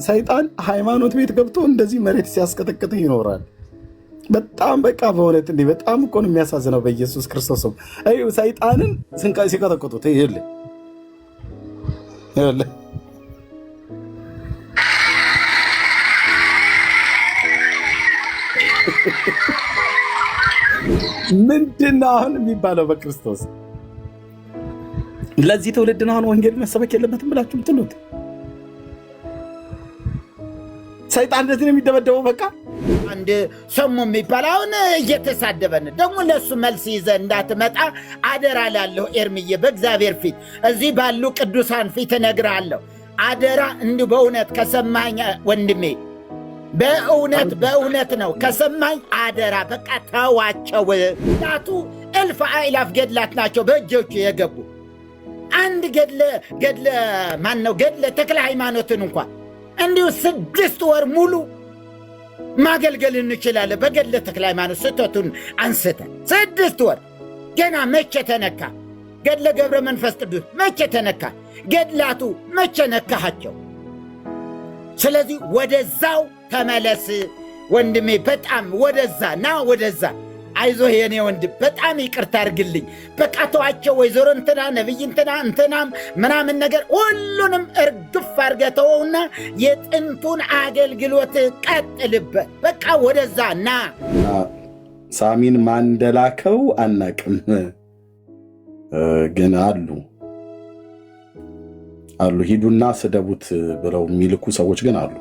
ሰይጣን ሃይማኖት ቤት ገብቶ እንደዚህ መሬት ሲያስቀጠቅጥ ይኖራል። በጣም በቃ በእውነት እንዲህ በጣም እኮ ነው የሚያሳዝነው። በኢየሱስ ክርስቶስ ሰይጣንን ሲቀጠቅጡት ይኸውልህ ምንድን ነው አሁን የሚባለው? በክርስቶስ ለዚህ ትውልድ ነው አሁን ወንጌል መሰበክ የለበትም ብላችሁ ምትሉት? ሰይጣን እንደዚህ ነው የሚደበደበው። በቃ አንድ ሰሙ የሚባል አሁን እየተሳደበን ደግሞ ለሱ መልስ ይዘ እንዳትመጣ አደራ ላለሁ ኤርምዬ፣ በእግዚአብሔር ፊት እዚህ ባሉ ቅዱሳን ፊት እነግርሃለሁ። አደራ እንዲሁ በእውነት ከሰማኝ ወንድሜ፣ በእውነት ነው ከሰማኝ አደራ፣ በቃ ተዋቸው። ላቱ እልፍ አእላፍ ገድላት ናቸው በእጆቹ የገቡ። አንድ ገድለ ማን ነው ገድለ ተክለ ሃይማኖትን እንኳን እንዲሁ 6 ወር ሙሉ ማገልገል እንችላለን። በገድለ ተክለ ሃይማኖት ስህተቱን አንስተን 6 ወር ገና መቼ ተነካ? ገድለ ገብረ መንፈስ ቅዱስ መቼ ተነካ? ገድላቱ መቼ ነካሃቸው? ስለዚህ ወደዛው ተመለስ ወንድሜ፣ በጣም ወደዛ ና፣ ወደዛ አይዞህ የኔ ወንድም፣ በጣም ይቅርታ አድርግልኝ። በቃ ተዋቸው። ወይዘሮ እንትና ነቢይ እንትናም ምናምን ነገር ሁሉንም እርግፍ አድርገህ ተወውና የጥንቱን አገልግሎት ቀጥልበት። በቃ ወደዛ ና። ሳሚን ማን እንደላከው አናቅም፣ ግን አሉ ሂዱና ስደቡት ብለው የሚልኩ ሰዎች ግን አሉ።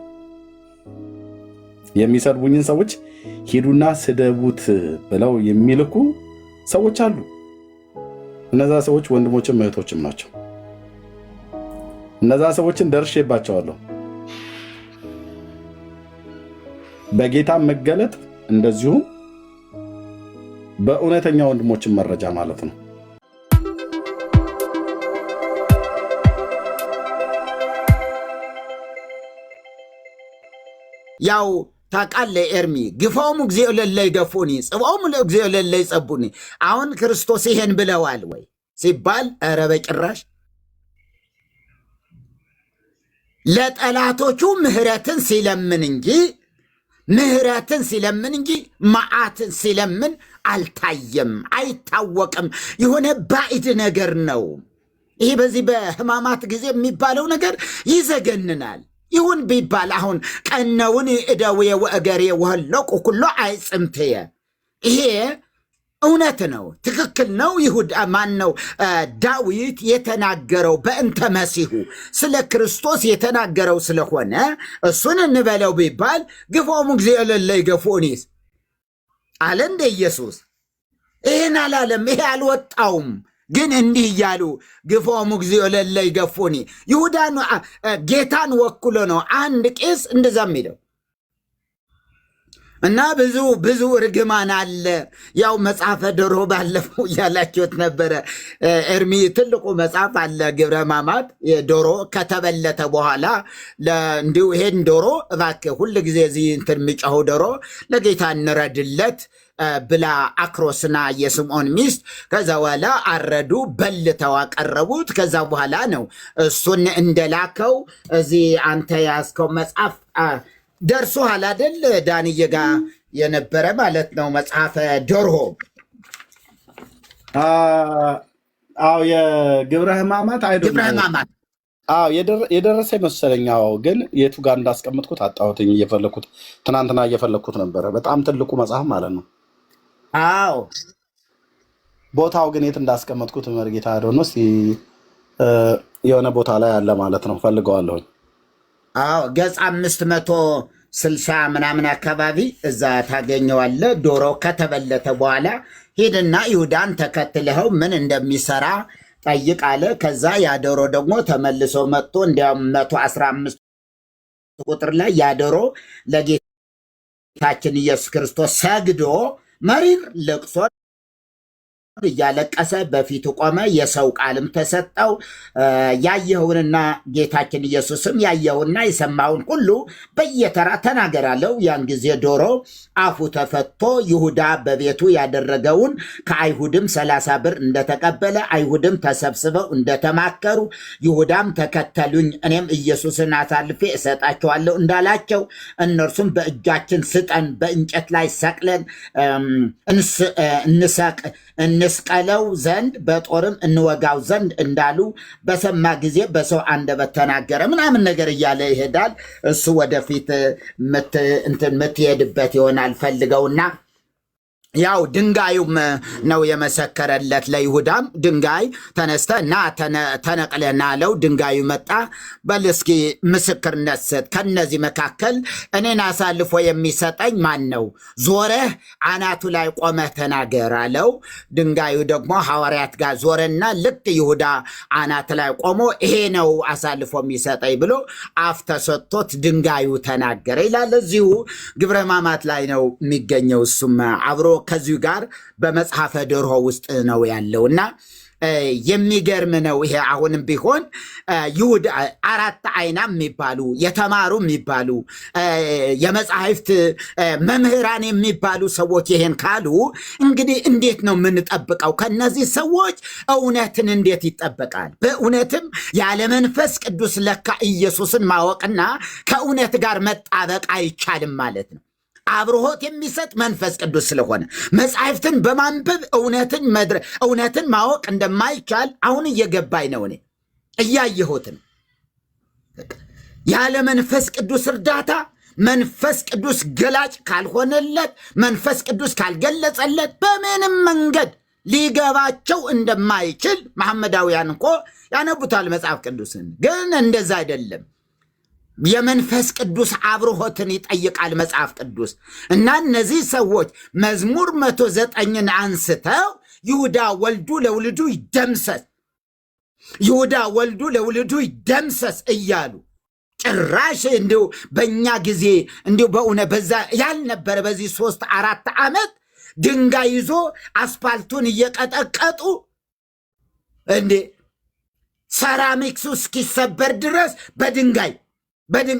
የሚሰድቡኝን ሰዎች ሂዱና ስደቡት ብለው የሚልኩ ሰዎች አሉ። እነዛ ሰዎች ወንድሞችም እህቶችም ናቸው። እነዛ ሰዎችን ደርሼባቸዋለሁ። በጌታ መገለጥ እንደዚሁም በእውነተኛ ወንድሞችን መረጃ ማለት ነው። ያው ታውቃለህ ኤርሚ፣ ግፋውም እግዚኦ ለለይ ገፉኒ ጽባውም ለእግዚኦ ለለይ ጸቡኒ። አሁን ክርስቶስ ይሄን ብለዋል ወይ ሲባል ኧረ በጭራሽ። ለጠላቶቹ ምህረትን ሲለምን እንጂ መዓትን ሲለምን አልታየም፣ አይታወቅም። የሆነ ባዕድ ነገር ነው ይሄ። በዚህ በሕማማት ጊዜ የሚባለው ነገር ይዘገንናል። ይሁን ቢባል አሁን ቀነውን እደውየ ወእገሬ ወህለቁ ኩሎ አይጽምትየ፣ ይሄ እውነት ነው፣ ትክክል ነው። ይሁዳ ማን ነው ዳዊት የተናገረው በእንተ መሲሁ ስለ ክርስቶስ የተናገረው ስለሆነ እሱን እንበለው ቢባል ግፎሙ እግዚኦ ለለይ ገፉኒስ አለ እንደ ኢየሱስ። ይህን አላለም፣ ይሄ አልወጣውም። ግን እንዲህ እያሉ ግፎሙ እግዚኦ ለለይ ገፉኒ። ይሁዳን ጌታን ወክሎ ነው አንድ ቄስ እንደዛ የሚለው እና ብዙ ርግማን አለ። ያው መጽሐፈ ዶሮ ባለፈው እያላችሁት ነበረ ኤርሚ፣ ትልቁ መጽሐፍ አለ ግብረ ሕማማት። ዶሮ ከተበለተ በኋላ እንዲሁ ይሄን ዶሮ እባክህ ሁል ጊዜ እዚህ እንትን የሚጮኸው ዶሮ ለጌታ እንረድለት ብላ አክሮስና የስምዖን ሚስት ከዛ በኋላ አረዱ፣ በልተው አቀረቡት። ከዛ በኋላ ነው እሱን እንደላከው እዚህ አንተ ያዝከው መጽሐፍ ደርሶሃል አይደል? ዳንዬ ጋ የነበረ ማለት ነው መጽሐፈ ዶርሆ። አዎ የግብረ ሕማማት የደረሰ መሰለኛው፣ ግን የቱ ጋር እንዳስቀምጥኩት አጣሁትኝ። ትናንትና እየፈለግኩት ነበረ። በጣም ትልቁ መጽሐፍ ማለት ነው። አዎ ቦታው ግን የት እንዳስቀመጥኩት መርጌታ ዶኖስ የሆነ ቦታ ላይ አለ ማለት ነው። ፈልገዋለሁኝ። አዎ ገጽ 560 ምናምን አካባቢ እዛ ታገኘዋለ። ዶሮ ከተበለተ በኋላ ሂድና ይሁዳን ተከትለኸው ምን እንደሚሰራ ጠይቅ አለ። ከዛ ያ ዶሮ ደግሞ ተመልሶ መጥቶ እንዲያውም 115 ቁጥር ላይ ያ ዶሮ ለጌታችን ኢየሱስ ክርስቶስ ሰግዶ መሪር ልቅሶ እያለቀሰ በፊቱ ቆመ። የሰው ቃልም ተሰጠው። ያየኸውንና ጌታችን ኢየሱስም ያየውና የሰማውን ሁሉ በየተራ ተናገር አለው። ያን ጊዜ ዶሮ አፉ ተፈቶ ይሁዳ በቤቱ ያደረገውን ከአይሁድም 30 ብር እንደተቀበለ አይሁድም ተሰብስበው እንደተማከሩ ይሁዳም ተከተሉኝ እኔም ኢየሱስን አሳልፌ እሰጣቸዋለሁ እንዳላቸው እነርሱም በእጃችን ስጠን፣ በእንጨት ላይ ሰቅለን እንስቀለው ዘንድ በጦርም እንወጋው ዘንድ እንዳሉ በሰማ ጊዜ በሰው አንደበት ተናገረ ምናምን ነገር እያለ ይሄዳል። እሱ ወደፊት የምትሄድበት ይሆናል ፈልገውና ያው ድንጋዩም ነው የመሰከረለት ለይሁዳም። ድንጋይ ተነስተ እና ተነቅለና አለው። ድንጋዩ መጣ። በል እስኪ ምስክርነት ስጥ፣ ከነዚህ መካከል እኔን አሳልፎ የሚሰጠኝ ማን ነው? ዞረህ አናቱ ላይ ቆመህ ተናገር አለው። ድንጋዩ ደግሞ ሐዋርያት ጋር ዞረና ልክ ይሁዳ አናት ላይ ቆሞ ይሄ ነው አሳልፎ የሚሰጠኝ ብሎ አፍ ተሰጥቶት ድንጋዩ ተናገረ ይላል። እዚሁ ግብረ ሕማማት ላይ ነው የሚገኘው። እሱም አብሮ ከዚሁ ጋር በመጽሐፈ ድርሆ ውስጥ ነው ያለውና የሚገርም ነው። ይሄ አሁንም ቢሆን ይሁዳ አራት አይና የሚባሉ የተማሩ የሚባሉ የመጽሐፍት መምህራን የሚባሉ ሰዎች ይሄን ካሉ እንግዲህ እንዴት ነው የምንጠብቀው? ከነዚህ ሰዎች እውነትን እንዴት ይጠበቃል? በእውነትም ያለ መንፈስ ቅዱስ ለካ ኢየሱስን ማወቅና ከእውነት ጋር መጣበቅ አይቻልም ማለት ነው። አብርሆት የሚሰጥ መንፈስ ቅዱስ ስለሆነ መጽሐፍትን በማንበብ እውነትን ማወቅ እንደማይቻል አሁን እየገባኝ ነው። እኔ እያየሁትን ያለ መንፈስ ቅዱስ እርዳታ መንፈስ ቅዱስ ገላጭ ካልሆነለት መንፈስ ቅዱስ ካልገለጸለት በምንም መንገድ ሊገባቸው እንደማይችል መሐመዳውያን እኮ ያነቡታል መጽሐፍ ቅዱስን። ግን እንደዛ አይደለም። የመንፈስ ቅዱስ አብርሆትን ይጠይቃል መጽሐፍ ቅዱስ እና እነዚህ ሰዎች መዝሙር 109ን አንስተው ይሁዳ ወልዱ ለውልዱ ይደምሰስ፣ ይሁዳ ወልዱ ለውልዱ ይደምሰስ እያሉ ጭራሽ እንዲሁ በእኛ ጊዜ እንዲሁ በእውነት በዛ ያልነበረ በዚህ 3-4 ዓመት ድንጋይ ይዞ አስፓልቱን እየቀጠቀጡ እንዴ ሰራሚክሱ እስኪሰበር ድረስ በድንጋይ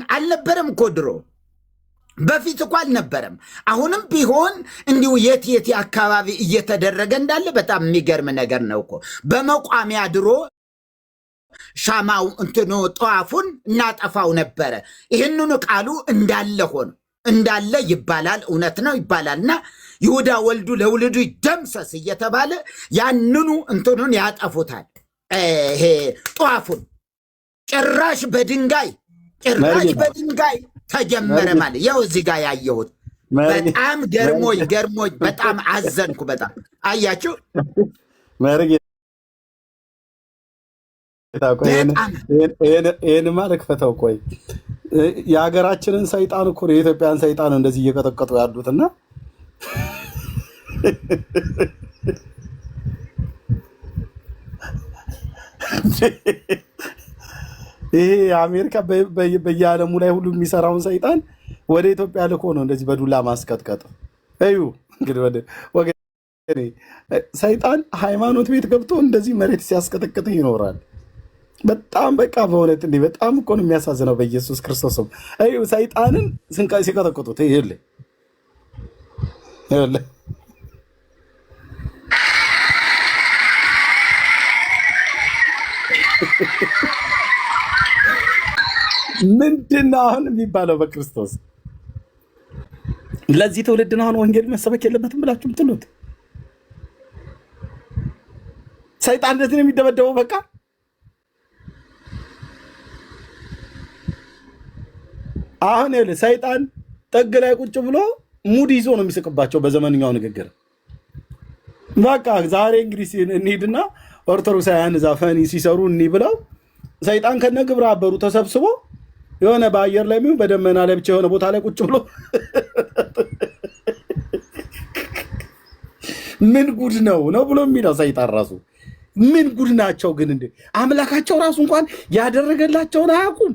አልነበረም እኮ ድሮ። በፊት እኮ አልነበረም። አሁንም ቢሆን እንዲሁ የት አካባቢ እየተደረገ እንዳለ በጣም የሚገርም ነገር ነው እኮ። በመቋሚያ ድሮ ሻማው ጠዋፉን እናጠፋው ነበረ። ይህንኑ ቃሉ እንዳለ ሆኖ እንዳለ ይባላል፣ እውነት ነው ይባላልና ይሁዳ ወልዱ ለውልዱ ይደምሰስ እየተባለ ያንኑ ያጠፉታል። ይሄ ጠዋፉን ጭራሽ በድንጋይ ተጀመረ ማለት ያው እዚህ ጋር ያየሁት በጣም ገርሞኝ በጣም አዘንኩ። በጣም አያችሁ ይህንማ ልክፈተው። ቆይ የሀገራችንን ሰይጣን እኮ የኢትዮጵያን ሰይጣን እንደዚህ እየቀጠቀጡ ያሉትና ይሄ አሜሪካ በየዓለሙ ላይ ሁሉ የሚሰራውን ሰይጣን ወደ ኢትዮጵያ ልኮ ነው እንደዚህ በዱላ ማስቀጥቀጥ። እዩ እንግዲህ ወገኔ ሰይጣን ሃይማኖት ቤት ገብቶ እንደዚህ መሬት ሲያስቀጠቅጥ ይኖራል። በጣም በቃ በእውነት እንዲህ በጣም እኮ ነው የሚያሳዝነው። በኢየሱስ ክርስቶስም እዩ ሰይጣንን ሲቀጠቅጡት ይኸውልህ ምንድን ነው አሁን የሚባለው? በክርስቶስ ለዚህ ትውልድ ነው አሁን ወንጌል መሰበክ የለበትም ብላችሁ ምትሉት? ሰይጣን እንደዚህ ነው የሚደበደበው። በቃ አሁን ይኸውልህ ሰይጣን ጥግ ላይ ቁጭ ብሎ ሙድ ይዞ ነው የሚስቅባቸው በዘመንኛው ንግግር። በቃ ዛሬ እንግዲህ እንሂድና ኦርቶዶክሳውያን ዛፈኒ ሲሰሩ እኒ ብለው ሰይጣን ከነ ግብረ አበሩ ተሰብስቦ የሆነ በአየር ላይ ምን በደመና ላይ ብቻ የሆነ ቦታ ላይ ቁጭ ብሎ ምን ጉድ ነው ብሎ የሚለው ሰይጣን ራሱ ምን ጉድ ናቸው ግን እንዴ! አምላካቸው ራሱ እንኳን ያደረገላቸውን አያውቁም።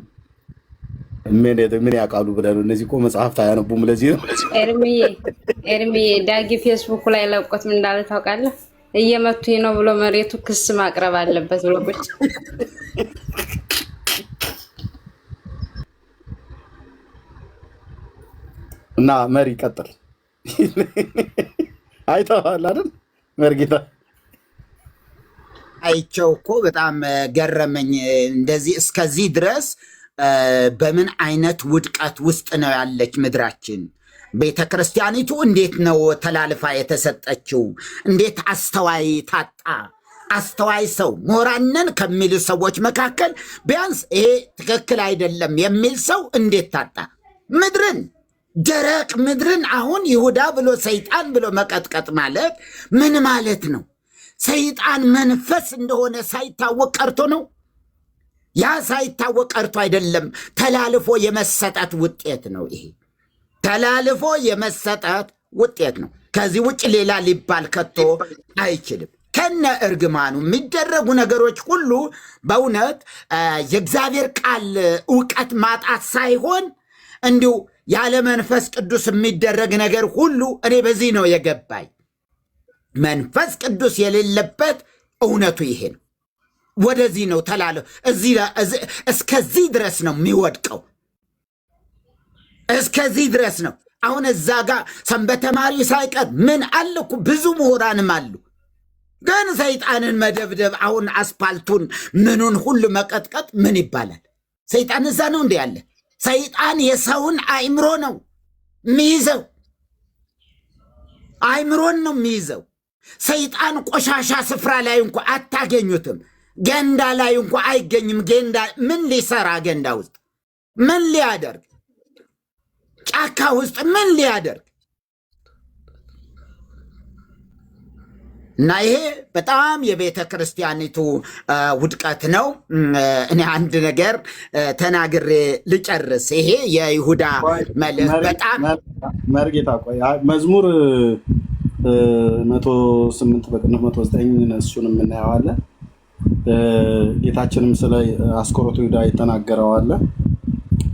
ምን ያውቃሉ ብለህ ነው? እነዚህ እኮ መጽሐፍት አያነቡም። ለዚህ ነው ኤርሚዬ ዳጊ ፌስቡክ ላይ ለቆት ምን እንዳለ ታውቃለህ? እየመቱኝ ነው ብሎ መሬቱ ክስ ማቅረብ አለበት ብሎ ቁጭ እና መሪ ቀጥል። አይተዋል አይደል መርጌታ? አይቸው እኮ በጣም ገረመኝ። እንደዚህ እስከዚህ ድረስ በምን አይነት ውድቀት ውስጥ ነው ያለች ምድራችን? ቤተ ክርስቲያኒቱ እንዴት ነው ተላልፋ የተሰጠችው? እንዴት አስተዋይ ታጣ? አስተዋይ ሰው ሞራንን ከሚሉ ሰዎች መካከል ቢያንስ ይሄ ትክክል አይደለም የሚል ሰው እንዴት ታጣ? ምድርን ደረቅ ምድርን አሁን ይሁዳ ብሎ ሰይጣን ብሎ መቀጥቀጥ ማለት ምን ማለት ነው? ሰይጣን መንፈስ እንደሆነ ሳይታወቅ ቀርቶ ነው? ያ ሳይታወቅ ቀርቶ አይደለም፣ ተላልፎ የመሰጠት ውጤት ነው። ይሄ ተላልፎ የመሰጠት ውጤት ነው። ከዚህ ውጭ ሌላ ሊባል ከቶ አይችልም። ከነ እርግማኑ የሚደረጉ ነገሮች ሁሉ በእውነት የእግዚአብሔር ቃል እውቀት ማጣት ሳይሆን እንዲሁ ያለ መንፈስ ቅዱስ የሚደረግ ነገር ሁሉ እኔ በዚህ ነው የገባኝ። መንፈስ ቅዱስ የሌለበት እውነቱ ይሄ ነው። ወደዚህ ነው ተላለ እስከዚህ ድረስ ነው የሚወድቀው። እስከዚህ ድረስ ነው። አሁን እዛ ጋር ሰንበት ተማሪ ሳይቀር ምን አለ እኮ ብዙ ምሁራንም አሉ። ግን ሰይጣንን መደብደብ አሁን አስፓልቱን ምኑን ሁሉ መቀጥቀጥ ምን ይባላል? ሰይጣን እዛ ነው እንዲ ያለ። ሰይጣን የሰውን አእምሮ ነው የሚይዘው። አእምሮን ነው የሚይዘው። ሰይጣን ቆሻሻ ስፍራ ላይ እንኳ አታገኙትም። ገንዳ ላይ እንኳ አይገኝም። ገንዳ ምን ሊሰራ? ገንዳ ውስጥ ምን ሊያደርግ? ጫካ ውስጥ ምን ሊያደርግ? እና ይሄ በጣም የቤተ ክርስቲያኒቱ ውድቀት ነው። እኔ አንድ ነገር ተናግሬ ልጨርስ። ይሄ የይሁዳ መልእክት በጣም መርጌታ ቆይ መዝሙር 108 በቅንፍ 109 እሱንም እናየዋለን። ጌታችንም ስለ አስቆሮቱ ይሁዳ የተናገረዋለ።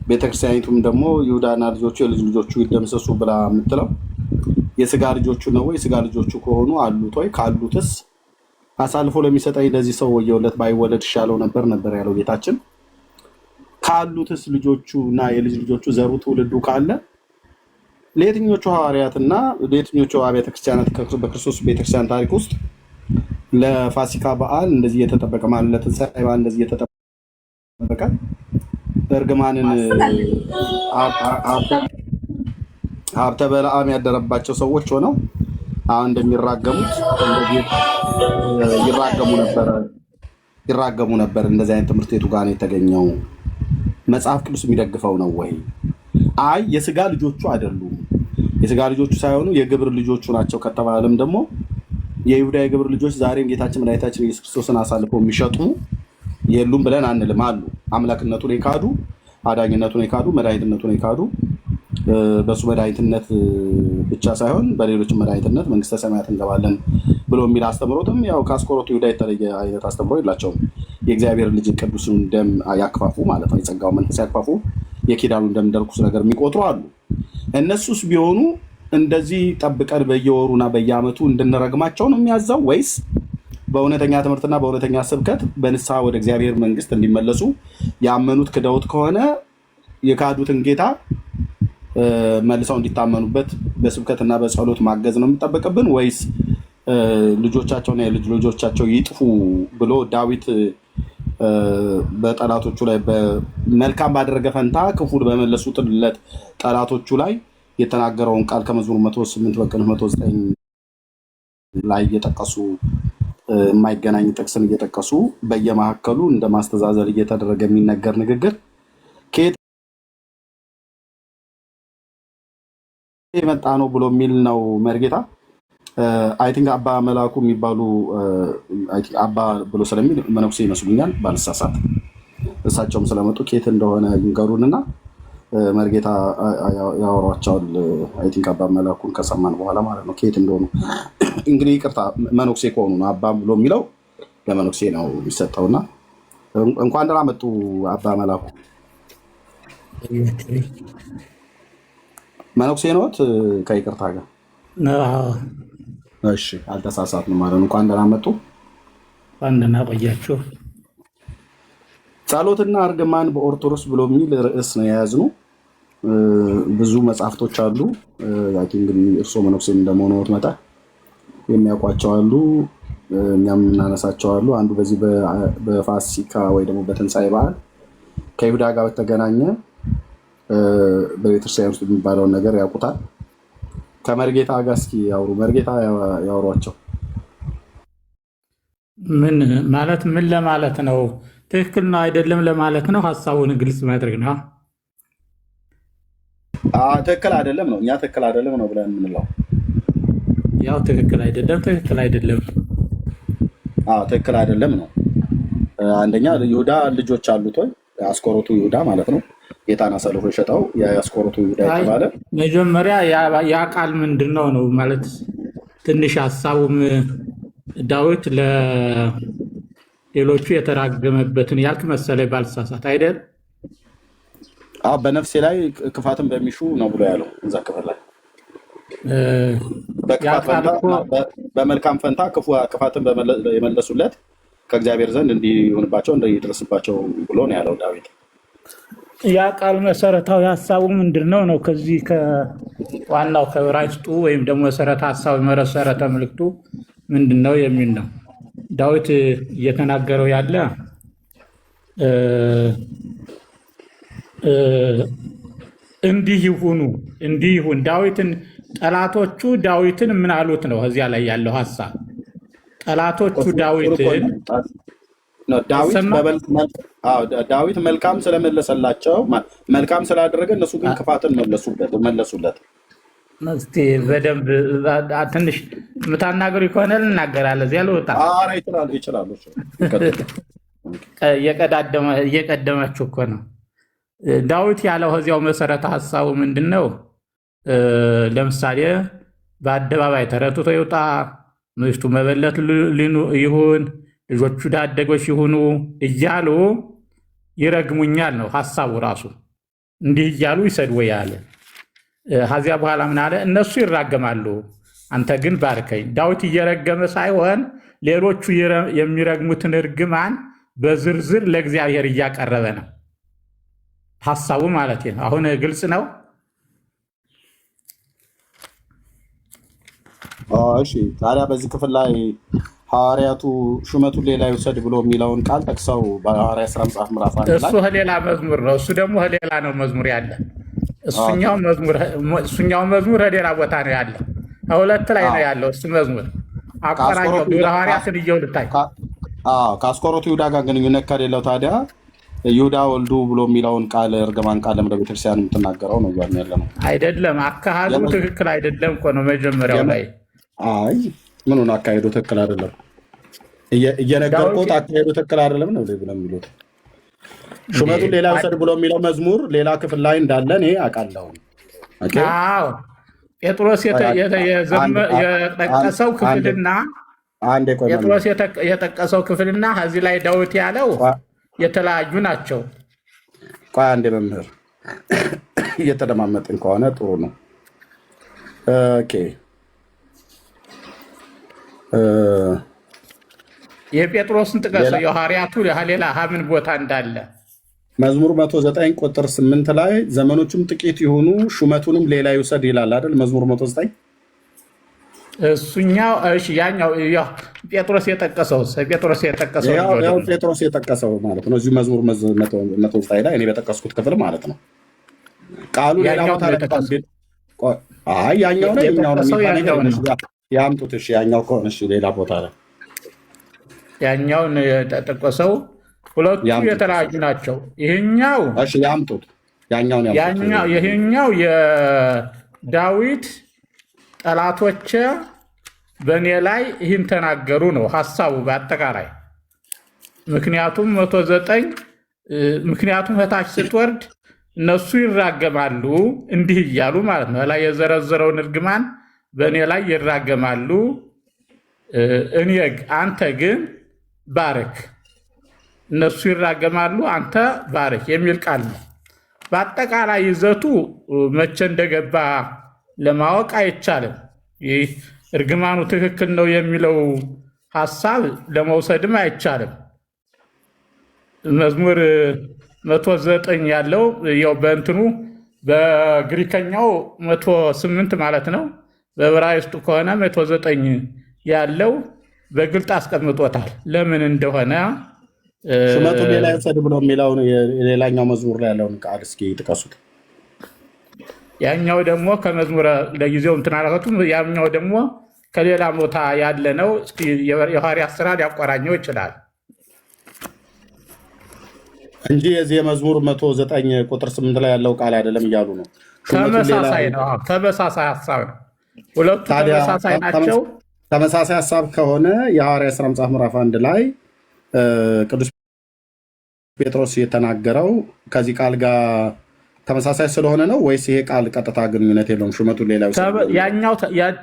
ቤተክርስቲያኒቱም ደግሞ ይሁዳና ልጆቹ የልጅ ልጆቹ ይደምሰሱ ብላ የምትለው የስጋ ልጆቹ ነው ወይ? ስጋ ልጆቹ ከሆኑ አሉት ወይ? ካሉትስ አሳልፎ ለሚሰጠኝ ለዚህ ሰው ወየውለት ባይወለድ ይሻለው ነበር ያለው ጌታችን። ካሉትስ ልጆቹ እና የልጅ ልጆቹ ዘሩ ትውልዱ ካለ ለየትኞቹ ሐዋርያትና ለየትኞቹ አብያተ ክርስቲያናት በክርስቶስ ቤተክርስቲያን ታሪክ ውስጥ ለፋሲካ በዓል እንደዚህ የተጠበቀ ማለት ለትንሣኤ በዓል እንደዚህ የተጠበቀ እርግማንን ሀብተ በለዓም ያደረባቸው ሰዎች ሆነው አሁን እንደሚራገሙት ይራገሙ ነበር። እንደዚህ አይነት ትምህርት ቤቱ ጋር ነው የተገኘው። መጽሐፍ ቅዱስ የሚደግፈው ነው ወይ? አይ የስጋ ልጆቹ አይደሉም፣ የስጋ ልጆቹ ሳይሆኑ የግብር ልጆቹ ናቸው ከተባለም ደግሞ የይሁዳ የግብር ልጆች ዛሬም ጌታችን መድኃኒታችን ኢየሱስ ክርስቶስን አሳልፈው የሚሸጡ የሉም ብለን አንልም። አሉ። አምላክነቱን የካዱ አዳኝነቱን የካዱ መድኃኒትነቱን የካዱ በሱ መድኃኒትነት ብቻ ሳይሆን በሌሎች መድኃኒትነት መንግስተ ሰማያት እንገባለን ብሎ የሚል አስተምሮትም ያው ከአስቆሮቱ ይሁዳ የተለየ አይነት አስተምሮ የላቸውም። የእግዚአብሔር ልጅ ቅዱስን ደም ያክፋፉ ማለት ነው። የጸጋው መንፈስ ያክፋፉ የኪዳኑ ደም ደርኩስ ነገር የሚቆጥሩ አሉ። እነሱስ ቢሆኑ እንደዚህ ጠብቀን በየወሩና በየዓመቱ እንድንረግማቸው ነው የሚያዛው ወይስ በእውነተኛ ትምህርትና በእውነተኛ ስብከት በንስሐ ወደ እግዚአብሔር መንግስት እንዲመለሱ ያመኑት ክደውት ከሆነ የካዱትን ጌታ መልሰው እንዲታመኑበት በስብከትና በጸሎት ማገዝ ነው የሚጠበቅብን? ወይስ ልጆቻቸውና የልጅ ልጆቻቸው ይጥፉ ብሎ ዳዊት በጠላቶቹ ላይ መልካም ባደረገ ፈንታ ክፉን በመለሱለት ጠላቶቹ ላይ የተናገረውን ቃል ከመዝሙር 108 በቅንፍ 109 ላይ እየጠቀሱ የማይገናኝ ጥቅስን እየጠቀሱ በየመካከሉ እንደ ማስተዛዘል እየተደረገ የሚነገር ንግግር ከየት የመጣ ነው ብሎ የሚል ነው መርጌታ። አይ ቲንክ አባ መላኩ የሚባሉ አባ ብሎ ስለሚል መነኩሴ ይመስሉኛል ባልሳሳት። እሳቸውም ስለመጡ ከየት እንደሆነ ይንገሩንና መርጌታ ያወሯቸዋል። አይ ቲንክ አባ መላኩን ከሰማን በኋላ ማለት ነው ከየት እንደሆኑ። እንግዲህ ይቅርታ መነኩሴ ከሆኑ ነው አባ ብሎ የሚለው ለመነኩሴ ነው የሚሰጠውና እንኳን ደህና መጡ አባ መላኩ። መነኩሴ ነዎት? ከይቅርታ ጋር እሺ አልተሳሳትንም ማለት ነው። እንኳን ደህና መጡ። እንኳን ደህና ቆያችሁ። ጸሎትና እርግማን በኦርቶዶክስ ብሎ የሚል ርዕስ ነው የያዝነው። ብዙ መጽሐፍቶች አሉ። ያኪ እንግዲህ እርስዎ መነኩሴም እንደመሆንዎት መጠን የሚያውቋቸው አሉ፣ እኛም እናነሳቸው አሉ። አንዱ በዚህ በፋሲካ ወይ ደግሞ በትንሣኤ በዓል ከይሁዳ ጋር በተገናኘ በቤተክርስቲያን ውስጥ የሚባለውን ነገር ያውቁታል። ከመርጌታ ጋር እስኪ ያውሩ። መርጌታ ያውሯቸው። ምን ማለት ምን ለማለት ነው? ትክክል ነው አይደለም ለማለት ነው? ሀሳቡን ግልጽ ማድረግ ነው። ትክክል አይደለም ነው፣ እኛ ትክክል አይደለም ነው ብለን የምንለው። ያው ትክክል አይደለም ትክክል አይደለም ትክክል አይደለም ነው። አንደኛ ይሁዳ ልጆች አሉት ወይ? አስቆሮቱ ይሁዳ ማለት ነው። ጌታን አሳልፎ የሸጠው የአስቆሮቱ ይሁዳ የተባለ መጀመሪያ ያ ቃል ምንድን ነው ነው ማለት ትንሽ ሀሳቡም ዳዊት ለሌሎቹ የተራገመበትን ያልክ መሰለኝ ባልሳሳት አይደል? በነፍሴ ላይ ክፋትን በሚሹ ነው ብሎ ያለው እዛ ክፍል ላይ በመልካም ፈንታ ክፋትን የመለሱለት ከእግዚአብሔር ዘንድ እንዲሆንባቸው እንዲደርስባቸው ብሎ ነው ያለው ዳዊት። ያ ቃል መሰረታዊ ሀሳቡ ምንድን ነው ነው? ከዚህ ከዋናው ከዕብራይስጡ ወይም ደግሞ መሰረተ ሀሳቡ መሰረተ ምልክቱ ምንድን ነው የሚል ነው። ዳዊት እየተናገረው ያለ እንዲህ ይሁኑ እንዲህ ይሁን ዳዊትን ጠላቶቹ ዳዊትን ምን አሉት ነው እዚያ ላይ ያለው ሀሳብ። ጠላቶቹ ዳዊት መልካም ስለመለሰላቸው መልካም ስላደረገ እነሱ ግን ክፋትን መለሱለት። እስቲ በደንብ ትንሽ የምታናገሩ ከሆነ ልናገራለን። እዚያ ልወጣ ይችላሉ። እየቀደማችሁ እኮ ነው። ዳዊት ያለው እዚያው መሰረተ ሀሳቡ ምንድን ነው? ለምሳሌ በአደባባይ ተረትቶ ይውጣ፣ ሚስቱ መበለት ይሁን፣ ልጆቹ ዳደጎች ይሁኑ እያሉ ይረግሙኛል ነው ሀሳቡ ራሱ። እንዲህ እያሉ ይሰድወ ያለ። ከዚያ በኋላ ምን አለ? እነሱ ይራገማሉ፣ አንተ ግን ባርከኝ። ዳዊት እየረገመ ሳይሆን ሌሎቹ የሚረግሙትን እርግማን በዝርዝር ለእግዚአብሔር እያቀረበ ነው ሀሳቡ ማለት ነው። አሁን ግልጽ ነው። እሺ ታዲያ በዚህ ክፍል ላይ ሐዋርያቱ ሹመቱን ሌላ ይውሰድ ብሎ የሚለውን ቃል ጠቅሰው በሐዋርያት ሥራ መጽሐፍ ምዕራፍ 1 ላይ እሱ ሌላ መዝሙር ነው። እሱ ደግሞ ሌላ ነው መዝሙር ያለ። እሱኛው መዝሙር ሌላ ቦታ ነው ያለ። ሁለት ላይ ነው ያለው እሱ መዝሙር። አቆራኘው ሐዋርያትን እየውልታይ ከአስቆሮቱ ይሁዳ ጋር ግንኙነት ከሌለው ታዲያ ይሁዳ ወልዱ ብሎ የሚለውን ቃል እርግማን ቃል ለምደ ቤተክርስቲያን የምትናገረው ነው እያልን ያለ ነው። አይደለም አካሄዱ ትክክል አይደለም እኮ ነው መጀመሪያው ላይ። አይ ምኑን አካሄዱ ትክክል አይደለም? እየነገርኩት አካሄዱ ትክክል አይደለም ነው ብለው የሚሉት። ሹመቱን ሌላ ውሰድ ብሎ የሚለው መዝሙር ሌላ ክፍል ላይ እንዳለ እኔ አውቃለሁ። አዎ ጴጥሮስ የጠቀሰው ክፍልና ጴጥሮስ የጠቀሰው ክፍልና እዚህ ላይ ዳዊት ያለው የተለያዩ ናቸው። ቆይ አንዴ መምህር እየተደማመጥን ከሆነ ጥሩ ነው። ኦኬ የጴጥሮስን ጥቀሰው የሐዋርያቱ ሌላ ምን ቦታ እንዳለ መዝሙር 109 ቁጥር 8 ላይ ዘመኖቹም ጥቂት የሆኑ ሹመቱንም ሌላ ይውሰድ ይላል አይደል? መዝሙር 109 እሱኛው እሺ፣ ያኛው ጴጥሮስ የጠቀሰው ጴጥሮስ የጠቀሰው ማለት ነው። እዚህ መዝሙር 109 ላይ እኔ በጠቀስኩት ክፍል ማለት ነው። ቃሉ ሌላ ቦታ ላይ ያኛው ነው ያምጡት። እሺ ያኛው ከሆነ እሺ፣ ሌላ ቦታ ላይ ያኛውን የጠቀሰው ሁለቱ የተለያዩ ናቸው። ይሄኛው እሺ ያምጡት፣ ይሄኛው የዳዊት ጠላቶች በእኔ ላይ ይህን ተናገሩ ነው ሀሳቡ በአጠቃላይ። ምክንያቱም 109 ምክንያቱም ከታች ስትወርድ እነሱ ይራገማሉ እንዲህ እያሉ ማለት ነው። ላይ የዘረዘረውን እርግማን በእኔ ላይ ይራገማሉ፣ አንተ ግን ባርክ። እነሱ ይራገማሉ፣ አንተ ባርክ የሚል ቃል ነው። በአጠቃላይ ይዘቱ መቼ እንደገባ ለማወቅ አይቻልም። ይህ እርግማኑ ትክክል ነው የሚለው ሀሳብ ለመውሰድም አይቻልም። መዝሙር 109 ያለው ያው በእንትኑ በግሪከኛው 108 ማለት ነው። በዕብራይስጡ ከሆነ 109 ያለው በግልጥ አስቀምጦታል። ለምን እንደሆነ ሹመቱ ሌላ ይውሰድ ብሎ የሚለውን ሌላኛው መዝሙር ላይ ያለውን ቃል እስኪ ጥቀሱት። ያኛው ደግሞ ከመዝሙረ ለጊዜው እንትን አላከቱም። ያኛው ደግሞ ከሌላ ቦታ ያለ ነው። እስኪ የሐዋርያት ሥራ ሊያቆራኘው ይችላል እንጂ የዚህ የመዝሙር 109 ቁጥር 8 ላይ ያለው ቃል አይደለም እያሉ ነው። ተመሳሳይ ነው። ተመሳሳይ ሀሳብ ነው። ሁለቱ ተመሳሳይ ናቸው። ተመሳሳይ ሀሳብ ከሆነ የሐዋርያት ሥራ መጽሐፍ ምዕራፍ 1 ላይ ቅዱስ ጴጥሮስ የተናገረው ከዚህ ቃል ጋር ተመሳሳይ ስለሆነ ነው ወይስ ይሄ ቃል ቀጥታ ግንኙነት የለውም? ሹመቱን ሌላ ያኛው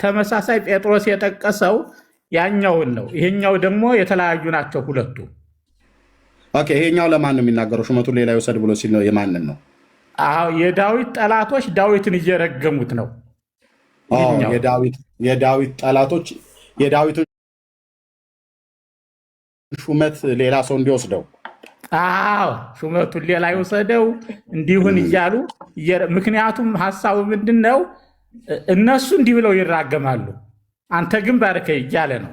ተመሳሳይ ጴጥሮስ የጠቀሰው ያኛውን ነው። ይሄኛው ደግሞ የተለያዩ ናቸው ሁለቱ። ኦኬ፣ ይሄኛው ለማን ነው የሚናገረው? ሹመቱን ሌላ ይውሰድ ብሎ ሲል ነው የማንን ነው? አዎ፣ የዳዊት ጠላቶች ዳዊትን እየረገሙት ነው። የዳዊት ጠላቶች የዳዊትን ሹመት ሌላ ሰው እንዲወስደው። አዎ፣ ሹመቱን ሌላ ይወሰደው እንዲሁን እያሉ ምክንያቱም ሀሳቡ ምንድን ነው? እነሱ እንዲህ ብለው ይራገማሉ፣ አንተ ግን ባርከኝ እያለ ነው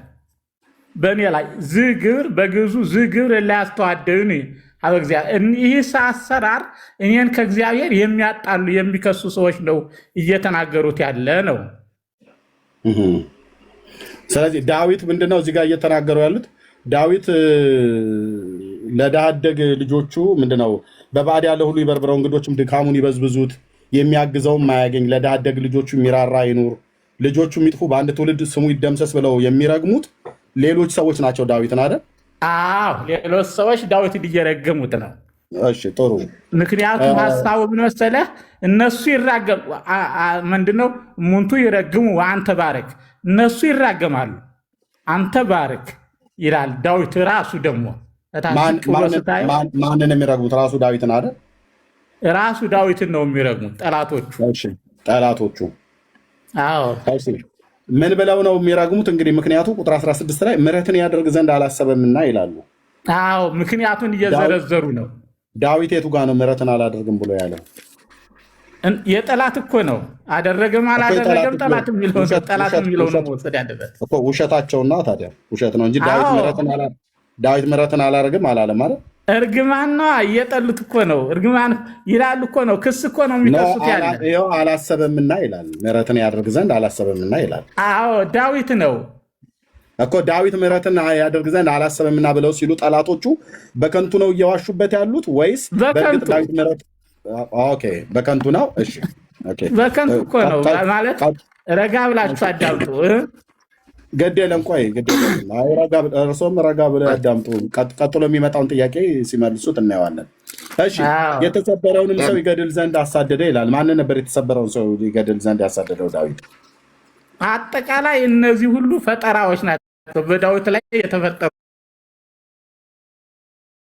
በእኔ ላይ ዝግብር በግዙ ዝግብር ላያስተዋደዩን አበ እግዚአብሔር። ይህ አሰራር እኔን ከእግዚአብሔር የሚያጣሉ የሚከሱ ሰዎች ነው እየተናገሩት ያለ ነው። ስለዚህ ዳዊት ምንድነው እዚህ ጋር እየተናገሩ ያሉት? ዳዊት ለድሃ አደግ ልጆቹ ምንድነው በባዕድ ያለ ሁሉ ይበርብረው፣ እንግዶችም ድካሙን ይበዝብዙት፣ የሚያግዘውም ማያገኝ፣ ለድሃ አደግ ልጆቹ የሚራራ ይኑር፣ ልጆቹ የሚጥፉ በአንድ ትውልድ ስሙ ይደምሰስ ብለው የሚረግሙት ሌሎች ሰዎች ናቸው ዳዊትን አይደል? አዎ፣ ሌሎች ሰዎች ዳዊትን እየረገሙት ነው። እሺ፣ ጥሩ። ምክንያቱም ሀሳቡ ምን መሰለህ? እነሱ ይራገሙ ምንድነው ሙንቱ ይረግሙ አንተ ባረክ፣ እነሱ ይራገማሉ አንተ ባረክ ይላል ዳዊት ራሱ። ደግሞ ማንን የሚረግሙት? ራሱ ዳዊትን አይደል? ራሱ ዳዊትን ነው የሚረግሙት ጠላቶቹ። አዎ፣ ምን ብለው ነው የሚረግሙት? እንግዲህ ምክንያቱ ቁጥር 16 ላይ ምሕረትን ያደርግ ዘንድ አላሰበምና ይላሉ። አዎ፣ ምክንያቱን እየዘረዘሩ ነው። ዳዊት የቱ ጋር ነው ምሕረትን አላደርግም ብሎ ያለው? የጠላት እኮ ነው። አደረገም አላደረገም ጠላት የሚለው ነው መውሰድ ያለበት እኮ። ውሸታቸውና ታዲያ ውሸት ነው እንጂ ዳዊት ምሕረትን አላደርግም አላለም ማለት እርግማን ነው። እየጠሉት እኮ ነው። እርግማን ይላሉ እኮ ነው። ክስ እኮ ነው የሚከሱት ያለ። አላሰበምና ይላል። ምሕረትን ያደርግ ዘንድ አላሰበምና ይላል። አዎ፣ ዳዊት ነው እኮ። ዳዊት ምሕረትን ያደርግ ዘንድ አላሰበምና ብለው ሲሉ ጠላቶቹ በከንቱ ነው እየዋሹበት ያሉት ወይስ በእርግጥ ዳዊት ምሕረት በከንቱ ነው? እሺ፣ በከንቱ እኮ ነው ማለት ረጋ ብላችሁ አዳምጡ። ገደለም ቆይ እርሶም ረጋ ብለው ያዳምጡ። ቀጥሎ የሚመጣውን ጥያቄ ሲመልሱት እናየዋለን። እሺ፣ የተሰበረውንም ሰው ይገድል ዘንድ አሳደደ ይላል። ማን ነበር የተሰበረውን ሰው ይገድል ዘንድ ያሳደደው? ዳዊት። አጠቃላይ እነዚህ ሁሉ ፈጠራዎች ናቸው፣ በዳዊት ላይ የተፈጠሩ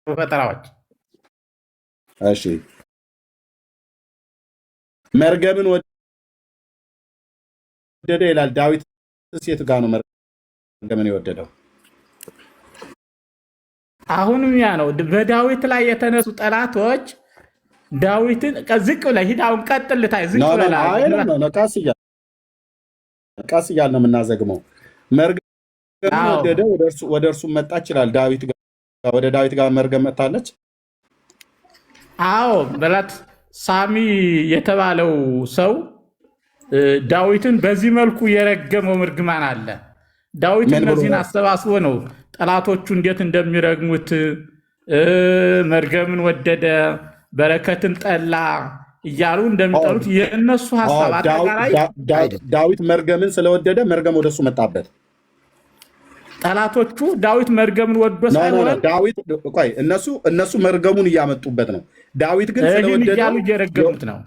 ፈጠራዎች። እሺ፣ መርገምን ወደደ ይላል ዳዊት። ሴት ጋር ነው መርገምን የወደደው? አሁንም ያ ነው። በዳዊት ላይ የተነሱ ጠላቶች ዳዊትን ዝቅ ብለህ ሂድ፣ አሁን ቀጥልታይ ዝቅ ብለህ ቀስ እያልን ነው የምናዘግመው። መርገምን ወደደ፣ ወደ እርሱ መጣ ይችላል። ወደ ዳዊት ጋር መርገም መጣለች። አዎ፣ በላት ሳሚ የተባለው ሰው ዳዊትን በዚህ መልኩ የረገመው እርግማን አለ። ዳዊት እነዚህን አሰባስቦ ነው ጠላቶቹ እንዴት እንደሚረግሙት። መርገምን ወደደ፣ በረከትን ጠላ እያሉ እንደሚጠሉት የእነሱ ሀሳብ አጠቃላይ። ዳዊት መርገምን ስለወደደ መርገም ወደሱ መጣበት። ጠላቶቹ ዳዊት መርገምን ወዶ ሳይሆን እነሱ መርገሙን እያመጡበት ነው። ዳዊት ግን ስለወደደ እያሉ እየረገሙት ነው።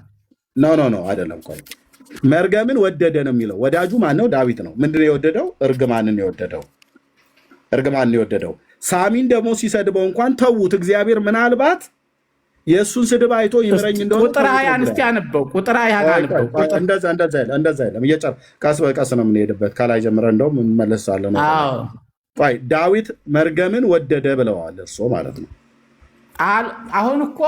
ኖ አይደለም። ቆይ መርገምን ወደደ ነው የሚለው። ወዳጁ ማን ነው? ዳዊት ነው። ምንድነው የወደደው? እርግማንን የወደደው። ሳሚን ደግሞ ሲሰድበው እንኳን ተዉት፣ እግዚአብሔር ምናልባት የእሱን ስድብ አይቶ ይምረኝ እንደሆነ ቁጥር 20 እስቲ አነበው። ቁጥር 20 አነበው። እንደዛ ቀስ በቀስ ነው የምንሄድበት። ከላይ ጀምረን እንደውም እንመለሳለን። ዳዊት መርገምን ወደደ ብለዋል እርሶ ማለት ነው። አሁን እኮ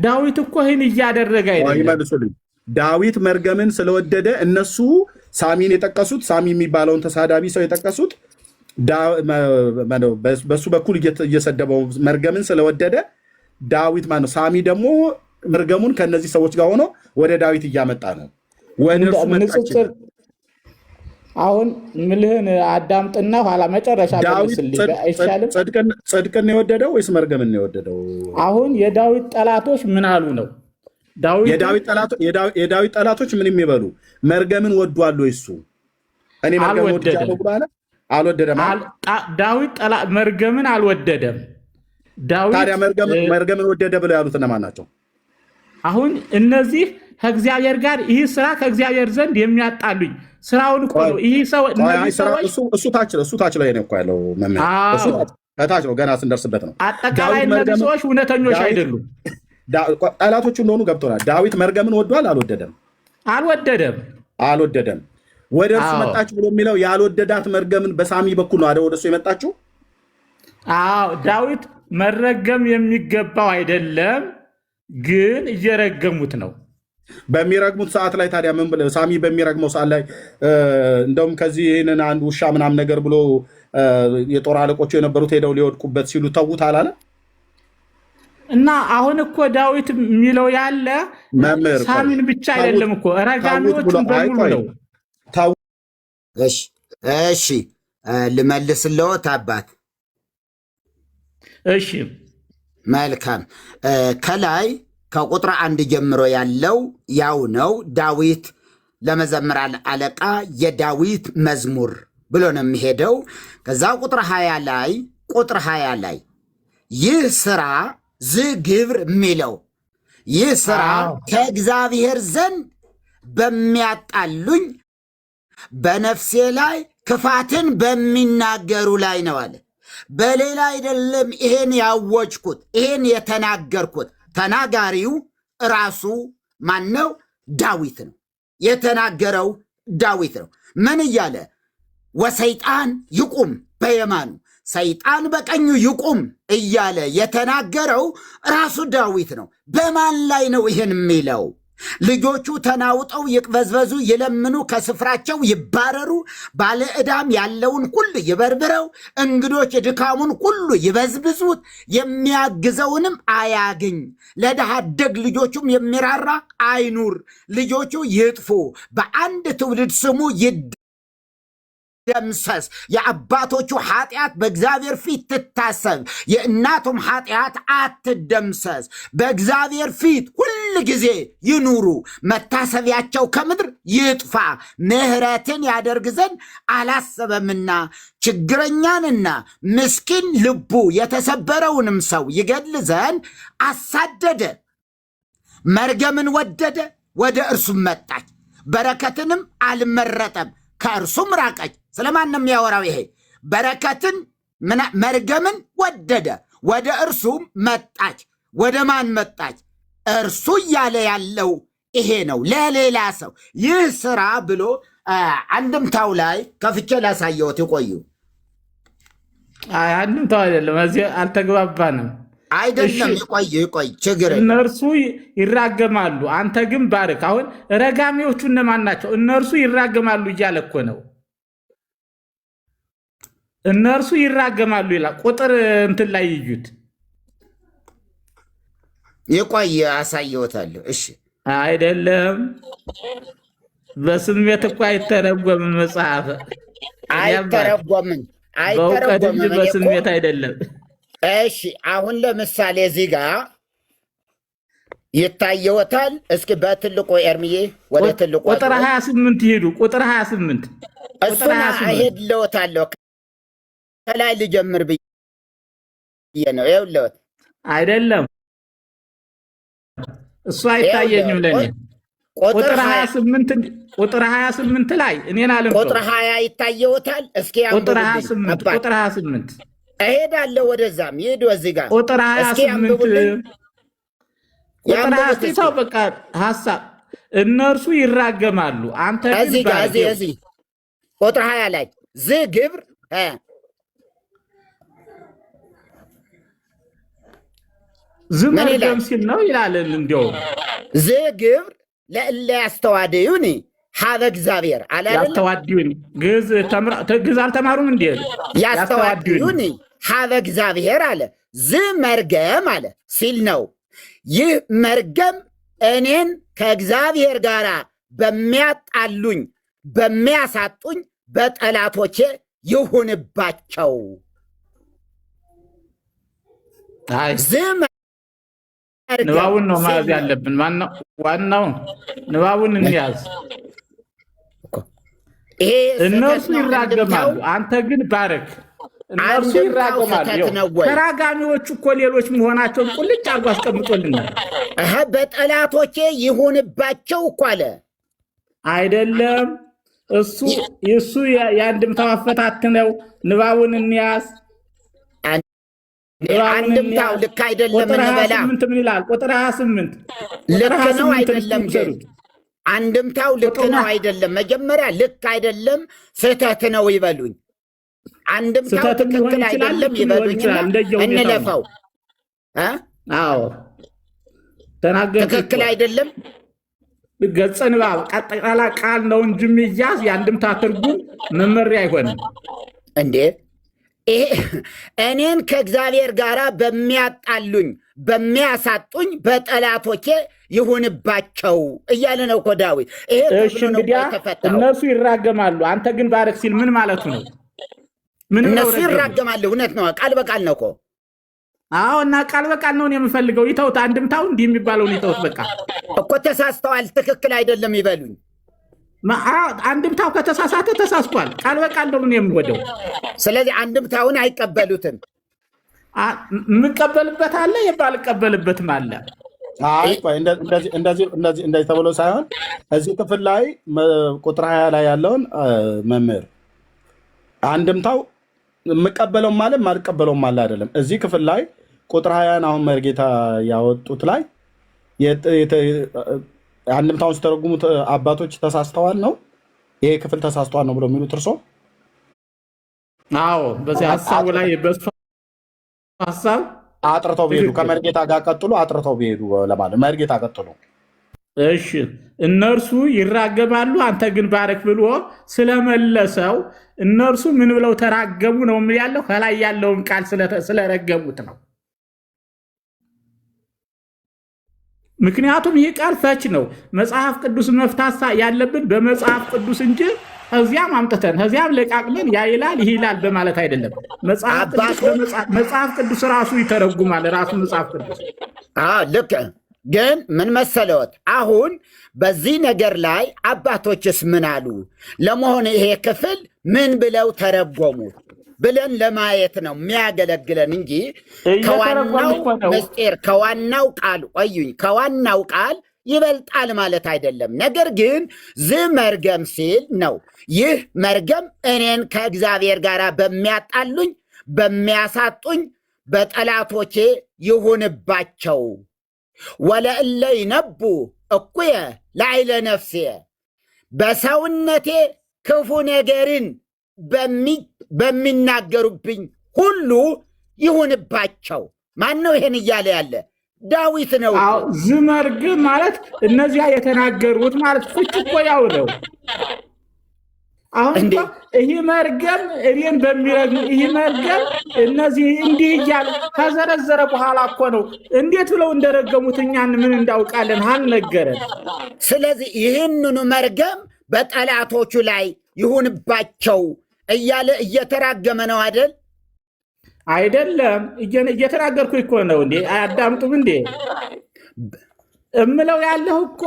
ዳዊት እኮ ይህን እያደረገ አይደለም። ዳዊት መርገምን ስለወደደ እነሱ ሳሚን የጠቀሱት ሳሚ የሚባለውን ተሳዳቢ ሰው የጠቀሱት በሱ በኩል እየሰደበው መርገምን ስለወደደ ዳዊት ማነው ሳሚ ደግሞ መርገሙን ከነዚህ ሰዎች ጋር ሆኖ ወደ ዳዊት እያመጣ ነው። አሁን ምልህን አዳምጥና ኋላ መጨረሻ መልስልኝ አይሻልም? ጽድቅን የወደደው ወይስ መርገምን የወደደው? አሁን የዳዊት ጠላቶች ምን አሉ ነው? የዳዊት ጠላቶች ምን የሚበሉ መርገምን ወዷል ወይ? እሱ እኔ መርገምን ወድጃለሁ ብሎ አለ? አልወደደም። ዳዊት መርገምን አልወደደም። ታዲያ መርገምን ወደደ ብለው ያሉት እነማን ናቸው? አሁን እነዚህ ከእግዚአብሔር ጋር ይህ ስራ ከእግዚአብሔር ዘንድ የሚያጣሉኝ ስራውን እኮ ነው። ይህ ሰው እሱ ታች ላይ ነው እኮ ያለው ከታች ነው፣ ገና ስንደርስበት ነው። አጠቃላይ እነዚህ ሰዎች እውነተኞች አይደሉም። ጠላቶቹ እንደሆኑ ገብቶናል። ዳዊት መርገምን ወዷል? አልወደደም። ወደ እርሱ መጣች ብሎ የሚለው ያልወደዳት መርገምን በሳሚ በኩል ነው ወደ እሱ የመጣችው። ዳዊት መረገም የሚገባው አይደለም፣ ግን እየረገሙት ነው። በሚረግሙት ሰዓት ላይ ታዲያ ምን ብለህ ሳሚ በሚረግመው ሰዓት ላይ እንደውም ከዚህ ይህንን አንድ ውሻ ምናምን ነገር ብሎ የጦር አለቆቹ የነበሩት ሄደው ሊወድቁበት ሲሉ ተዉት አላለ? እና አሁን እኮ ዳዊት የሚለው ያለ ሳሚን ብቻ አይደለም እኮ ረጋሚዎቹን በሙሉ ነው። እሺ ልመልስልዎት አባት። እሺ መልካም። ከላይ ከቁጥር 1 ጀምሮ ያለው ያው ነው። ዳዊት ለመዘምራን አለቃ የዳዊት መዝሙር ብሎ ነው የሚሄደው። ከዛ ቁጥር 20 ላይ ይህ ስራ ዝግብር የሚለው ይህ ስራ ከእግዚአብሔር ዘንድ በሚያጣሉኝ በነፍሴ ላይ ክፋትን በሚናገሩ ላይ ነው አለ። በሌላ አይደለም ይሄን ያወጅኩት፣ ይሄን የተናገርኩት። ተናጋሪው ራሱ ማን ነው? ዳዊት ነው። የተናገረው ዳዊት ነው። ምን እያለ ወሰይጣን ይቁም በየማኑ ሰይጣን በቀኙ ይቁም እያለ የተናገረው ራሱ ዳዊት ነው። በማን ላይ ነው ይህን የሚለው? ልጆቹ ተናውጠው ይቅበዝበዙ፣ ይለምኑ፣ ከስፍራቸው ይባረሩ፣ ባለ ዕዳም ያለውን ሁሉ ይበርብረው፣ እንግዶች ድካሙን ሁሉ ይበዝብዙት፣ የሚያግዘውንም አያግኝ፣ ለድሃ አደግ ልጆቹም የሚራራ አይኑር፣ ልጆቹ ይጥፉ፣ በአንድ ትውልድ ስሙ ደምሰስ። የአባቶቹ ኃጢአት በእግዚአብሔር ፊት ትታሰብ፣ የእናቱም ኃጢአት አትደምሰስ። በእግዚአብሔር ፊት ሁል ጊዜ ይኑሩ፣ መታሰቢያቸው ከምድር ይጥፋ። ምሕረትን ያደርግ ዘንድ አላሰበምና ችግረኛንና ምስኪን ልቡ የተሰበረውንም ሰው ይገድል ዘንድ አሳደደ። መርገምን ወደደ፣ ወደ እርሱም መጣች፣ በረከትንም አልመረጠም፣ ከእርሱም ራቀች። ስለማንም ያወራው ይሄ በረከትን መርገምን ወደደ፣ ወደ እርሱም መጣች። ወደ ማን መጣች? እርሱ እያለ ያለው ይሄ ነው። ለሌላ ሰው ይህ ስራ ብሎ አንድምታው ላይ ከፍቼ ላሳየዎት። ይቆዩ። አንድምታው አይደለም፣ እዚህ አልተግባባንም። አይደለም ይቆይ፣ ችግር እነርሱ ይራገማሉ፣ አንተ ግን ባርክ። አሁን ረጋሚዎቹ እነማን ናቸው? እነርሱ ይራገማሉ እያለ እኮ ነው። እነርሱ ይራገማሉ ይላል። ቁጥር እንትን ላይ ይዩት። ይቆይ፣ አሳየዎታለሁ። እሺ አይደለም፣ በስሜት እኮ አይተረጎምም መጽሐፍ። አይተረጎምም፣ በእውቀት እንጂ በስሜት አይደለም። እሺ አሁን ለምሳሌ እዚህ ጋር ይታየዎታል። እስኪ በትልቁ ኤርሚዬ ወደ ትልቁ ቁጥር 28 ይሄዱ። ቁጥር 28 እሱን እሄድልዎታለሁ። ከላይ ልጀምር ብዬ ነው። ይኸውልዎት አይደለም፣ እሱ አይታየኝም ለኔ። ቁጥር 28 ላይ እኔን አለም። ቁጥር 20 ይታየዎታል። እስኪ ቁጥር 28 እሄዳለሁ ወደዛም ይሄዱ። እዚህ ጋር ቁጥር 28 ቁጥራቸው በቃ ሐሳብ እነርሱ ይራገማሉ አንተ ግን እዚህ ቁጥር 20 ላይ ዝግብር ዝመርገም ሲል ነው ይላል። እንዲያው ዝግብር ለእለ ያስተዋድዩኒ ሀበ እግዚአብሔር አለ ያስተዋድዩኒ ግዕዝ አልተማሩም እንዴ? ያስተዋድዩኒ ሀበ እግዚአብሔር አለ ዝመርገም አለ ሲል ነው። ይህ መርገም እኔን ከእግዚአብሔር ጋር በሚያጣሉኝ በሚያሳጡኝ በጠላቶቼ ይሁንባቸው። ንባቡን ነው መያዝ ያለብን። ዋናው ንባቡን እንያዝ። እነርሱ ይራገማሉ አንተ ግን ባረክ። እነርሱ ይራገማሉ። ተራጋሚዎቹ እኮ ሌሎች መሆናቸውን ቁልጭ አርጎ አስቀምጦልናል። በጠላቶቼ ይሁንባቸው እኮ አለ አይደለም። እሱ የአንድምታው አፈታት ነው። ንባቡን እንያዝ። አንድምታው ልክ አይደለም። ቁጥር 28 ምን ይላል? ቁጥር 28 ልክ ነው አይደለም? አንድምታው ልክ ነው አይደለም? መጀመሪያ ልክ አይደለም ስህተት ነው ይበሉኝ። አንድምታው ትክክል አይደለም ይበሉኝና እንለፈው። አዎ ተናገር። ትክክል አይደለም ገጸ ንባብ ቀጥቃላ ቃል ነው እንጂ የሚያዝ የአንድምታ ትርጉም መመሪያ አይሆንም እንዴ? እኔን ከእግዚአብሔር ጋር በሚያጣሉኝ በሚያሳጡኝ በጠላቶቼ ይሁንባቸው እያለ ነው እኮ ዳዊት። እሺ እንግዲያ እነሱ ይራገማሉ አንተ ግን ባረክ ሲል ምን ማለቱ ነው? እነሱ ይራገማሉ። እውነት ነው፣ ቃል በቃል ነው እኮ። አዎ እና ቃል በቃል ነው የምፈልገው። ይተውት፣ አንድምታው እንዲህ የሚባለውን ይተውት። በቃ እኮ ተሳስተዋል፣ ትክክል አይደለም ይበሉኝ። አንድምታው ከተሳሳተ ተሳስቷል። ቃል በቃል ነው የምወደው። ስለዚህ አንድምታውን አይቀበሉትም። የምቀበልበት አለ፣ የማልቀበልበትም አለ። እንደዚህ ተብሎ ሳይሆን እዚህ ክፍል ላይ ቁጥር 20 ላይ ያለውን መምህር አንድምታው የምቀበለውም አለ የማልቀበለውም አለ አይደለም። እዚህ ክፍል ላይ ቁጥር 20 አሁን መርጌታ ያወጡት ላይ አንድምታውን ሲተረጉሙት አባቶች ተሳስተዋል ነው ይሄ ክፍል ተሳስተዋል ነው ብሎ የሚሉት እርሶ? አዎ በዚህ ሀሳቡ ላይ በሱ ሀሳብ አጥርተው ቢሄዱ ከመርጌታ ጋር ቀጥሉ፣ አጥርተው ቢሄዱ ለማለት መርጌታ ቀጥሉ። እሺ እነርሱ ይራገማሉ አንተ ግን ባረክ ብሎ ስለመለሰው እነርሱ ምን ብለው ተራገሙ ነው ያለው። ከላይ ያለውን ቃል ስለረገሙት ነው። ምክንያቱም ይህ ቃል ፈች ነው። መጽሐፍ ቅዱስ መፍታት ያለብን በመጽሐፍ ቅዱስ እንጂ እዚያም አምጥተን እዚያም ለቃቅመን ያ ይላል ይህ ይላል በማለት አይደለም። መጽሐፍ ቅዱስ ራሱ ይተረጉማል። ራሱ መጽሐፍ ቅዱስ ልክ ግን ምን መሰለዎት፣ አሁን በዚህ ነገር ላይ አባቶችስ ምን አሉ? ለመሆኑ ይሄ ክፍል ምን ብለው ተረጎሙት ብለን ለማየት ነው የሚያገለግለን እንጂ ከዋናው ምስጢር ከዋናው ቃል ከዋናው ቃል ይበልጣል ማለት አይደለም። ነገር ግን ዝመርገም ሲል ነው። ይህ መርገም እኔን ከእግዚአብሔር ጋር በሚያጣሉኝ በሚያሳጡኝ በጠላቶቼ ይሁንባቸው። ወለእለ ይነቡ እኩየ ላዕለ ነፍሴ በሰውነቴ ክፉ ነገርን በሚናገሩብኝ ሁሉ ይሁንባቸው። ማን ነው ይሄን እያለ ያለ? ዳዊት ነው። ዝመርግም ማለት እነዚያ የተናገሩት ማለት ፍች እኮ ያው ነው። አሁን ይህ መርገም እኔን በሚረግም ይህ መርገም እነዚህ እንዲህ እያሉ ከዘረዘረ በኋላ እኮ ነው። እንዴት ብለው እንደረገሙት እኛን ምን እንዳውቃለን? አልነገረን። ስለዚህ ይህንኑ መርገም በጠላቶቹ ላይ ይሁንባቸው እያለ እየተራገመ ነው አይደል? አይደለም፣ እየተናገርኩ እኮ ነው። እንዴ አያዳምጡም እንዴ? እምለው ያለሁ እኮ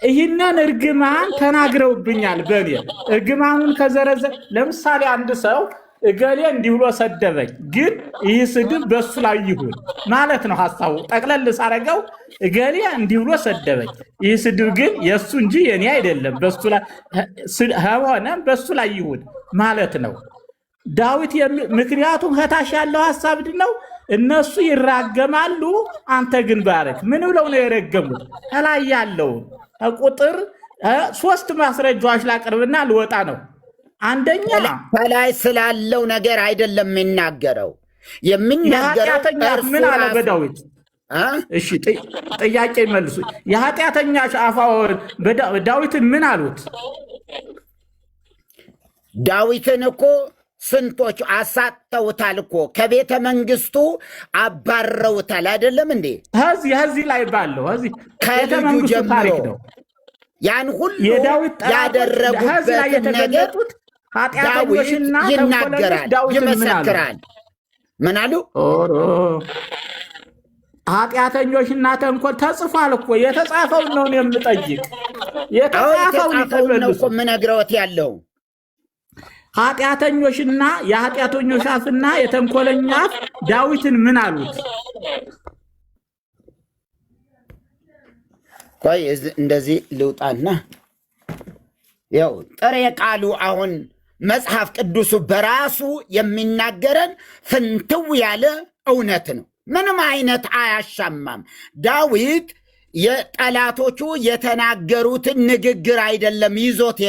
ይህንን እርግማን ተናግረውብኛል። በኔ እርግማኑን ከዘረዘ ለምሳሌ አንድ ሰው እገሌ እንዲህ ብሎ ሰደበኝ፣ ግን ይህ ስድብ በሱ ላይ ይሁን ማለት ነው ሐሳቡ። ጠቅለል ሳረገው እገሌ እንዲህ ብሎ ሰደበኝ፣ ይህ ስድብ ግን የሱ እንጂ የኔ አይደለም፣ በሱ ላይ ሆነ በሱ ላይ ይሁን ማለት ነው ዳዊት። ምክንያቱም ከታች ያለው ሐሳብ ነው እነሱ ይራገማሉ፣ አንተ ግን ባረክ። ምን ብለው ነው የረገሙት? ከላይ ያለው ቁጥር 3 ማስረጃዎች ላቅርብና ልወጣ ነው። አንደኛ ከላይ ስላለው ነገር አይደለም የሚናገረው የኃጢአተኛ ምን አለ በዳዊት? እሺ ጥያቄ መልሱ። የኃጢአተኛ አፋውን ዳዊትን ምን አሉት? ዳዊትን እኮ ስንቶች አሳተውታል እኮ ከቤተ መንግስቱ አባረውታል። አይደለም እንዴ? እዚህ ላይ ባለው ከልጁ ጀምሮ ያን ሁሉ ያደረጉበትን ነገር ዳዊት ይናገራል፣ ይመሰክራል። ምን አሉ? ኃጢአተኞችና ተንኮል ተጽፏል እኮ። የተጻፈውን ነው የምጠይቅ። የተጻፈውን ነው እኮ የምነግረውት ያለው ኃጢአተኞችና የኃጢአተኞች አፍና የተንኮለኛ አፍ ዳዊትን ምን አሉት? ቆይ እንደዚህ ልውጣና ያው ጥሬ ቃሉ አሁን መጽሐፍ ቅዱሱ በራሱ የሚናገረን ፍንትው ያለ እውነት ነው። ምንም አይነት አያሻማም። ዳዊት የጠላቶቹ የተናገሩትን ንግግር አይደለም ይዞት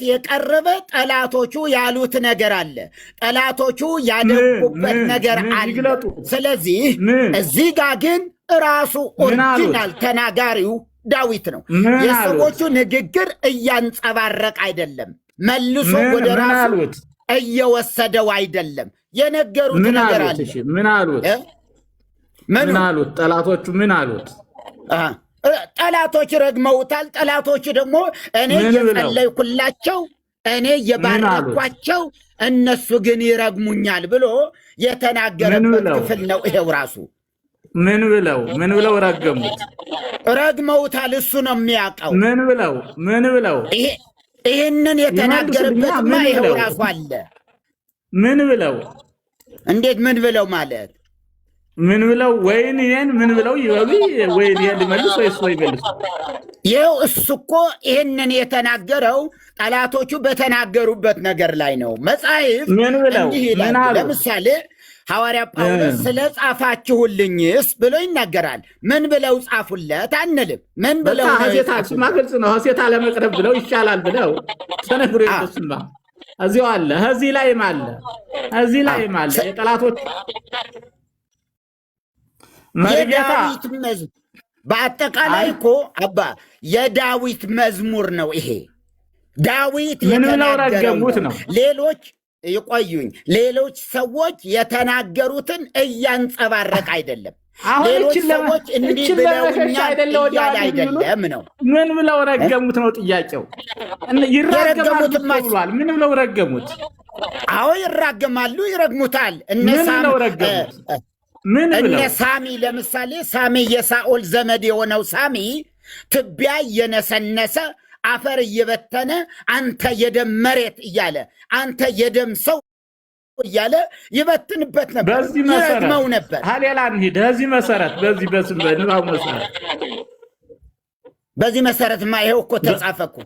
የቀረበ ጠላቶቹ ያሉት ነገር አለ። ጠላቶቹ ያደጉበት ነገር አለ። ስለዚህ እዚህ ጋር ግን ራሱ ኦሪጂናል ተናጋሪው ዳዊት ነው። የሰዎቹ ንግግር እያንጸባረቅ አይደለም፣ መልሶ ወደ ራሱ እየወሰደው አይደለም። የነገሩት ነገር አለ። ምን አሉት? ጠላቶቹ ምን አሉት? ጠላቶች ረግመውታል። ጠላቶች ደግሞ እኔ የጸለይኩላቸው እኔ የባረኳቸው እነሱ ግን ይረግሙኛል ብሎ የተናገረበት ክፍል ነው። ይሄው ራሱ ምን ብለው ረገሙት? ረግመውታል። እሱ ነው የሚያውቀው። ምን ብለው ይህንን የተናገረበትማ ይሄው ራሱ አለ። ምን ብለው? እንዴት ምን ብለው ማለት ምን ብለው? ወይን ይሄን ምን ብለው ይበሉ? ወይን ይሄን መልስ ወይስ ወይ መልስ? ይኸው እሱ እኮ ይህንን የተናገረው ጠላቶቹ በተናገሩበት ነገር ላይ ነው። መጽሐፍ እንዲህ ይላል። ለምሳሌ ሐዋርያ ጳውሎስ ስለ ጻፋችሁልኝስ ብሎ ይናገራል። ምን ብለው ጻፉለት አንልም። ምን ብለው ሐሴታችሁማ ግልጽ ነው። ሐሴት አለመቅረብ ብለው ይሻላል ብለው ተነግሮ ይመስማ እዚሁ አለ። እዚህ ላይም አለ የጠላቶች የዳዊት መዝሙር በአጠቃላይ እኮ አባ የዳዊት መዝሙር ነው ይሄ። ዳዊት የተናገሩት ነው። ሌሎች ሰዎች የተናገሩት እያንጸባረቅ አይደለም። ሌሎች ሰዎች እንዲህ ብለውኛል እያለ አይደለም ነው። ምን ብለው ረገሙት ነው ጥያቄው። ይረገሙት ብሏል። ምን ብለው ረገሙት? አዎ ይራገማሉ፣ ይረግሙታል። እነ ሳሚ ለምሳሌ ሳሚ የሳኦል ዘመድ የሆነው ሳሚ ትቢያ እየነሰነሰ አፈር እየበተነ አንተ የደም መሬት እያለ አንተ የደም ሰው እያለ ይበትንበት ነበር፣ ይረግመው ነበር። ሌላ እንሂድ። በዚህ መሰረትማ ይሄው እኮ ተጻፈ እኮ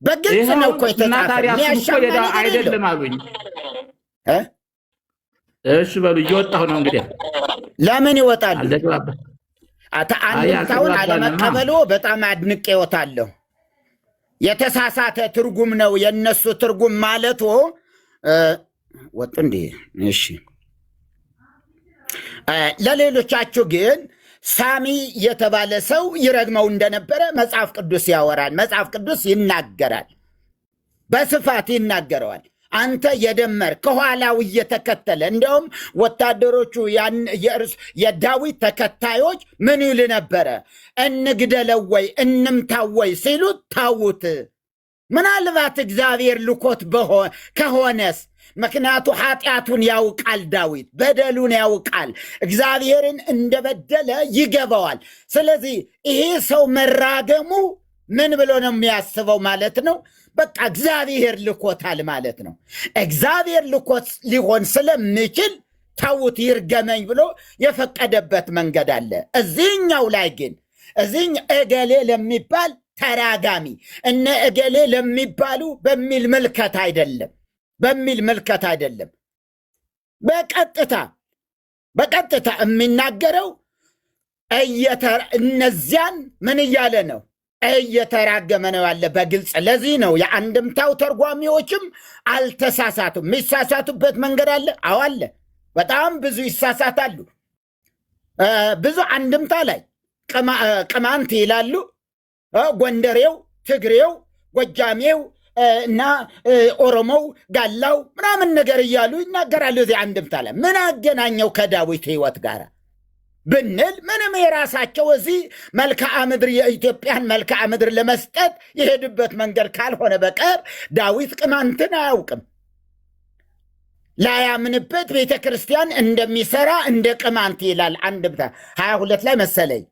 በግልጽ ነው እኮ የተጻፈ። አይደለም አሉኝ። እሺ በሉ እየወጣሁ ነው እንግዲህ። ለምን ይወጣሉ? አንድምታውን አለመቀበሉ በጣም አድንቄዎታለሁ። የተሳሳተ ትርጉም ነው የነሱ ትርጉም ማለቱ ወጥ እንዴ? እሺ ለሌሎቻችሁ ግን ሳሚ የተባለ ሰው ይረግመው እንደነበረ መጽሐፍ ቅዱስ ያወራል። መጽሐፍ ቅዱስ ይናገራል፣ በስፋት ይናገረዋል። አንተ የደመር ከኋላው እየተከተለ እንደውም ወታደሮቹ የዳዊት ተከታዮች ምን ይሉ ነበረ? እንግደለው ወይ እንምታው ወይ ሲሉት ታውት። ምናልባት እግዚአብሔር ልኮት ከሆነስ? ምክንያቱ ኃጢአቱን ያውቃል፣ ዳዊት በደሉን ያውቃል፣ እግዚአብሔርን እንደበደለ ይገባዋል። ስለዚህ ይሄ ሰው መራገሙ ምን ብሎ ነው የሚያስበው ማለት ነው? በቃ እግዚአብሔር ልኮታል ማለት ነው። እግዚአብሔር ልኮት ሊሆን ስለሚችል ተውት ይርገመኝ ብሎ የፈቀደበት መንገድ አለ። እዚህኛው ላይ ግን እገሌ ለሚባል ተራጋሚ እነ እገሌ ለሚባሉ በሚል ምልከት አይደለም። በቀጥታ የሚናገረው እነዚያን ምን እያለ ነው? እየተራገመ ነው ያለ በግልጽ። ለዚህ ነው የአንድምታው ተርጓሚዎችም አልተሳሳቱም። የሚሳሳቱበት መንገድ አለ። አዎ አለ። በጣም ብዙ ይሳሳታሉ። ብዙ አንድምታ ላይ ቅማንት ይላሉ፣ ጎንደሬው፣ ትግሬው፣ ጎጃሜው እና ኦሮሞው፣ ጋላው ምናምን ነገር እያሉ ይናገራሉ። እዚህ አንድምታ ላይ ምን አገናኘው ከዳዊት ሕይወት ጋር ብንል ምንም የራሳቸው እዚህ መልክዓ ምድር የኢትዮጵያን መልክዓ ምድር ለመስጠት የሄዱበት መንገድ ካልሆነ በቀር ዳዊት ቅማንትን አያውቅም። ላያምንበት ቤተ ክርስቲያን እንደሚሰራ እንደ ቅማንት ይላል አንድምታ 22 ላይ መሰለኝ።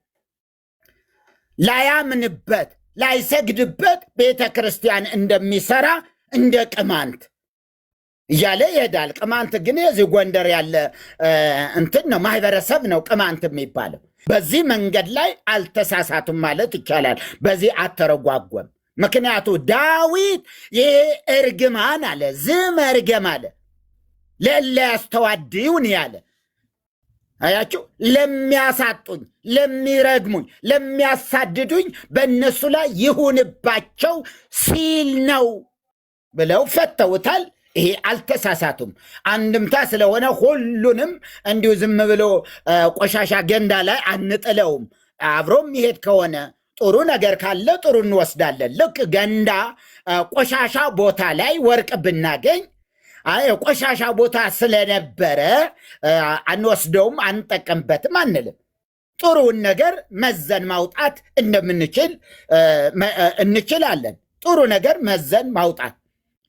ላያምንበት ላይሰግድበት ቤተ ክርስቲያን እንደሚሰራ እንደ ቅማንት እያለ ይሄዳል። ቅማንት ግን የዚህ ጎንደር ያለ እንትን ነው፣ ማህበረሰብ ነው ቅማንት የሚባለው። በዚህ መንገድ ላይ አልተሳሳቱም ማለት ይቻላል። በዚህ አተረጓጓም። ምክንያቱ ዳዊት ይሄ እርግማን አለ፣ ዝም እርገም አለ፣ ለእለ ያስተዋድዩን ያለ አያችሁ፣ ለሚያሳጡኝ፣ ለሚረግሙኝ፣ ለሚያሳድዱኝ በእነሱ ላይ ይሁንባቸው ሲል ነው ብለው ፈተውታል። ይሄ አልተሳሳቱም። አንድምታ ስለሆነ ሁሉንም እንዲሁ ዝም ብሎ ቆሻሻ ገንዳ ላይ አንጥለውም። አብሮም ይሄድ ከሆነ ጥሩ ነገር ካለ ጥሩ እንወስዳለን። ልክ ገንዳ ቆሻሻ ቦታ ላይ ወርቅ ብናገኝ ቆሻሻ ቦታ ስለነበረ አንወስደውም፣ አንጠቀምበትም አንልም። ጥሩውን ነገር መዘን ማውጣት እንደምንችል እንችላለን። ጥሩ ነገር መዘን ማውጣት፣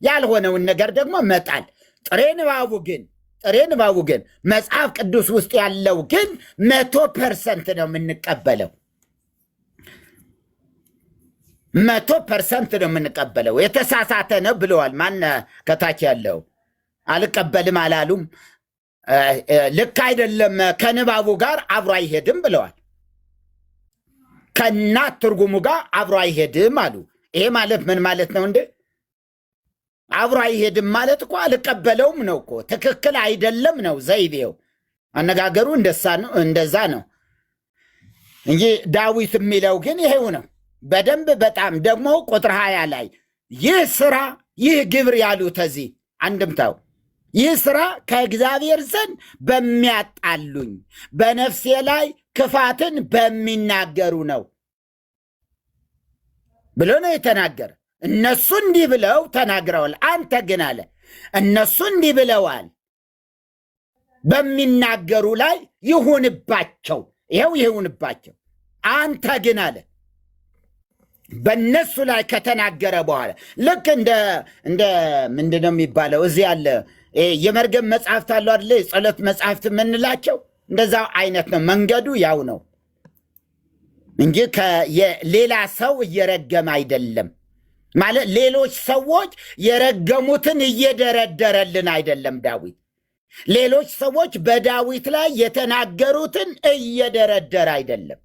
ያልሆነውን ነገር ደግሞ መጣል። ጥሬ ንባቡ ግን መጽሐፍ ቅዱስ ውስጥ ያለው ግን 100% ነው የምንቀበለው። 100% ነው የምንቀበለው። የተሳሳተ ነው ብለዋል። ማን ከታች ያለው አልቀበልም አላሉም። ልክ አይደለም፣ ከንባቡ ጋር አብሮ አይሄድም ብለዋል። ከእናት ትርጉሙ ጋር አብሮ አይሄድም አሉ። ይሄ ማለት ምን ማለት ነው እንዴ? አብሮ አይሄድም ማለት እኮ አልቀበለውም ነው እኮ። ትክክል አይደለም ነው ዘይቤው። አነጋገሩ እንደዛ ነው እንጂ ዳዊት የሚለው ግን ይሄው ነው በደንብ። በጣም ደግሞ ቁጥር 20 ላይ ይህ ስራ ይህ ግብር ያሉት እዚህ አንድምታው ይህ ስራ ከእግዚአብሔር ዘንድ በሚያጣሉኝ በነፍሴ ላይ ክፋትን በሚናገሩ ነው ብሎ ነው የተናገረ። እነሱ እንዲህ ብለው ተናግረዋል። አንተ ግን አለ እነሱ እንዲህ ብለዋል በሚናገሩ ላይ ይሁንባቸው። ይኸው ይሁንባቸው። አንተ ግን አለ በእነሱ ላይ ከተናገረ በኋላ ልክ እንደ ምንድነው የሚባለው እዚህ ያለ የመርገም መጽሐፍት አሉ አይደለ? የጸሎት መጽሐፍት የምንላቸው እንደዛው አይነት ነው። መንገዱ ያው ነው እንጂ ሌላ ሰው እየረገመ አይደለም። ማለት ሌሎች ሰዎች የረገሙትን እየደረደረልን አይደለም ዳዊት። ሌሎች ሰዎች በዳዊት ላይ የተናገሩትን እየደረደረ አይደለም።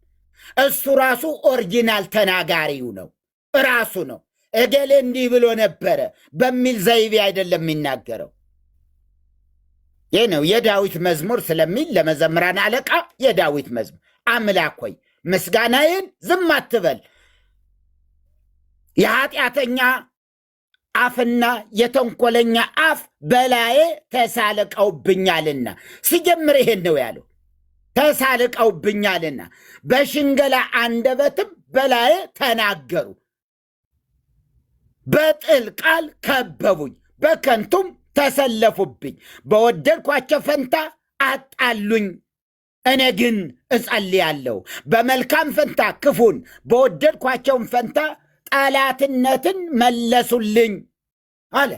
እሱ ራሱ ኦሪጂናል ተናጋሪው ነው፣ ራሱ ነው። እገሌ እንዲህ ብሎ ነበረ በሚል ዘይቤ አይደለም የሚናገረው። ይህ ነው የዳዊት መዝሙር ስለሚል ለመዘምራን አለቃ የዳዊት መዝሙር አምላክ ሆይ ምስጋናዬን ዝም አትበል፣ የኃጢአተኛ አፍና የተንኮለኛ አፍ በላዬ ተሳልቀውብኛልና። ሲጀምር ይሄን ነው ያለው፣ ተሳልቀውብኛልና በሽንገላ አንደበትም በላዬ ተናገሩ፣ በጥል ቃል ከበቡኝ፣ በከንቱም ተሰለፉብኝ፣ በወደድኳቸው ፈንታ አጣሉኝ። እኔ ግን እጸልያለሁ፣ በመልካም ፈንታ ክፉን፣ በወደድኳቸውን ፈንታ ጠላትነትን መለሱልኝ አለ።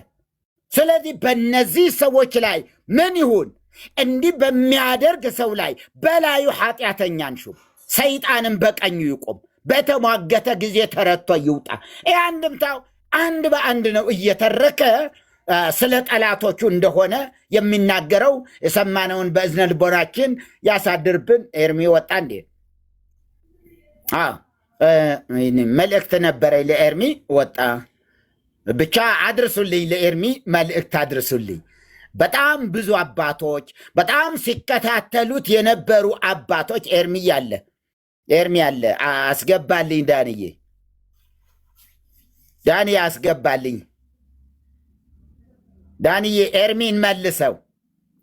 ስለዚህ በእነዚህ ሰዎች ላይ ምን ይሁን? እንዲህ በሚያደርግ ሰው ላይ በላዩ ኃጢአተኛን ሹም፣ ሰይጣንም በቀኙ ይቁም፣ በተሟገተ ጊዜ ተረቶ ይውጣ። ይህ አንድምታው አንድ በአንድ ነው እየተረከ ስለ ጠላቶቹ እንደሆነ የሚናገረው። የሰማነውን በእዝነ ልቦናችን ያሳድርብን። ኤርሚ ወጣ እንዴ? መልእክት ነበረ ለኤርሚ ወጣ። ብቻ አድርሱልኝ፣ ለኤርሚ መልእክት አድርሱልኝ። በጣም ብዙ አባቶች በጣም ሲከታተሉት የነበሩ አባቶች ኤርሚ አለ አስገባልኝ ዳንዬ አስገባልኝ ዳንዬ ኤርሚን መልሰው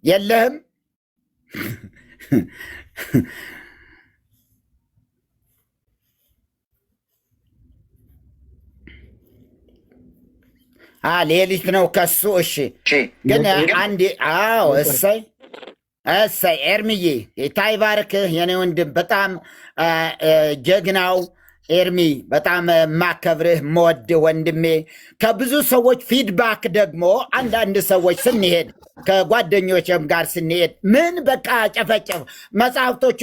የለህም ሌሊት ነው ከሱ እሺ ግን አንዴ እሰይ ኤርሚዬ ጌታ ይባርክህ የኔ ወንድም በጣም ጀግናው ኤርሚ በጣም ማከብርህ መወድ ወንድሜ ከብዙ ሰዎች ፊድባክ ደግሞ አንዳንድ ሰዎች ስንሄድ ከጓደኞችም ጋር ስንሄድ ምን በቃ ጨፈጨፍ መጽሐፍቶቹ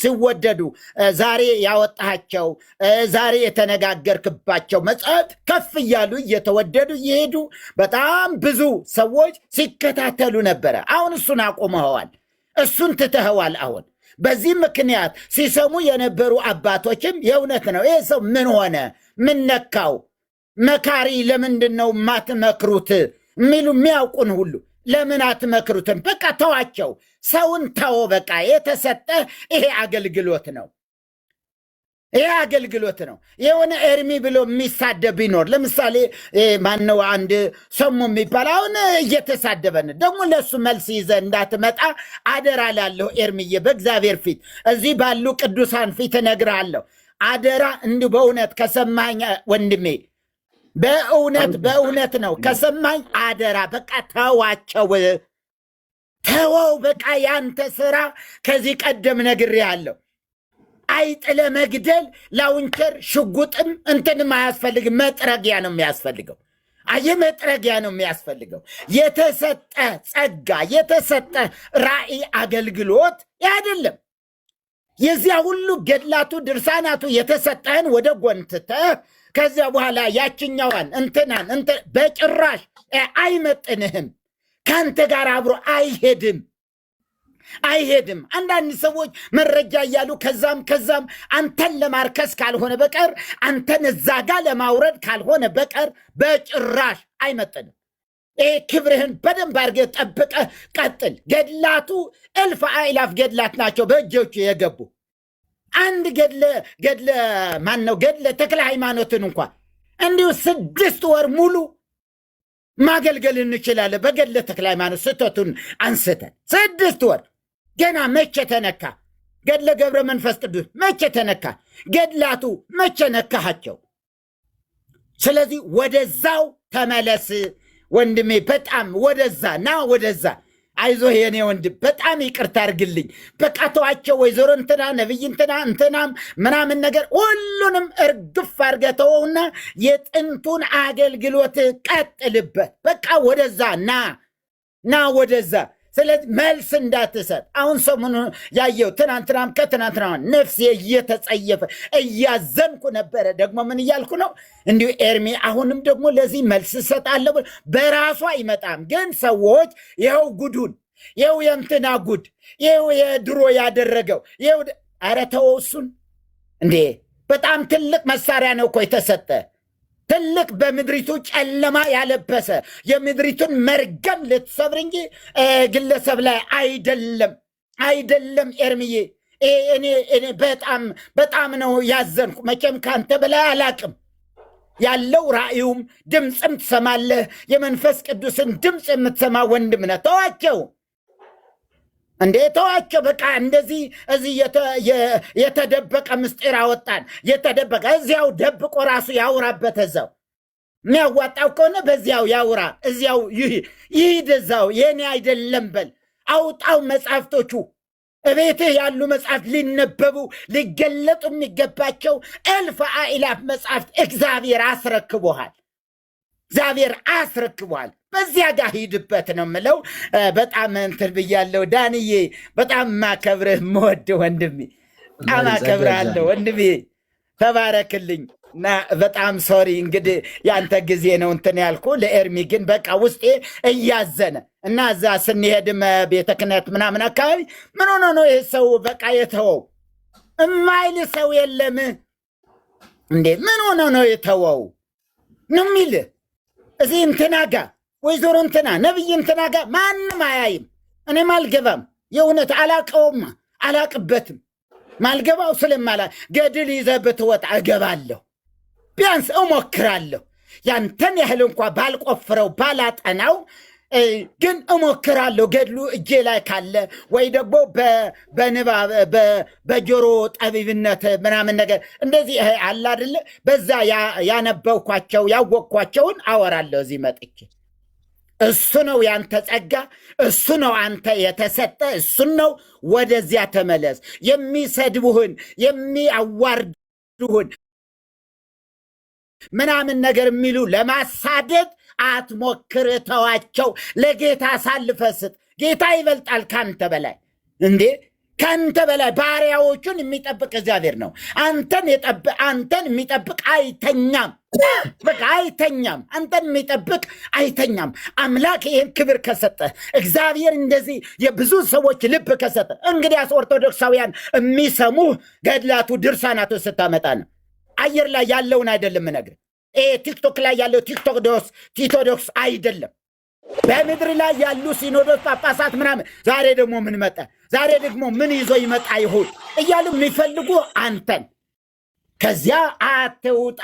ሲወደዱ ዛሬ ያወጣቸው ዛሬ የተነጋገርክባቸው መጽሐፍ ከፍ እያሉ እየተወደዱ እየሄዱ በጣም ብዙ ሰዎች ሲከታተሉ ነበረ። አሁን እሱን አቁመኸዋል፣ እሱን ትተኸዋል። አሁን በዚህ ምክንያት ሲሰሙ የነበሩ አባቶችም የእውነት ነው ይህ ሰው ምን ሆነ፣ ምን ነካው፣ መካሪ ለምንድን ነው ማትመክሩት የሚሉ የሚያውቁን ሁሉ ለምን አትመክሩትን? በቃ ተዋቸው፣ ሰውን ተው። በቃ የተሰጠ ይሄ አገልግሎት ነው። የሆነ ኤርሚ ብሎ የሚሳደብ ቢኖር ለምሳሌ ማነው አንድ ሰሙ የሚባል አሁን እየተሳደበን ደግሞ ለሱ መልስ ይዘ እንዳትመጣ አደራ ላለሁ ኤርሚዬ፣ በእግዚአብሔር ፊት እዚህ ባሉ ቅዱሳን ፊት እነግርሃለሁ አደራ። እንዲሁ በእውነት ከሰማኝ ወንድሜ በእውነት ነው ከሰማኝ አደራ፣ በቃ ተወው። በቃ ያንተ ስራ ከዚህ ቀደም ነግሬሃለሁ። አይጥ ለመግደል ላውንቸር ሽጉጥም እንትንም አያስፈልግም፣ መጥረጊያ ነው የሚያስፈልገው። መጥረጊያ ነው የሚያስፈልገው። የተሰጠ ጸጋ የተሰጠ ራእይ አገልግሎት አይደለም። የዚያ ሁሉ ገድላቱ ድርሳናቱ የተሰጠህን ወደ ጎን ትተህ ከዚያ በኋላ ያችኛዋን እንትናን በጭራሽ አይመጥንህም፣ ከአንተ ጋር አብሮ አይሄድም። አንዳንድ ሰዎች መረጃ እያሉ ከዛም አንተን ለማርከስ ካልሆነ በቀር አንተን እዛ ጋር ለማውረድ ካልሆነ በቀር በጭራሽ አይመጥንም። ክብርህን በደንብ አድርገህ ጠብቀህ ቀጥል። ገድላቱ እልፍ አእላፍ ገድላት ናቸው በእጆቹ የገቡ። አንድ ገድለ ተክለ ሃይማኖትን እንኳ እንዲሁ 6 ወር ሙሉ ማገልገል እንችላለን። በገድለ ተክለ ሃይማኖት ስህተቱን አንስተን 6 ወር ገና መቼ ተነካ? ገድለ ገብረ መንፈስ ቅዱስ መቼ ተነካ? ገድላቱ መቼ ነካሃቸው? ስለዚህ ወደዛው ተመለስ ወንድሜ፣ በጣም ወደዛ አይዞህ የኔ ወንድም፣ በጣም ይቅርታ አድርግልኝ። በቃ ተዋቸው። ወይዘሮ እንትና ነቢይ እንትናም ምናምን ነገር ሁሉንም እርግፍ አድርገህ ተወውና የጥንቱን አገልግሎት ቀጥልበት። በቃ ወደዛ ና ወደዛ። ስለዚህ መልስ እንዳትሰጥ። አሁን ሰሞኑ ያየው ከትናንትና ነፍሴ እየተጸየፈ እያዘንኩ ነበረ። ደግሞ ምን እያልኩ ነው? እንዲሁ ኤርሚ አሁንም ደግሞ ለዚህ መልስ እሰጣለሁ በራሱ አይመጣም። ግን ሰዎች ይኸው ጉዱን፣ ይኸው የእንትና ጉድ፣ ይኸው የድሮ ያደረገው ይኸው። ኧረ ተወው እሱን እንዴ! በጣም ትልቅ መሳሪያ ነው እኮ የተሰጠ። ትልቅ በምድሪቱ ጨለማ ያለበሰ የምድሪቱን መርገም ልትሰብር እንጂ ግለሰብ ላይ አይደለም። ኤርሚዬ እኔ በጣም ነው ያዘንኩ። መቼም ካንተ በላይ አላቅም። ያለው ራእዩም ድምፅም ትሰማለህ። የመንፈስ ቅዱስን ድምፅ የምትሰማ ወንድም ነህ። ተዋቸው። በቃ እንደዚህ እዚህ የተደበቀ ምስጢር አወጣን። የተደበቀ እዚያው ደብቆ ራሱ ያውራበት። እዛው የሚያዋጣው ከሆነ በዚያው ያውራ፣ እዚያው ይሂድ፣ እዛው የኔ አይደለም በል። አውጣው መጽሐፍቶቹ እቤትህ ያሉ መጽሐፍት ሊነበቡ ሊገለጡ የሚገባቸው እልፍ አእላፍ መጽሐፍት እግዚአብሔር አስረክቧል። በዚያ ጋር ሂድበት ነው የምለው። በጣም እንትን ብያለሁ ዳንዬ፣ በጣም ማከብርህ መወድ ወንድሜ፣ በጣም አከብርሃለሁ ወንድሜ፣ ተባረክልኝ። እና በጣም ሶሪ እንግዲህ ያንተ ጊዜ ነው እንትን ያልኩ። ለኤርሚ ግን በቃ ውስጤ እያዘነ እና እዛ ስንሄድም ቤተ ክህነት ምናምን አካባቢ ምን ሆኖ ነው ይህ ሰው በቃ የተወው እማይል ሰው የለም እንዴ? ምን ሆኖ ነው የተወው ነው የሚልህ እዚህ እንትና ጋ ወይዘሮ እንትና ነብይ እንትና ጋር ማንም አያይም። እኔም አልገባም። የእውነት አላቀውማ አላቅበትም። ማልገባው ስለማላ ገድል ይዘህ ብትወጣ እገባለሁ፣ ቢያንስ እሞክራለሁ። ያንተን ያህል እንኳ ባልቆፍረው ባላጠናው ግን እሞክራለሁ። ገድሉ እጄ ላይ ካለ ወይ ደግሞ በንባብ በጆሮ ጠቢብነት ምናምን ነገር እንደዚህ አለ አይደለ? በዛ ያነበብኳቸው ያወቅኳቸውን አወራለሁ እዚህ መጥቼ። እሱ ነው ያንተ ጸጋ፣ እሱ ነው አንተ የተሰጠ፣ እሱን ነው። ወደዚያ ተመለስ። የሚሰድቡህን የሚያዋርዱህን ምናምን ነገር የሚሉ ለማሳደድ አትሞክር፣ ተዋቸው። ለጌታ አሳልፈህ ስጥ። ጌታ ይበልጣል ካንተ በላይ እንዴ! ካንተ በላይ ባሪያዎቹን የሚጠብቅ እግዚአብሔር ነው። አንተን የሚጠብቅ አይተኛም። በቃ አይተኛም። አንተን የሚጠብቅ አይተኛም። አምላክ ይህን ክብር ከሰጠ፣ እግዚአብሔር እንደዚህ የብዙ ሰዎች ልብ ከሰጠ፣ እንግዲያስ ኦርቶዶክሳውያን የሚሰሙህ ገድላቱ ድርሳናቱ ስታመጣ ነው። አየር ላይ ያለውን አይደለም እነግርህ። ቲክቶክ ላይ ያለው ቲቶዶክስ አይደለም። በምድር ላይ ያሉ ሲኖዶስ ጳጳሳት ምናምን ዛሬ ደግሞ ምን መጣ፣ ዛሬ ደግሞ ምን ይዞ ይመጣ ይሆን እያሉ የሚፈልጉ አንተን። ከዚያ አትውጣ።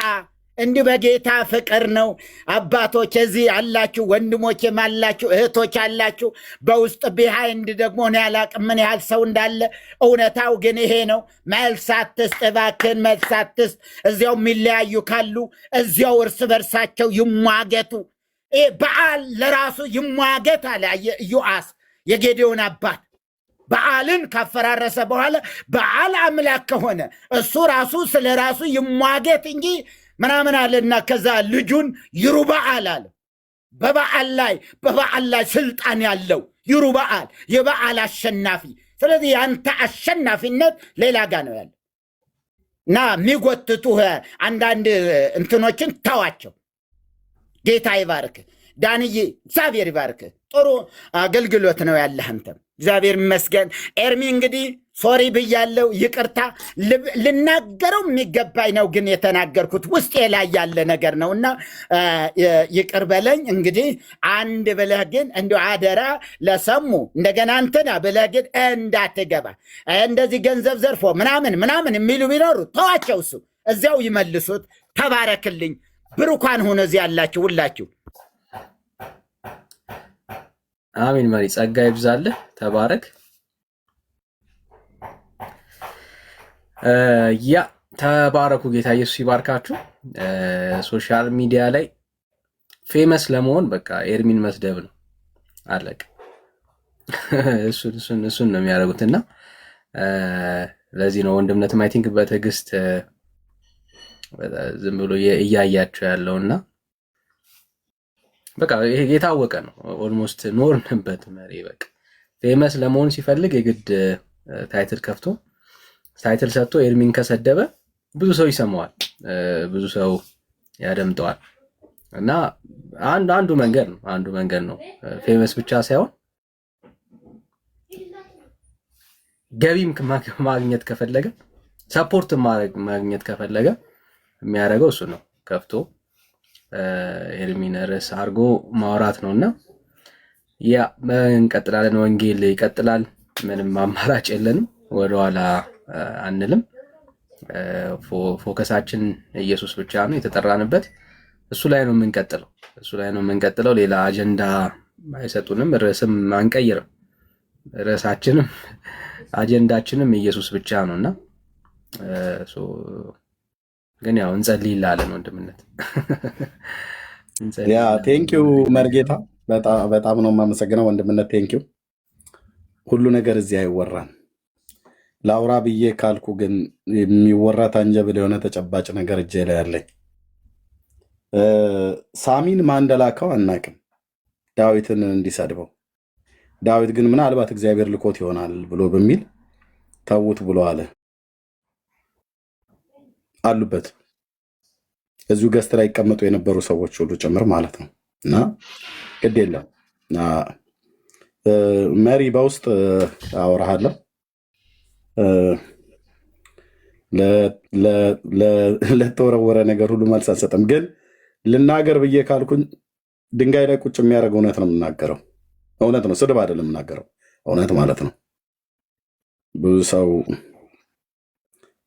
እንዲህ በጌታ ፍቅር ነው። አባቶች እዚህ አላችሁ፣ ወንድሞችም አላችሁ፣ እህቶች አላችሁ። በውስጥ ቢሃይንድ ደግሞ እኔ አላቅም ምን ያህል ሰው እንዳለ። እውነታው ግን ይሄ ነው። መልስ አትስጥ እባክህን፣ መልስ አትስጥ። እዚያው የሚለያዩ ካሉ እዚያው እርስ በርሳቸው ይሟገቱ። በዓል ለራሱ ይሟገት አለ ኢዮአስ የጌዴዎን አባት። በዓልን ካፈራረሰ በኋላ በዓል አምላክ ከሆነ እሱ ራሱ ስለ ራሱ ይሟገት እንጂ ምናምን አለና ከዛ ልጁን ይሩበዓል አለ። በበዓል ላይ ስልጣን ያለው ይሩበዓል፣ የበዓል አሸናፊ። ስለዚህ የአንተ አሸናፊነት ሌላ ጋ ነው ያለ እና የሚጎትቱህ አንዳንድ እንትኖችን ተዋቸው። ጌታ ይባርክ ዳንዬ፣ እግዚአብሔር ይባርክ። ጥሩ አገልግሎት ነው ያለህ አንተም፣ እግዚአብሔር ይመስገን። ኤርሚ እንግዲህ ሶሪ ብያለው፣ ይቅርታ። ልናገረው የሚገባኝ ነው ግን የተናገርኩት ውስጤ ላይ ያለ ነገር ነው እና ይቅር በለኝ። እንግዲህ አንድ ብለህ ግን እንዲሁ አደራ ለሰሙ እንደገና እንትና ብለህ ግን እንዳትገባ። እንደዚህ ገንዘብ ዘርፎ ምናምን የሚሉ ቢኖሩ ተዋቸው፣ እሱ እዚያው ይመልሱት። ተባረክልኝ። ብሩካን ሆነ እዚህ ያላችሁ ሁላችሁ። አሜን። መሪ ጸጋ ይብዛልህ። ተባረክ። ያ ተባረኩ። ጌታ ኢየሱስ ይባርካችሁ። ሶሻል ሚዲያ ላይ ፌመስ ለመሆን በቃ ኤርሚን መስደብ ነው፣ አለቅ። እሱን ነው የሚያደርጉትና ለዚህ ነው ወንድምነትም አይ ቲንክ በትዕግስት ዝም ብሎ እያያቸው ያለውና በቃ ይሄ የታወቀ ነው። ኦልሞስት ኖርንበት። መሪ በቃ ፌመስ ለመሆን ሲፈልግ የግድ ታይትል ከፍቶ ታይትል ሰጥቶ ኤርሚን ከሰደበ ብዙ ሰው ይሰማዋል፣ ብዙ ሰው ያደምጠዋል። እና አንዱ መንገድ ነው ፌመስ ብቻ ሳይሆን ገቢም ማግኘት ከፈለገ ሰፖርት ማግኘት ከፈለገ የሚያደርገው እሱ ነው። ከፍቶ ኤርሚን ርዕስ አድርጎ ማውራት ነውና ያ እንቀጥላለን። ወንጌል ይቀጥላል። ምንም አማራጭ የለንም። ወደኋላ አንልም። ፎከሳችን ኢየሱስ ብቻ ነው። የተጠራንበት እሱ ላይ ነው የምንቀጥለው። ሌላ አጀንዳ አይሰጡንም። ርዕስም አንቀይርም። ርዕሳችንም አጀንዳችንም ኢየሱስ ብቻ ነውና ግን ያው እንጸልይላለን ወንድምነት። ያ ቴንኪው መርጌታ፣ በጣም ነው የማመሰግነው ወንድምነት። ቴንኪው። ሁሉ ነገር እዚህ አይወራም። ላውራ ብዬ ካልኩ ግን የሚወራ ታንጀብል የሆነ ተጨባጭ ነገር እጄ ላይ ያለኝ። ሳሚን ማን እንደላከው አናቅም፣ ዳዊትን እንዲሰድበው። ዳዊት ግን ምናልባት እግዚአብሔር ልኮት ይሆናል ብሎ በሚል ተውት ብሎ አለ። አሉበት እዚሁ ገስት ላይ ይቀመጡ የነበሩ ሰዎች ሁሉ ጭምር ማለት ነው። እና ግድ የለም መሪ በውስጥ አወራሃለሁ። ለተወረወረ ነገር ሁሉ መልስ አልሰጠም። ግን ልናገር ብዬ ካልኩኝ ድንጋይ ላይ ቁጭ የሚያደርግ እውነት ነው የምናገረው። እውነት ነው፣ ስድብ አይደለም የምናገረው፣ እውነት ማለት ነው። ብዙ ሰው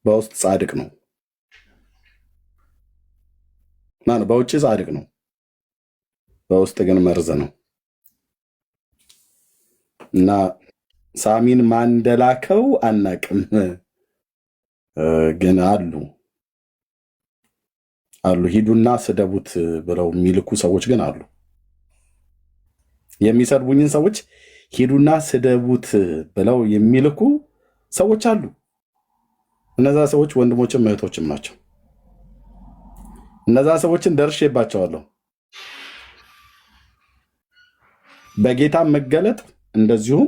በውስጥ ጻድቅ ነው፣ በውጭ ጻድቅ ነው፣ በውስጥ ግን መርዝ ነው። እና ሳሚን ማን እንደላከው አናቅም፣ ግን አሉ ሂዱና ስደቡት ብለው የሚልኩ ሰዎች ግን አሉ። የሚሰድቡኝን ሰዎች ሂዱና ስደቡት ብለው የሚልኩ ሰዎች አሉ። እነዛ ሰዎች ወንድሞችም እህቶችም ናቸው። እነዛ ሰዎችን ደርሼባቸዋለሁ። በጌታ መገለጥ እንደዚሁም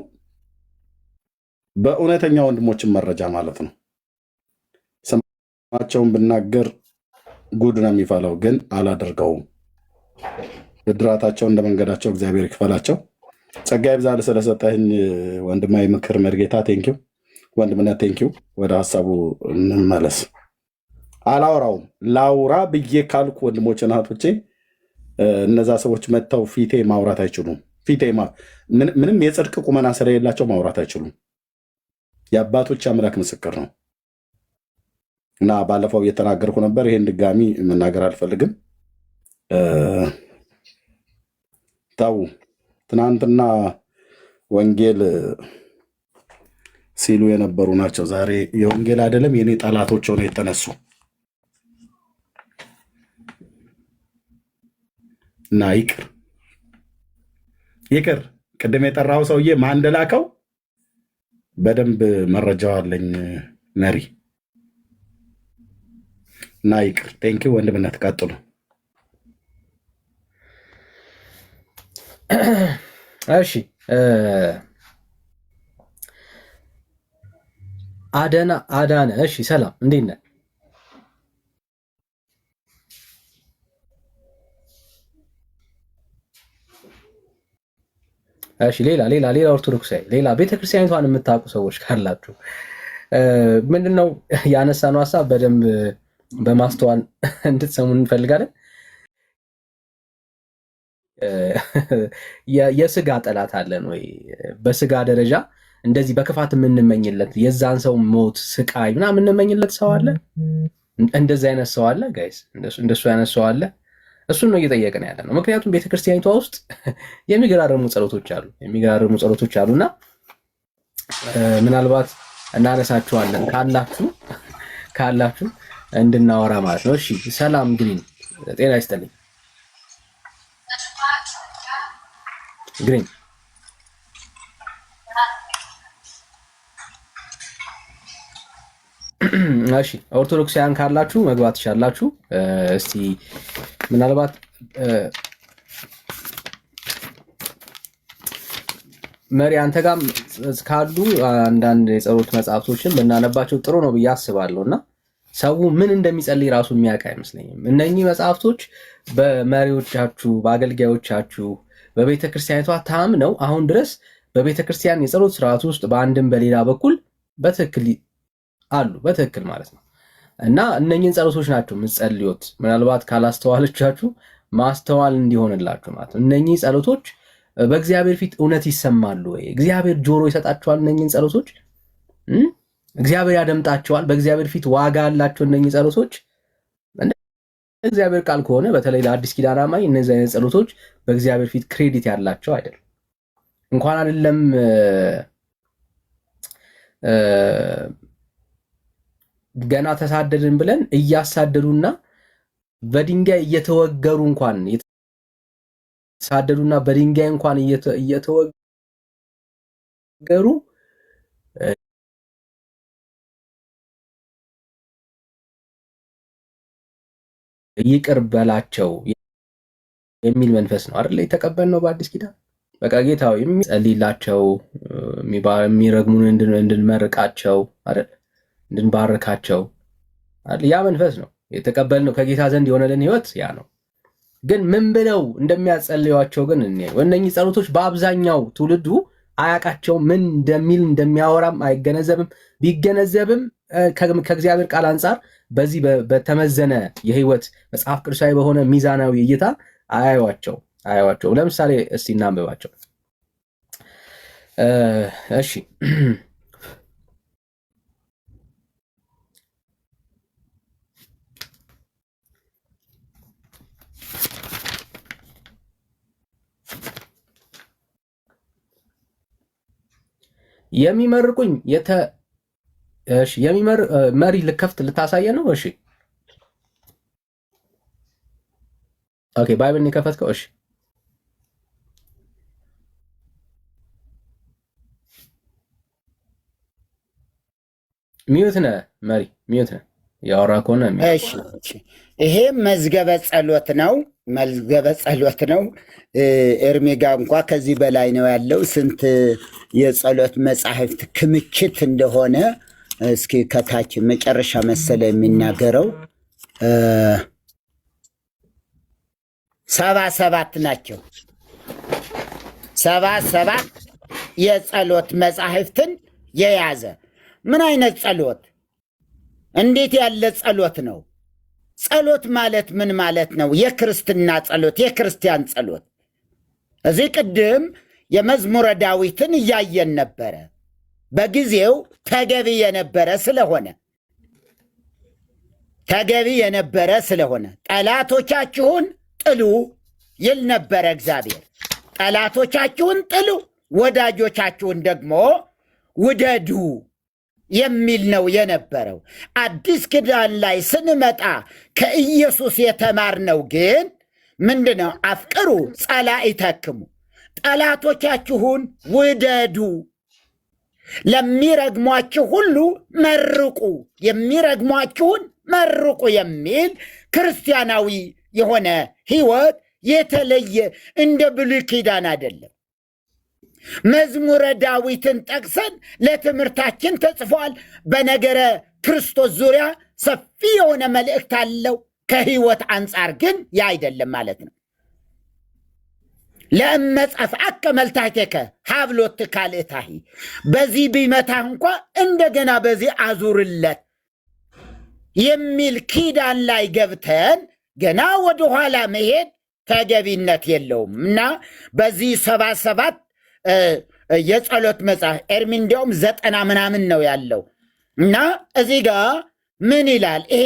በእውነተኛ ወንድሞችን መረጃ ማለት ነው። ስማቸውን ብናገር ጉድ ነው የሚፈላው፣ ግን አላደርገውም። ብድራታቸው እንደ መንገዳቸው እግዚአብሔር ይክፈላቸው። ጸጋ ይብዛልህ ስለሰጠህኝ ወንድማዊ ምክር መርጌታ። ቴንኪው ወንድምነት፣ ቴንኪው። ወደ ሀሳቡ እንመለስ። አላወራውም። ላውራ ብዬ ካልኩ ወንድሞች እህቶቼ፣ እነዛ ሰዎች መጥተው ፊቴ ማውራት አይችሉም። ፊቴ ምንም የጽድቅ ቁመና ስለሌላቸው ማውራት አይችሉም። የአባቶች አምላክ ምስክር ነው። እና ባለፈው እየተናገርኩ ነበር። ይሄን ድጋሚ መናገር አልፈልግም። ታው ትናንትና ወንጌል ሲሉ የነበሩ ናቸው ዛሬ የወንጌል አይደለም የኔ ጠላቶች ሆነው የተነሱ እና ይቅር ቅድም የጠራው ሰውዬ ማን እንደላከው በደንብ መረጃው አለኝ መሪ እና ይቅር። ቴንኪ ወንድምነት፣ ቀጥሉ። እሺ አዳነ፣ እሺ ሰላም፣ እንዴት ነህ? እሺ ሌላ ኦርቶዶክሳዊ ሌላ ቤተክርስቲያኒቷን የምታውቁ ሰዎች ካላችሁ ምንድነው ያነሳነው ሀሳብ በደንብ በማስተዋል እንድትሰሙ እንፈልጋለን። የስጋ ጠላት አለን ወይ? በስጋ ደረጃ እንደዚህ በክፋት የምንመኝለት የዛን ሰው ሞት፣ ስቃይ ምናምን የምንመኝለት ሰው አለ? እንደዚህ አይነት ሰው አለ ጋይስ? እንደሱ አይነት ሰው አለ? እሱን ነው እየጠየቅን ያለ ነው። ምክንያቱም ቤተክርስቲያኒቷ ውስጥ የሚገራርሙ ጸሎቶች አሉና ምናልባት እናነሳችኋለን ካላችሁ እንድናወራ ማለት ነው። እሺ ሰላም ግሪን፣ ጤና ይስጥልኝ ግሪን። እሺ ኦርቶዶክሳውያን ካላችሁ መግባት ትችላላችሁ። እስቲ ምናልባት መሪ አንተ ጋር ካሉ አንዳንድ የጸሎት መጽሐፍቶችን ብናነባቸው ጥሩ ነው ብዬ አስባለሁ እና ሰው ምን እንደሚጸልይ ራሱ የሚያውቅ አይመስለኝም። እነኚህ መጽሐፍቶች በመሪዎቻችሁ፣ በአገልጋዮቻችሁ፣ በቤተ ክርስቲያኒቷ ታምነው አሁን ድረስ በቤተ ክርስቲያን የጸሎት ስርዓት ውስጥ በአንድም በሌላ በኩል በትክክል አሉ፣ በትክክል ማለት ነው። እና እነኚህን ጸሎቶች ናቸው የምትጸልዩት። ምናልባት ካላስተዋለቻችሁ ማስተዋል እንዲሆንላችሁ ማለት ነው። እነኚህ ጸሎቶች በእግዚአብሔር ፊት እውነት ይሰማሉ ወይ? እግዚአብሔር ጆሮ ይሰጣቸዋል? እነኚህን ጸሎቶች እግዚአብሔር ያደምጣቸዋል? በእግዚአብሔር ፊት ዋጋ አላቸው እነኚህ ጸሎቶች? እግዚአብሔር ቃል ከሆነ በተለይ ለአዲስ ኪዳን አማኝ እነዚህ አይነት ጸሎቶች በእግዚአብሔር ፊት ክሬዲት ያላቸው አይደለም። እንኳን አይደለም ገና ተሳደድን ብለን እያሳደዱና በድንጋይ እየተወገሩ እንኳን የተሳደዱና በድንጋይ እንኳን እየተወገሩ ይቅር በላቸው የሚል መንፈስ ነው አይደል የተቀበልነው በአዲስ ኪዳን። በቃ ጌታው የሚጸልይላቸው የሚረግሙን እንድንመርቃቸው አይደል እንድንባርካቸው አይደል ያ መንፈስ ነው የተቀበልነው ከጌታ ዘንድ የሆነልን ህይወት ያ ነው። ግን ምን ብለው እንደሚያጸልዩዋቸው ግን እነኚህ ጸሎቶች በአብዛኛው ትውልዱ አያውቃቸውም። ምን እንደሚል እንደሚያወራም አይገነዘብም። ቢገነዘብም ከእግዚአብሔር ቃል አንጻር በዚህ በተመዘነ የህይወት መጽሐፍ ቅዱሳዊ በሆነ ሚዛናዊ እይታ አያዩዋቸው። አያዋቸውም። ለምሳሌ እስቲ እናንብባቸው። እሺ የሚመርቁኝ መሪ ልከፍት ልታሳየ ነው። እሺ ኦኬ፣ ባይብል የከፈትከው? እሺ ሚዩት ነህ መሪ፣ ሚዩት ነህ። ያወራ ከሆነ ይሄ መዝገበ ጸሎት ነው፣ መዝገበ ጸሎት ነው። ኤርሜጋ እንኳ ከዚህ በላይ ነው ያለው። ስንት የጸሎት መጻሕፍት ክምችት እንደሆነ እስኪ ከታች መጨረሻ መሰለ የሚናገረው 77 ናቸው። 77 የጸሎት መጻሕፍትን የያዘ ምን አይነት ጸሎት? እንዴት ያለ ጸሎት ነው? ጸሎት ማለት ምን ማለት ነው? የክርስትና ጸሎት፣ የክርስቲያን ጸሎት። እዚህ ቅድም የመዝሙረ ዳዊትን እያየን ነበረ። በጊዜው ተገቢ የነበረ ስለሆነ ጠላቶቻችሁን ጥሉ ይል ነበረ እግዚአብሔር። ጠላቶቻችሁን ጥሉ፣ ወዳጆቻችሁን ደግሞ ውደዱ የሚል ነው የነበረው። አዲስ ኪዳን ላይ ስንመጣ ከኢየሱስ የተማርነው ግን ምንድን ነው? አፍቅሩ ጸላኢተክሙ፣ ጠላቶቻችሁን ውደዱ፣ ለሚረግሟችሁ ሁሉ መርቁ፣ የሚረግሟችሁን መርቁ የሚል ክርስቲያናዊ የሆነ ሕይወት የተለየ እንደ ብሉይ ኪዳን አይደለም። መዝሙረ ዳዊትን ጠቅሰን ለትምህርታችን ተጽፏል። በነገረ ክርስቶስ ዙሪያ ሰፊ የሆነ መልእክት አለው። ከሕይወት አንጻር ግን ያ አይደለም ማለት ነው። ለእመጸፍዐከ መልታቴከ ሀብሎት ካልእታሂ፣ በዚህ ቢመታህ እንኳ እንደገና በዚህ አዙርለት የሚል ኪዳን ላይ ገብተን ገና ወደኋላ መሄድ ተገቢነት የለውም እና በዚህ 77 የጸሎት መጽሐፍ ኤርሚ እንዲያውም 90 ምናምን ነው ያለው እና እዚህ ጋር ምን ይላል? ይሄ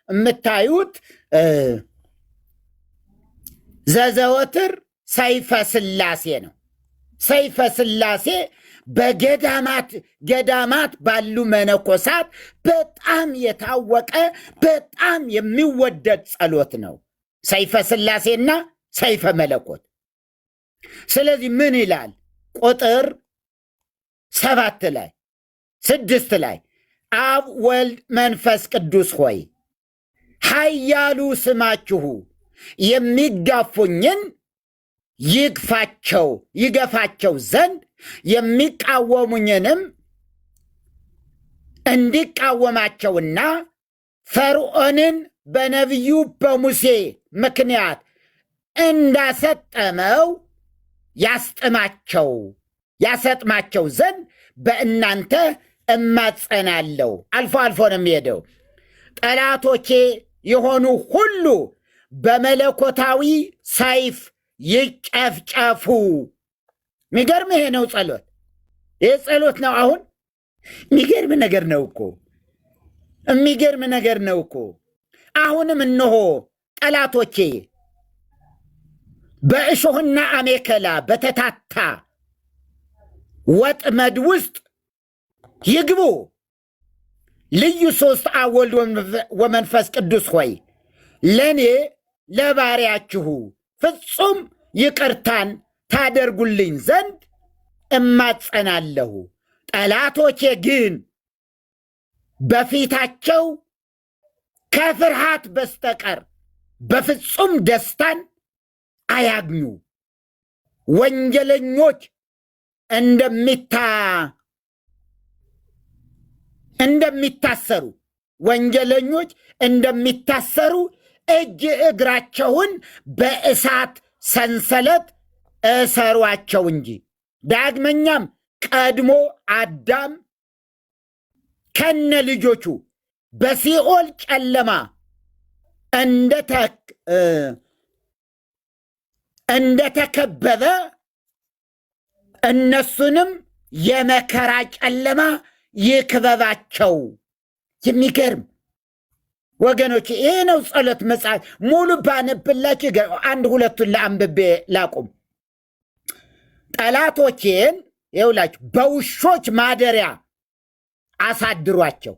የምታዩት ዘዘወትር ሰይፈ ሥላሴ ነው። ሰይፈ ሥላሴ በገዳማት ባሉ መነኮሳት በጣም የታወቀ በጣም የሚወደድ ጸሎት ነው፣ ሰይፈ ሥላሴና ሰይፈ መለኮት። ስለዚህ ምን ይላል? ቁጥር 7 ላይ 6 ላይ አብ ወልድ መንፈስ ቅዱስ ሆይ ኃያሉ ስማችሁ የሚጋፉኝን ይገፋቸው ዘንድ የሚቃወሙኝንም እንዲቃወማቸውና ፈርዖንን በነቢዩ በሙሴ ምክንያት እንዳሰጠመው ያሰጥማቸው ዘንድ በእናንተ እማጸናለሁ። አልፎ አልፎ ነው የሚሄደው። ጠላቶቼ የሆኑ ሁሉ በመለኮታዊ ሰይፍ ይጨፍጨፉ። የሚገርም ይሄ ነው ጸሎት። ይህ ጸሎት ነው። አሁን የሚገርም ነገር ነው እኮ አሁንም እነሆ ጠላቶቼ በእሾህና አሜከላ በተታታ ወጥመድ ውስጥ ይግቡ። ልዩ ሦስት አብ ወልድ ወመንፈስ ቅዱስ ሆይ ለእኔ ለባሪያችሁ ፍጹም ይቅርታን ታደርጉልኝ ዘንድ እማጸናለሁ። ጠላቶቼ ግን በፊታቸው ከፍርሃት በስተቀር በፍጹም ደስታን አያግኙ። ወንጀለኞች እንደሚታሰሩ እጅ እግራቸውን በእሳት ሰንሰለት እሰሯቸው እንጂ። ዳግመኛም ቀድሞ አዳም ከነ ልጆቹ በሲኦል ጨለማ እንደተከበበ እነሱንም የመከራ ጨለማ ይክበባቸው። የሚገርም ወገኖች፣ ይሄ ነው ጸሎት መጽሐፍ። ሙሉ ባነብላችሁ አንድ ሁለቱን ለአንብቤ ላቁም። ጠላቶቼን ይውላችሁ በውሾች ማደሪያ አሳድሯቸው፣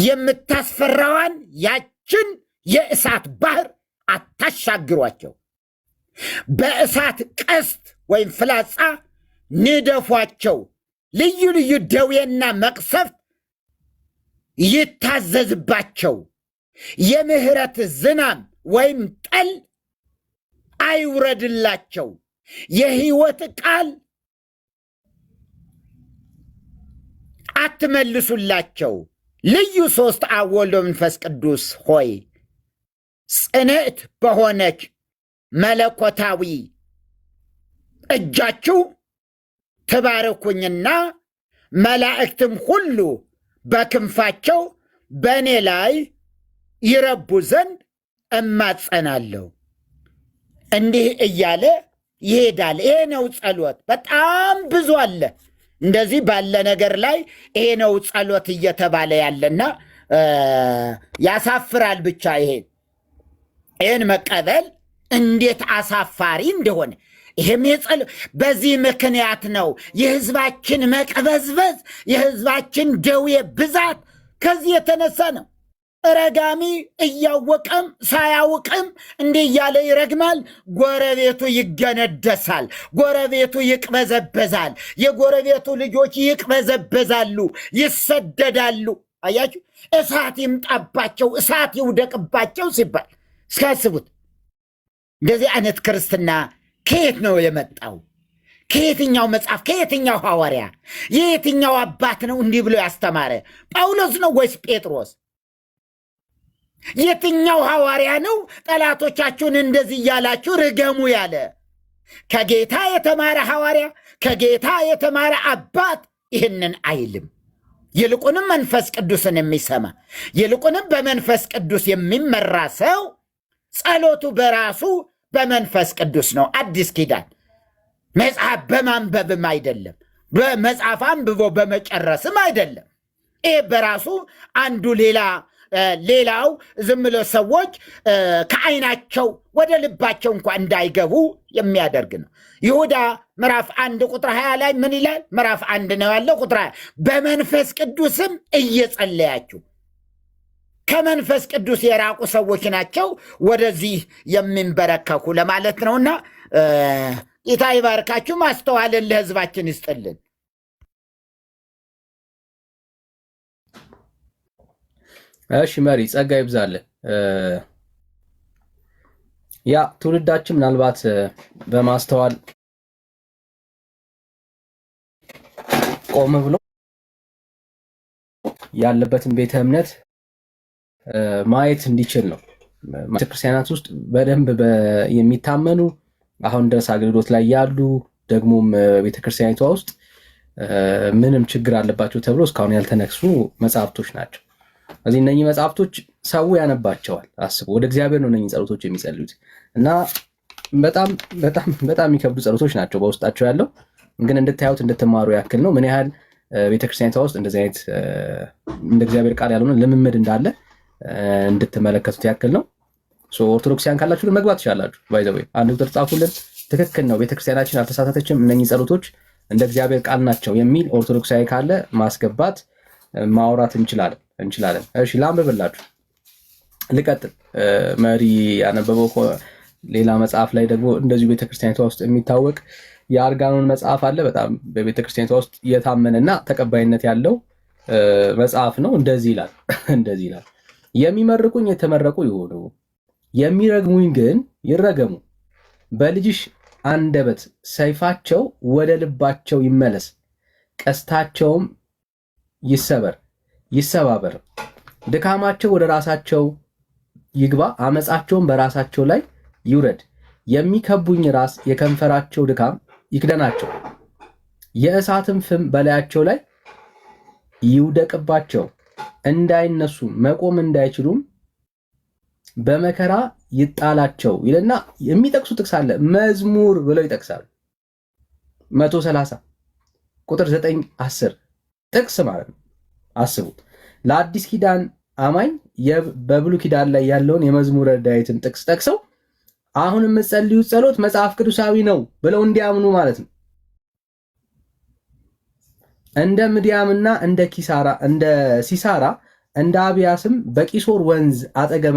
የምታስፈራዋን ያችን የእሳት ባህር አታሻግሯቸው። በእሳት ቀስት ወይም ፍላጻ ንደፏቸው። ልዩ ልዩ ደዌና መቅሰፍት ይታዘዝባቸው። የምህረት ዝናም ወይም ጠል አይውረድላቸው። የሕይወት ቃል አትመልሱላቸው። ልዩ ሦስት አብ ወልድ ወመንፈስ ቅዱስ ሆይ ጽንዕት በሆነች መለኮታዊ እጃችሁ ትባርኩኝና መላእክትም ሁሉ በክንፋቸው በእኔ ላይ ይረቡ ዘንድ እማጸናለሁ። እንዲህ እያለ ይሄዳል። ይሄ ነው ጸሎት። በጣም ብዙ አለ እንደዚህ ባለ ነገር ላይ ይሄ ነው ጸሎት እየተባለ ያለና ያሳፍራል። ብቻ ይሄን መቀበል እንዴት አሳፋሪ እንደሆነ ይሄም በዚህ ምክንያት ነው የሕዝባችን መቅበዝበዝ፣ የሕዝባችን ደዌ ብዛት ከዚህ የተነሳ ነው። ረጋሚ እያወቀም ሳያውቅም እንዲህ እያለ ይረግማል። ጎረቤቱ ይገነደሳል፣ ጎረቤቱ ይቅበዘበዛል፣ የጎረቤቱ ልጆች ይቅበዘበዛሉ፣ ይሰደዳሉ። አያችሁ፣ እሳት ይምጣባቸው፣ እሳት ይውደቅባቸው ሲባል እስካስቡት። እንደዚህ አይነት ክርስትና ከየት ነው የመጣው? ከየትኛው መጽሐፍ፣ ከየትኛው ሐዋርያ፣ የየትኛው አባት ነው እንዲህ ብሎ ያስተማረ? ጳውሎስ ነው ወይስ ጴጥሮስ? የትኛው ሐዋርያ ነው ጠላቶቻችሁን እንደዚህ እያላችሁ ርገሙ ያለ? ከጌታ የተማረ ሐዋርያ፣ ከጌታ የተማረ አባት ይህንን አይልም። ይልቁንም መንፈስ ቅዱስን የሚሰማ ይልቁንም በመንፈስ ቅዱስ የሚመራ ሰው ጸሎቱ በራሱ በመንፈስ ቅዱስ ነው። አዲስ ኪዳን መጽሐፍ በማንበብም አይደለም፣ በመጽሐፍ አንብቦ በመጨረስም አይደለም። ይህ በራሱ አንዱ ሌላው ዝም ብሎ ሰዎች ከዓይናቸው ወደ ልባቸው እንኳ እንዳይገቡ የሚያደርግ ነው። ይሁዳ ምዕራፍ 1 ቁጥር 20 ላይ ምን ይላል? ምዕራፍ 1 ነው ያለው ቁጥር 20 በመንፈስ ቅዱስም እየጸለያችሁ። ከመንፈስ ቅዱስ የራቁ ሰዎች ናቸው ወደዚህ የሚንበረከኩ ለማለት ነውና ጌታ ይባርካችሁ። ማስተዋልን ለሕዝባችን ይስጥልን። እሺ መሪ ጸጋ ይብዛልን። ያ ትውልዳችን ምናልባት በማስተዋል ቆም ብሎ ያለበትን ቤተ እምነት ማየት እንዲችል ነው። ቤተክርስቲያናት ውስጥ በደንብ የሚታመኑ አሁን ድረስ አገልግሎት ላይ ያሉ ደግሞም ቤተክርስቲያኒቷ ውስጥ ምንም ችግር አለባቸው ተብሎ እስካሁን ያልተነክሱ መጽሐፍቶች ናቸው። እዚህ እነኚህ መጽሐፍቶች ሰው ያነባቸዋል። አስቡ፣ ወደ እግዚአብሔር ነው እነኚህ ጸሎቶች የሚጸልዩት እና በጣም በጣም በጣም የሚከብዱ ጸሎቶች ናቸው በውስጣቸው ያለው። ግን እንድታዩት እንድትማሩ ያክል ነው ምን ያህል ቤተክርስቲያኒቷ ውስጥ እንደዚህ አይነት እንደ እግዚአብሔር ቃል ያልሆነ ልምምድ እንዳለ እንድትመለከቱት ያክል ነው። ኦርቶዶክሲያን ካላችሁ መግባት ትችላላችሁ። ባይዘዌ አንድ ቁጥር ጻፉልን። ትክክል ነው፣ ቤተክርስቲያናችን አልተሳሳተችም፣ እነኚህ ጸሎቶች እንደ እግዚአብሔር ቃል ናቸው የሚል ኦርቶዶክሳዊ ካለ ማስገባት ማውራት እንችላለን። እሺ ላንብብላችሁ፣ ልቀጥል። መሪ ያነበበው ሌላ መጽሐፍ ላይ ደግሞ እንደዚሁ ቤተክርስቲያኒቷ ውስጥ የሚታወቅ የአርጋኖን መጽሐፍ አለ። በጣም በቤተክርስቲያኒቷ ውስጥ የታመነና ተቀባይነት ያለው መጽሐፍ ነው። እንደዚህ ይላል የሚመርቁኝ የተመረቁ ይሆኑ፣ የሚረግሙኝ ግን ይረገሙ። በልጅሽ አንደበት ሰይፋቸው ወደ ልባቸው ይመለስ፣ ቀስታቸውም ይሰባበር። ድካማቸው ወደ ራሳቸው ይግባ፣ አመፃቸውም በራሳቸው ላይ ይውረድ። የሚከቡኝ ራስ የከንፈራቸው ድካም ይክደናቸው፣ የእሳትም ፍም በላያቸው ላይ ይውደቅባቸው። እንዳይነሱ መቆም እንዳይችሉም በመከራ ይጣላቸው ይልና የሚጠቅሱ ጥቅስ አለ። መዝሙር ብለው ይጠቅሳሉ። 130 ቁጥር 9 10 ጥቅስ ማለት ነው። አስቡት። ለአዲስ ኪዳን አማኝ በብሉይ ኪዳን ላይ ያለውን የመዝሙረ ዳዊትን ጥቅስ ጠቅሰው አሁን የምትጸልዩት ጸሎት መጽሐፍ ቅዱሳዊ ነው ብለው እንዲያምኑ ማለት ነው። እንደ ምድያምና እንደ ሲሳራ እንደ አብያስም በቂሶር ወንዝ አጠገብ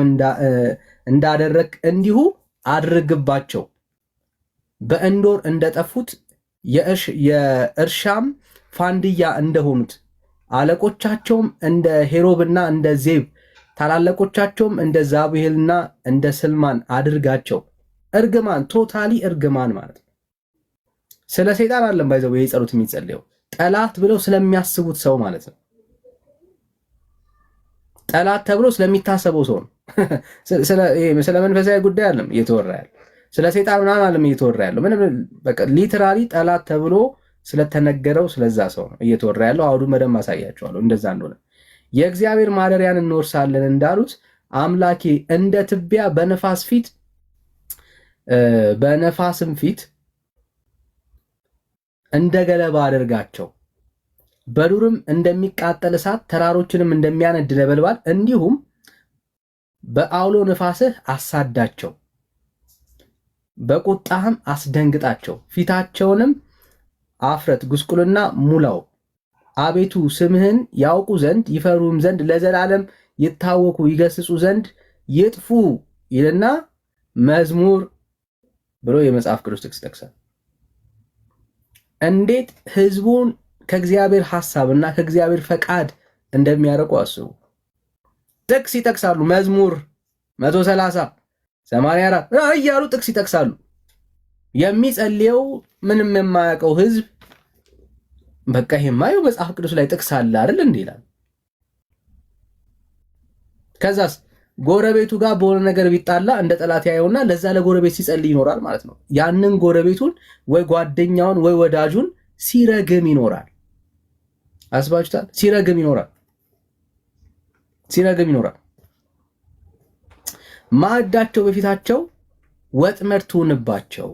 እንዳደረግ እንዲሁ አድርግባቸው። በእንዶር እንደጠፉት የእርሻም ፋንድያ እንደሆኑት አለቆቻቸውም እንደ ሄሮብና እንደ ዜብ ታላላቆቻቸውም እንደ ዛብሄልና እንደ ስልማን አድርጋቸው። እርግማን ቶታሊ እርግማን ማለት ነው። ስለ ሰይጣን አለም ባይዘው ይሄ ጸሎት የሚጸልየው ጠላት ብለው ስለሚያስቡት ሰው ማለት ነው። ጠላት ተብሎ ስለሚታሰበው ሰው ነው። ስለ መንፈሳዊ ጉዳይ አለም እየተወራ ያለው፣ ስለ ሰይጣን ምናምን አለም እየተወራ ያለው። ምንም በቃ ሊተራሊ ጠላት ተብሎ ስለተነገረው ስለዛ ሰው ነው እየተወራ ያለው። አውዱን በደንብ አሳያቸዋለሁ እንደዛ እንደሆነ። የእግዚአብሔር ማደሪያን እንወርሳለን እንዳሉት አምላኬ እንደ ትቢያ በነፋስም ፊት እንደ ገለባ አድርጋቸው። በዱርም እንደሚቃጠል እሳት ተራሮችንም እንደሚያነድ ነበልባል እንዲሁም በአውሎ ነፋስህ አሳዳቸው። በቁጣህም አስደንግጣቸው። ፊታቸውንም አፍረት ጉስቁልና ሙላው። አቤቱ ስምህን ያውቁ ዘንድ ይፈሩም ዘንድ ለዘላለም ይታወኩ ይገስጹ ዘንድ ይጥፉ ይልና መዝሙር ብሎ የመጽሐፍ ቅዱስ ጥቅስ ጠቅሳል። እንዴት ህዝቡን ከእግዚአብሔር ሐሳብና ከእግዚአብሔር ፈቃድ እንደሚያርቁ አስቡ። ጥቅስ ይጠቅሳሉ። መዝሙር 130 84 እያሉ ጥቅስ ይጠቅሳሉ። የሚጸልየው ምንም የማያውቀው ህዝብ በቃ ይሄማ መጽሐፍ ቅዱስ ላይ ጥቅስ አለ አይደል እንዴ ይላል። ከዛስ ጎረቤቱ ጋር በሆነ ነገር ቢጣላ እንደ ጠላት ያየውና ለዛ ለጎረቤት ሲጸልይ ይኖራል ማለት ነው። ያንን ጎረቤቱን ወይ ጓደኛውን ወይ ወዳጁን ሲረግም ይኖራል። አስባችሁታል? ሲረግም ይኖራል። ማዕዳቸው በፊታቸው ወጥመድ ትሁንባቸው፣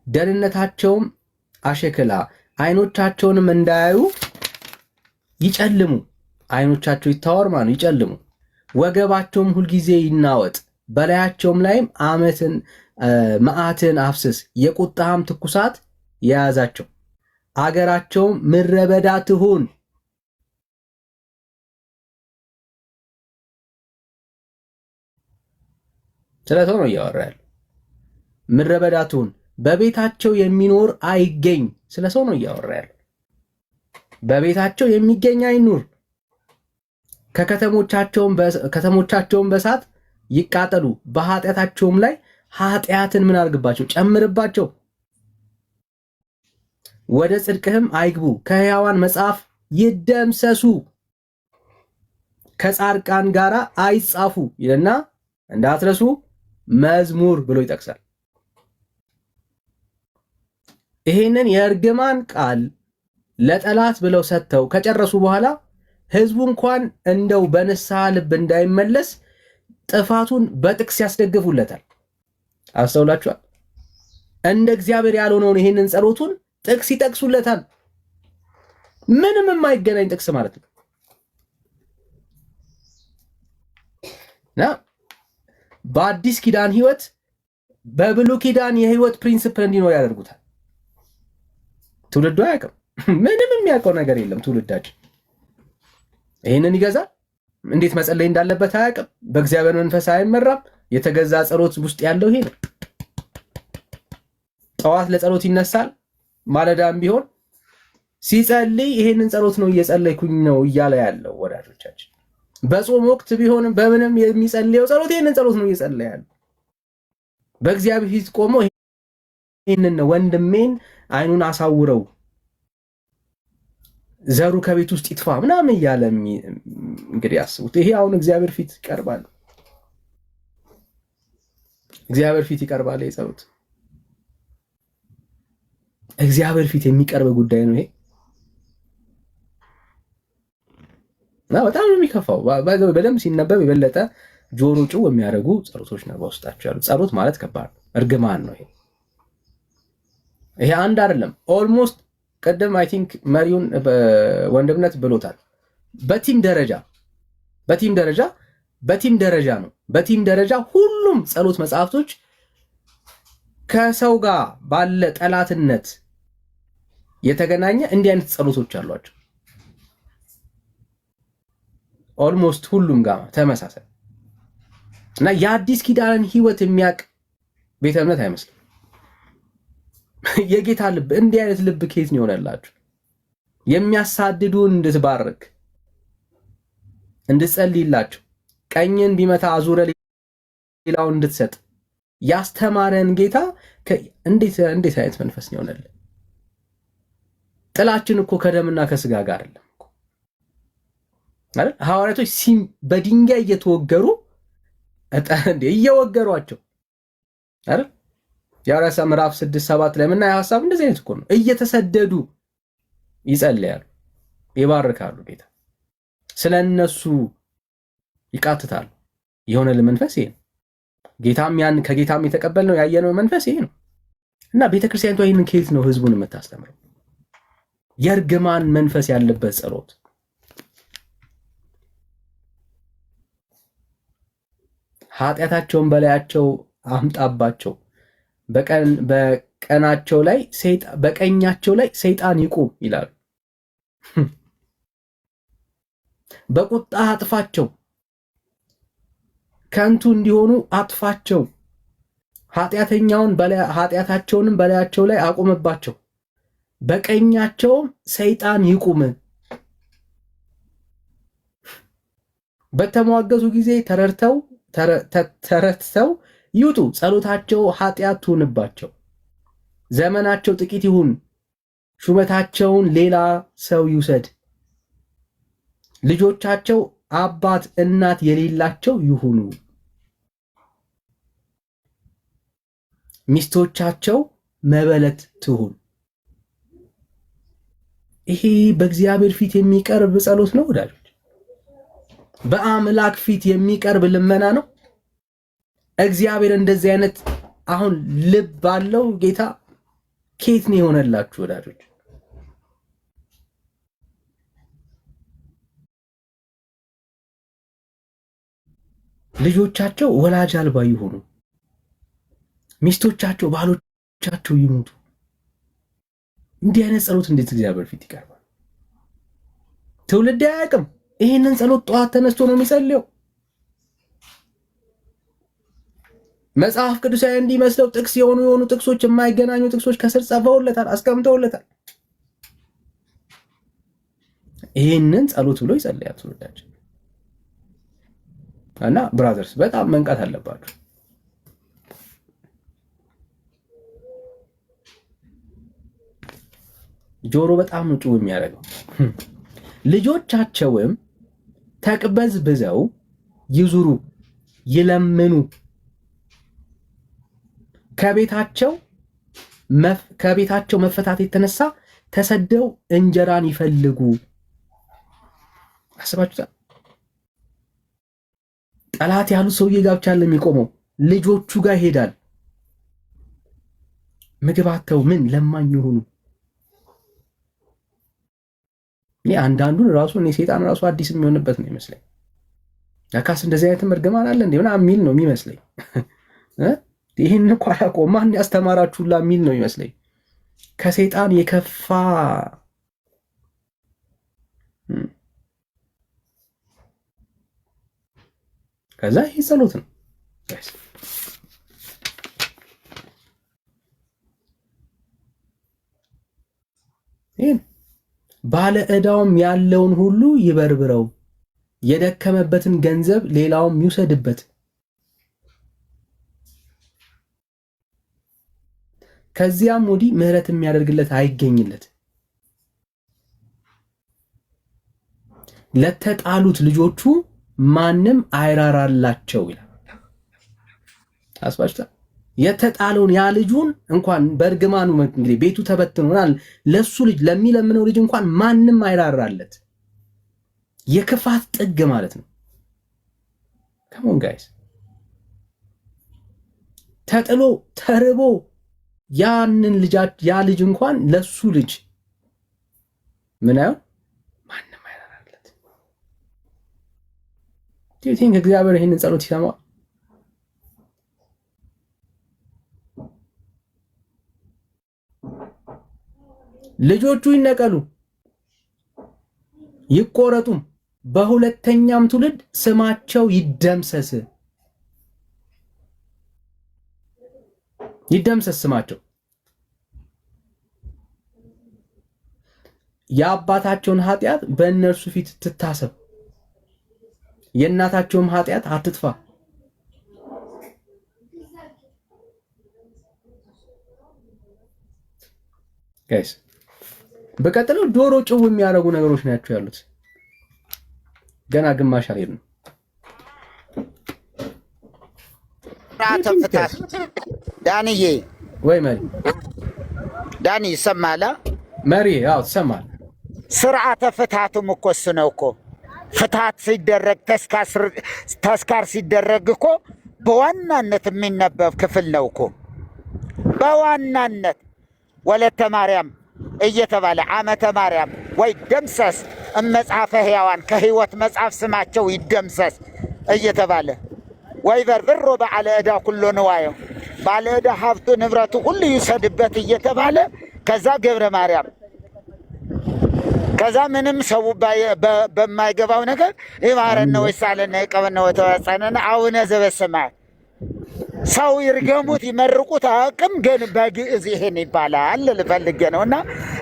ደህንነታቸውም አሸክላ፣ አይኖቻቸውንም እንዳያዩ ይጨልሙ። አይኖቻቸው ይታወር ማለት ይጨልሙ። ወገባቸውም ሁልጊዜ ይናወጥ፣ በላያቸውም ላይም መዓትን አፍስስ፣ የቁጣህም ትኩሳት የያዛቸው። አገራቸውም ምድረ በዳ ትሁን። ስለ ሰው ነው እያወራ ያለው። ምድረ በዳ ትሁን፣ በቤታቸው የሚኖር አይገኝ። ስለ ሰው ነው እያወራ ያለው። በቤታቸው የሚገኝ አይኑር። ከተሞቻቸውም በሳት ይቃጠሉ፣ በኃጢአታቸውም ላይ ኃጢአትን ምን አድርግባቸው? ጨምርባቸው። ወደ ጽድቅህም አይግቡ፣ ከሕያዋን መጽሐፍ ይደምሰሱ፣ ከጻድቃን ጋር አይጻፉ ይልና እንዳትረሱ መዝሙር ብሎ ይጠቅሳል። ይሄንን የእርግማን ቃል ለጠላት ብለው ሰጥተው ከጨረሱ በኋላ ህዝቡ እንኳን እንደው በንስሐ ልብ እንዳይመለስ ጥፋቱን በጥቅስ ያስደግፉለታል። አስተውላችኋል? እንደ እግዚአብሔር ያልሆነውን ይሄንን ጸሎቱን ጥቅስ ይጠቅሱለታል። ምንም የማይገናኝ ጥቅስ ማለት ነው። እና በአዲስ ኪዳን ህይወት በብሉይ ኪዳን የህይወት ፕሪንሲፕል እንዲኖር ያደርጉታል። ትውልዱ አያውቅም። ምንም የሚያውቀው ነገር የለም ትውልዳችን። ይህንን ይገዛል። እንዴት መጸለይ እንዳለበት አያውቅም። በእግዚአብሔር መንፈስ አይመራም። የተገዛ ጸሎት ውስጥ ያለው ይሄ ነው። ጠዋት ለጸሎት ይነሳል። ማለዳም ቢሆን ሲጸልይ ይሄንን ጸሎት ነው እየጸለይኩኝ ነው እያለ ያለው ወዳጆቻችን። በጾም ወቅት ቢሆንም በምንም የሚጸልየው ጸሎት ይሄንን ጸሎት ነው እየጸለየ ያለው። በእግዚአብሔር ፊት ቆሞ ይሄንን ነው ወንድሜን አይኑን አሳውረው ዘሩ ከቤት ውስጥ ይጥፋ ምናምን እያለ እንግዲህ አስቡት። ይሄ አሁን እግዚአብሔር ፊት ይቀርባል። እግዚአብሔር ፊት ይቀርባል። የጸሎት እግዚአብሔር ፊት የሚቀርብ ጉዳይ ነው ይሄ። እና በጣም ነው የሚከፋው። በደንብ ሲነበብ የበለጠ ጆሮ ጭው የሚያደርጉ ጸሎቶች ነው በውስጣቸው ያሉ። ጸሎት ማለት ከባድ ነው፣ እርግማን ነው። ይሄ አንድ አይደለም። ኦልሞስት ቀደም አይ ቲንክ መሪውን ወንድምነት ብሎታል። በቲም ደረጃ ሁሉም ጸሎት መጽሐፍቶች ከሰው ጋር ባለ ጠላትነት የተገናኘ እንዲህ አይነት ጸሎቶች አሏቸው። ኦልሞስት ሁሉም ጋር ተመሳሳይ እና የአዲስ ኪዳንን ህይወት የሚያውቅ ቤተ እምነት አይመስልም። የጌታ ልብ እንዲህ አይነት ልብ ከየት ነው ይሆነላችሁ? የሚያሳድዱን እንድትባርክ እንድትጸልይላቸው፣ ቀኝን ቢመታ አዙረ ሌላውን እንድትሰጥ ያስተማረን ጌታ እንዴት አይነት መንፈስ ነው ይሆነል? ጥላችን እኮ ከደምና ከስጋ ጋር አይደለም አይደል? ሐዋርያቶች በድንጋይ እየተወገሩ እየወገሯቸው አይደል? የሐዋርያት ሥራ ምዕራፍ 6-7 ላይ የምናየው ሐሳብ እንደዚህ አይነት እኮ ነው። እየተሰደዱ ይጸልያሉ፣ ይባርካሉ፣ ጌታ ስለነሱ ይቃትታሉ። የሆነ መንፈስ ይሄ ነው። ከጌታም የተቀበልነው ያየነው መንፈስ ይሄ ነው። እና ቤተክርስቲያኒቷ ይህንን ከየት ነው ህዝቡን የምታስተምረው? የእርግማን መንፈስ ያለበት ጸሎት፣ ኃጢአታቸውን በላያቸው አምጣባቸው፣ በቀኛቸው ላይ ሰይጣን ይቁም ይላሉ። በቁጣ አጥፋቸው፣ ከንቱ እንዲሆኑ አጥፋቸው፣ ኃጢአታቸውንም በላያቸው ላይ አቁምባቸው፣ በቀኛቸውም ሰይጣን ይቁም። በተሟገቱ ጊዜ ተረድተው ይውጡ፣ ጸሎታቸው ኃጢአት ትሁንባቸው። ዘመናቸው ጥቂት ይሁን፣ ሹመታቸውን ሌላ ሰው ይውሰድ። ልጆቻቸው አባት እናት የሌላቸው ይሁኑ፣ ሚስቶቻቸው መበለት ትሁን። ይሄ በእግዚአብሔር ፊት የሚቀርብ ጸሎት ነው ወዳጆች። በአምላክ ፊት የሚቀርብ ልመና ነው። እግዚአብሔር እንደዚህ አይነት አሁን ልብ አለው ጌታ። ከየት ነው የሆነላችሁ ወዳጆች? ልጆቻቸው ወላጅ አልባ ይሆኑ፣ ሚስቶቻቸው ባሎቻቸው ይሞቱ። እንዲህ አይነት ጸሎት እንዴት እግዚአብሔር ፊት ይቀርባል? ትውልድ አያውቅም። ይህንን ጸሎት ጠዋት ተነስቶ ነው የሚጸልየው። መጽሐፍ ቅዱሳዊ እንዲመስለው ጥቅስ የሆኑ ጥቅሶች፣ የማይገናኙ ጥቅሶች ከስር ጽፈውለታል፣ አስቀምጠውለታል። ይህንን ጸሎት ብሎ ይጸልያል ትውልዳችን። እና ብራዘርስ በጣም መንቃት አለባችሁ። ጆሮ በጣም ነው ጩው የሚያደርገው። ልጆቻቸውም ተቅበዝብዘው ይዙሩ ይለምኑ፣ ከቤታቸው መፈታት የተነሳ ተሰደው እንጀራን ይፈልጉ። አስባችሁታል? ጠላት ያሉ ሰውዬ ጋር ብቻ የሚቆመው ልጆቹ ጋር ይሄዳል። ምግባተው ምን ለማኝ ይሆኑ። አንዳንዱን ራሱ ሰይጣን ራሱ አዲስ የሚሆንበት ነው ይመስለኝ። ያካስ እንደዚህ አይነት እርግማን አለ እንዴ ምናምን የሚል ነው የሚመስለኝ። ይህን እኮ አላውቀውም ማን ያስተማራችሁላ የሚል ነው ይመስለኝ። ከሰይጣን የከፋ ከዛ ይህ ጸሎት ነው። ይህን ባለ ዕዳውም ያለውን ሁሉ ይበርብረው፣ የደከመበትን ገንዘብ ሌላውም ይውሰድበት። ከዚያም ወዲህ ምሕረት የሚያደርግለት አይገኝለት። ለተጣሉት ልጆቹ ማንም አይራራላቸው ይላል። አስባችታ የተጣለውን ያ ልጁን እንኳን በእርግማኑ እንግዲህ ቤቱ ተበትኖናል። ለሱ ልጅ ለሚለምነው ልጅ እንኳን ማንም አይራራለት። የክፋት ጥግ ማለት ነው። ከሞን ጋይስ ተጥሎ ተርቦ ያንን ያ ልጅ እንኳን ለሱ ልጅ ምን አይሆን ማንም አይራራለት። Do you think እግዚአብሔር ይሄንን ጸሎት ይሰማል? ልጆቹ ይነቀሉ ይቆረጡም፣ በሁለተኛም ትውልድ ስማቸው ይደምሰስ ስማቸው። የአባታቸውን ኃጢአት በእነርሱ ፊት ትታሰብ፣ የእናታቸውም ኃጢአት አትጥፋ። ጋይስ በቀጥለው ዶሮ ጭው የሚያደርጉ ነገሮች ናቸው ያሉት። ገና ግማሽ አልሄድንም። ፍታት ዳንዬ ወይ መሪ ዳኒ ይሰማል? መሪ አዎ ትሰማል። ስርዓተ ፍታቱም እኮ እሱ ነው እኮ። ፍታት ሲደረግ ተስካር ሲደረግ እኮ በዋናነት የሚነበብ ክፍል ነው እኮ። በዋናነት ወለተ ማርያም እየተባለ ዓመተ ማርያም ወይ ደምሰስ እመጽሐፈ ሕያዋን ከሕይወት መጽሐፍ ስማቸው ይደምሰስ እየተባለ ወይ በርብሮ ባለ ዕዳ ኩሎ ንዋየው ባለ ዕዳ ሀብቱ ንብረቱ ሁሉ ይውሰድበት እየተባለ ከዛ ገብረ ማርያም ከዛ ምንም ሰው በማይገባው ነገር ይማረነ ወይሳለነ ይቀበነ ወተወጸነነ አቡነ ዘበሰማያት ሰው ይርገሙት ይመርቁት አቅም ግን በግዕዝ ይሄን ይባላል ልፈልግ ነውና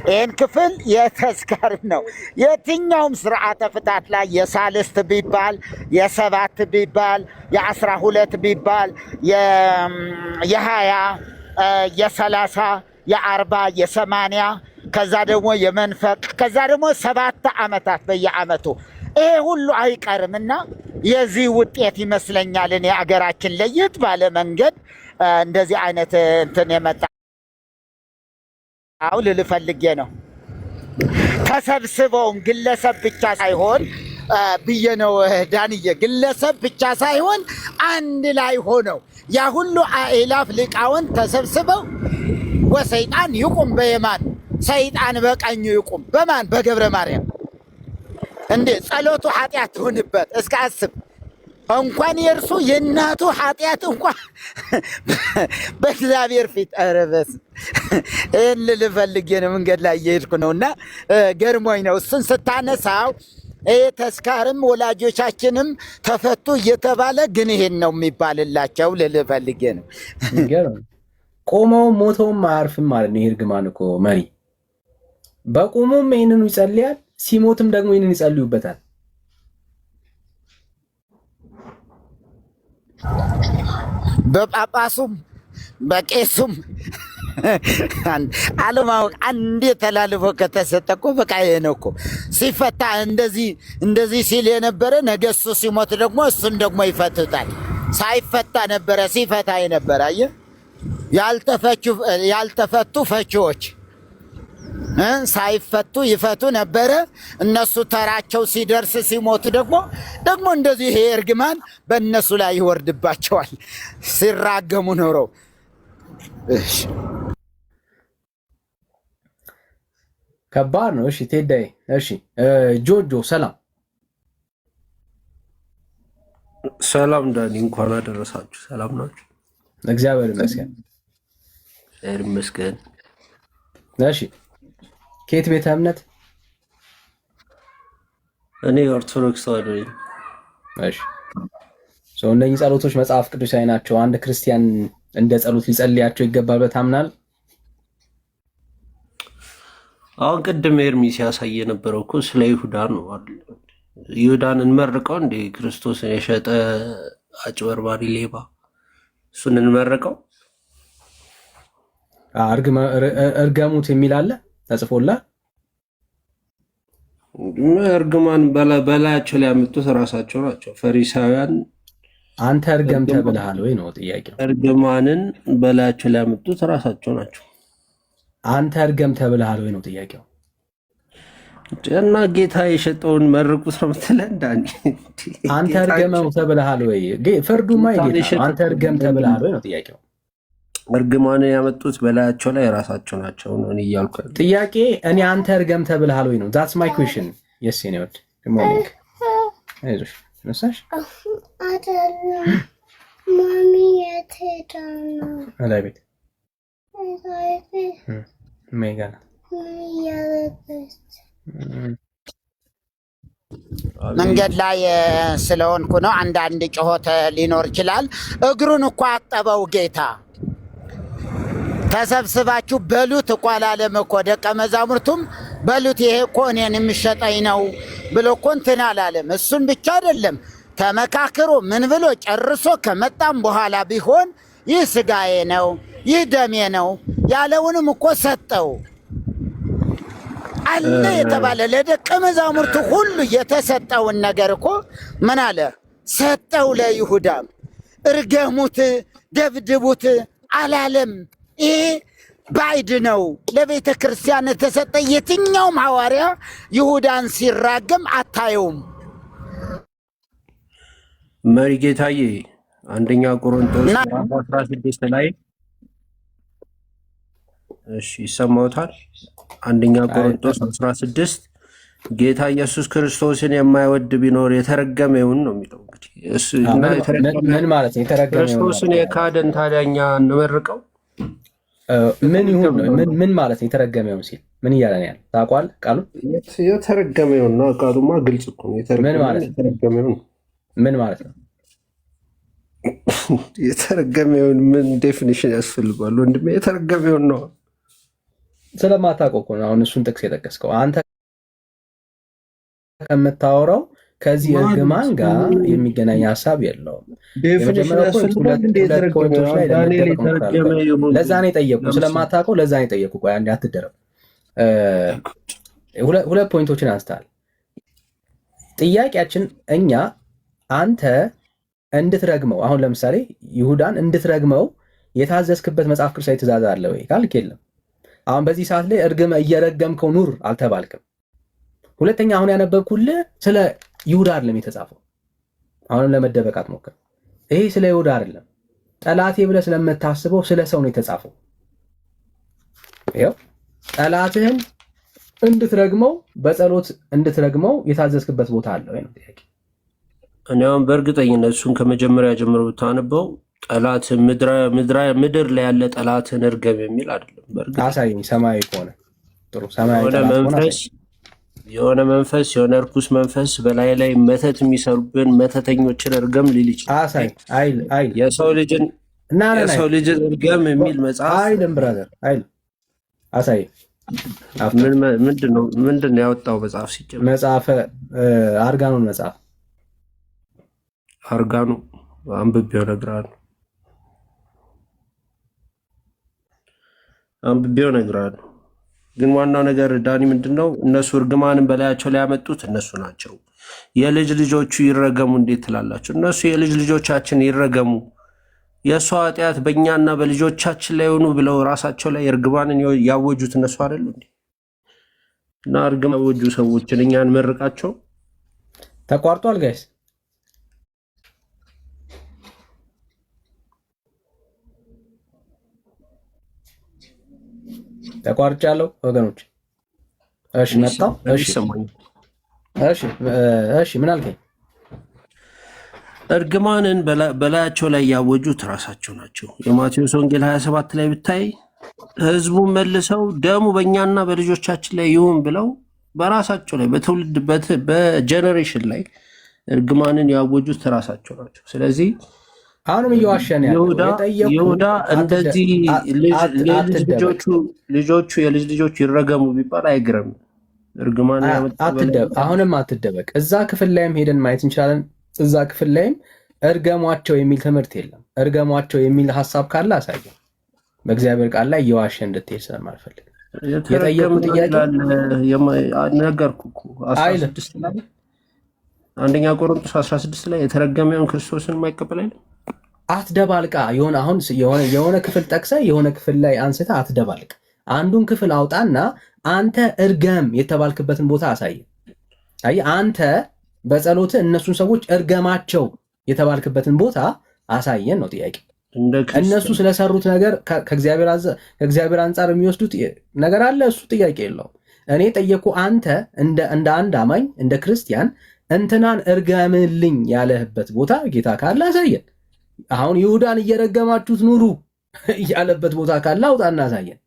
ይሄን ክፍል የተስካር ነው። የትኛውም ስርዓተ ፍታት ላይ የሳልስት ቢባል የሰባት ቢባል የ12 ቢባል የ20 የ30 የ40 የ80 ከዛ ደግሞ የመንፈቅ ከዛ ደግሞ 7 ዓመታት በየዓመቱ ይሄ ሁሉ አይቀርምና የዚህ ውጤት ይመስለኛል እኔ አገራችን ለየት ባለ መንገድ እንደዚህ አይነት እንትን የመጣው ልፈልጌ ነው። ተሰብስበውም ግለሰብ ብቻ ሳይሆን ብዬ ነው ዳንዬ፣ ግለሰብ ብቻ ሳይሆን አንድ ላይ ሆነው ያ ሁሉ አእላፍ ሊቃውንት ተሰብስበው ወሰይጣን ይቁም በየማን ሰይጣን በቀኙ ይቁም በማን በገብረ ማርያም እንዴ ጸሎቱ ኃጢአት ትሆንበት እስከ አስብ እንኳን የእርሱ የእናቱ ኃጢአት እንኳን በእግዚአብሔር ፊት አረበስ ይህን ልፈልጌ ነው። መንገድ ላይ እየሄድኩ ነውና ገርሞኝ ነው እሱን ስታነሳው። ይሄ ተስካርም ወላጆቻችንም ተፈቱ እየተባለ ግን ይሄን ነው የሚባልላቸው ልፈልጌ ነው። ቆመው ሞተውም አያርፍም ማለት ነው። ይሄ እርግማን እኮ መሪ በቁሙም ይህንኑ ይጸልያል፣ ሲሞትም ደግሞ ይህንን ይጸልዩበታል። በጳጳሱም በቄሱም አለማወቅ አንዴ ተላልፎ ከተሰጠ እኮ በቃ ይሄ ነው እኮ። ሲፈታ እንደዚህ ሲል የነበረ ነገ እሱ ሲሞት ደግሞ እሱን ደግሞ ይፈቱታል። ሳይፈታ ነበረ ሲፈታ የነበረ አየህ። ያልተፈቱ ፈቺዎች ሳይፈቱ ይፈቱ ነበረ። እነሱ ተራቸው ሲደርስ ሲሞቱ ደግሞ እንደዚህ ይሄ እርግማን በእነሱ ላይ ይወርድባቸዋል ሲራገሙ ኖረው። ከባድ ነው። እሺ ቴዳይ፣ እሺ ጆጆ ሰላም ሰላም ዳኒ፣ እንኳን አደረሳችሁ። ሰላም ናችሁ? እግዚአብሔር ይመስገን። ይመስገን። እሺ ከየት ቤተ እምነት? እኔ ኦርቶዶክስ ተዋሕዶ ነኝ። እሺ እነኚህ ጸሎቶች መጽሐፍ ቅዱሳዊ ናቸው። አንድ ክርስቲያን እንደ ጸሎት ሊጸልያቸው ይገባል ብለህ ታምናለህ? አሁን ቅድም ኤርሚ ሲያሳይ የነበረው እኮ ስለ ይሁዳ ነው አይደል? ይሁዳን እንመርቀው እንደ ክርስቶስን የሸጠ አጭበርባሪ ሌባ፣ እሱን እንመርቀው? እርገሙት የሚል አለ ተጽፎላል። እርግማን በላያቸው ላይ ያመጡት ራሳቸው ናቸው ፈሪሳውያን። አንተ እርገም ተብለሃል ወይ ነው ጥያቄው። እርግማንን በላያቸው ላይ ያመጡት ራሳቸው ናቸው። አንተ እርገም ተብለሃል ወይ ነው ጥያቄው። እና ጌታ የሸጠውን መርቁት ነው የምትለን ዳኒ? አንተ እርገመው ተብለሃል ወይ? ፍርዱማ የጌታ ነው። አንተ እርገም ተብለሃል ወይ ነው ጥያቄው። እርግማንን ያመጡት በላያቸው ላይ የራሳቸው ናቸው ነው እያልኩ ጥያቄ። እኔ አንተ እርገም ተብለሃል ወይ ነው። ዛትስ ማይ ኩዌሽን። የስ ኔ ወድ ሞርኒንግ አይዞሽ ነሳሽ አይደለም ማሚ የት ሄዳ ነው? አላይ ቤት ሜጋ መንገድ ላይ ስለሆንኩ ነው። አንዳንድ ጩኸት ሊኖር ይችላል። እግሩን እኮ አጠበው ጌታ። ተሰብስባችሁ በሉት እኮ አላለም እኮ ደቀ መዛሙርቱም በሉት ይሄ እኮ እኔን የሚሸጠኝ ነው ብሎ እኮ እንትን አላለም። እሱን ብቻ አይደለም ተመካክሮ ምን ብሎ ጨርሶ ከመጣም በኋላ ቢሆን ይህ ስጋዬ ነው ይህ ደሜ ነው ያለውንም እኮ ሰጠው። አለ የተባለ ለደቀ መዛሙርቱ ሁሉ የተሰጠውን ነገር እኮ ምን አለ ሰጠው። ለይሁዳም እርገሙት፣ ደብድቡት አላለም። ይሄ ባዕድ ነው። ለቤተ ክርስቲያን የተሰጠ የትኛውም ሐዋርያ ይሁዳን ሲራገም አታየውም። መሪ ጌታዬ አንደኛ ቆሮንቶስ 16 ላይ እሺ ይሰማውታል። አንደኛ ቆሮንቶስ 16 ጌታ ኢየሱስ ክርስቶስን የማይወድ ቢኖር የተረገመ ይሁን ነው የሚለው። እንግዲህ ምን ማለት ነው የተረገመ? ክርስቶስን የካደን ታዲያኛ እንመርቀው ምን ይሁን? ምን ማለት ነው የተረገመ ይሁን ሲል ምን እያለ ነው ያለው? ታውቋል ቃሉ የተረገመ ይሁን ነው። ቃሉማ ግልጽ እኮ ነው። የተረገመ ይሁን ምን ማለት ነው? የተረገመ ይሁን ምን ዴፊኒሽን ያስፈልጋል ወንድሜ? የተረገመ ይሁን ነው። ስለማታውቀው እኮ ነው አሁን እሱን ጥቅስ የጠቀስከው። አንተ ከምታወራው ከዚህ እርግማን ጋር የሚገናኝ ሀሳብ የለውም። ለዛ ነው የጠየቁ። ስለማታውቀው ለዛ ነው የጠየቁ። ቆይ አንዴ አትደረም። ሁለት ፖይንቶችን አንስታል። ጥያቄያችን እኛ አንተ እንድትረግመው አሁን ለምሳሌ ይሁዳን እንድትረግመው የታዘዝክበት መጽሐፍ ቅዱሳዊ ትእዛዝ አለ ወይ ካልክ የለም። አሁን በዚህ ሰዓት ላይ እየረገምከው ኑር አልተባልክም። ሁለተኛ አሁን ያነበብኩልህ ስለ ይሁዳ አይደለም የተጻፈው። አሁንም ለመደበቅ አትሞክር። ይሄ ስለ ይሁዳ አይደለም። ጠላቴ ብለህ ስለምታስበው ስለ ሰው ነው የተጻፈው። ይኸው ጠላትህን እንድትረግመው በጸሎት እንድትረግመው የታዘዝክበት ቦታ አለ ወይ ነው ጥያቄ። እኔ አሁን በእርግጠኝነት እሱን ከመጀመሪያ ጀምሮ ብታነበው ጠላት ምድር ላይ ያለ ጠላትን እርገም የሚል አይደለም። አሳየኝ። ሰማያዊ ከሆነ ጥሩ። ሰማያዊ የሆነ መንፈስ የሆነ እርኩስ መንፈስ በላይ ላይ መተት የሚሰሩብን መተተኞችን እርገም ሊል ይችላል። አሳይ አይል የሰው ልጅን እርገም የሚል መጽሐፍ አይልም። ብራዘር አይል አሳይ። ምንድን ነው ያወጣው መጽሐፍ? ሲጀምር መጽሐፈ አርጋኑን መጽሐፍ አርጋኑ አንብቤው እነግርሃለሁ። ግን ዋናው ነገር ዳኒ ምንድነው እነሱ እርግማንን በላያቸው ላይ ያመጡት እነሱ ናቸው። የልጅ ልጆቹ ይረገሙ እንዴት ትላላችሁ? እነሱ የልጅ ልጆቻችን ይረገሙ፣ የእሷ ኃጢአት በእኛና በልጆቻችን ላይ ሆኑ ብለው ራሳቸው ላይ እርግማንን ያወጁት እነሱ አይደሉ እንዴ? እና እርግማን ያወጁ ሰዎችን እኛን መርቃቸው። ተቋርጧል ጋይስ፣ ተቋርጫለሁ ወገኖች። እሺ መጣው። እሺ ምን አልከኝ? እርግማንን በላያቸው ላይ ያወጁት ራሳቸው ናቸው። የማቴዎስ ወንጌል 27 ላይ ብታይ ህዝቡን መልሰው ደሙ በእኛና በልጆቻችን ላይ ይሁን ብለው በራሳቸው ላይ በትውልድ በጀነሬሽን ላይ እርግማንን ያወጁት ራሳቸው ናቸው። ስለዚህ አሁንም እየዋሸን ይሁዳ እንደዚህ ልጆቹ የልጅ ልጆቹ ይረገሙ ቢባል አይግረም። እርግማን አሁንም አትደበቅ። እዛ ክፍል ላይም ሄደን ማየት እንችላለን። እዛ ክፍል ላይም እርገሟቸው የሚል ትምህርት የለም። እርገሟቸው የሚል ሀሳብ ካለ አሳየን። በእግዚአብሔር ቃል ላይ እየዋሸ እንድትሄድ ስለማልፈልግ የጠየቁ ጥያቄ ነገርኩ እኮ 16 ላይ አንደኛ ቆሮንቶስ 16 ላይ የተረገመውን ክርስቶስን የማይቀበል አይደል? አትደባልቃ። የሆነ ክፍል ጠቅሰ የሆነ ክፍል ላይ አንስተ አትደባልቅ። አንዱን ክፍል አውጣና አንተ እርገም የተባልክበትን ቦታ አሳየን። አይ አንተ በጸሎት እነሱን ሰዎች እርገማቸው የተባልክበትን ቦታ አሳየን ነው ጥያቄ። እነሱ ስለሰሩት ነገር ከእግዚአብሔር አንጻር የሚወስዱት ነገር አለ፣ እሱ ጥያቄ የለውም። እኔ ጠየኩ አንተ እንደ አንድ አማኝ እንደ ክርስቲያን እንትናን እርገምልኝ ያለህበት ቦታ ጌታ ካለ አሳየን። አሁን ይሁዳን እየረገማችሁት ኑሩ ያለበት ቦታ ካለ አውጣና አሳየን።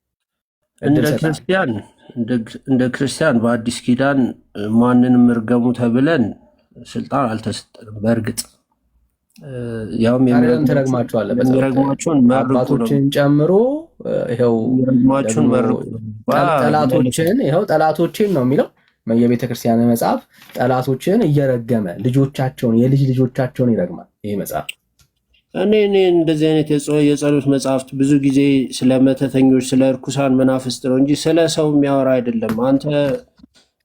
እንደ ክርስቲያን በአዲስ ኪዳን ማንንም እርገሙ ተብለን ስልጣን አልተሰጠንም። በእርግጥ ያውም የሚረግሟቸውን አባቶችን ጨምሮ ይኸው ጠላቶችን ነው የሚለው የቤተ ክርስቲያን መጽሐፍ። ጠላቶችን እየረገመ ልጆቻቸውን የልጅ ልጆቻቸውን ይረግማል ይህ መጽሐፍ። እኔ እንደዚህ አይነት የጸሎት መጽሐፍት ብዙ ጊዜ ስለ መተተኞች፣ ስለ እርኩሳን መናፍስት ነው እንጂ ስለ ሰው የሚያወራ አይደለም። አንተ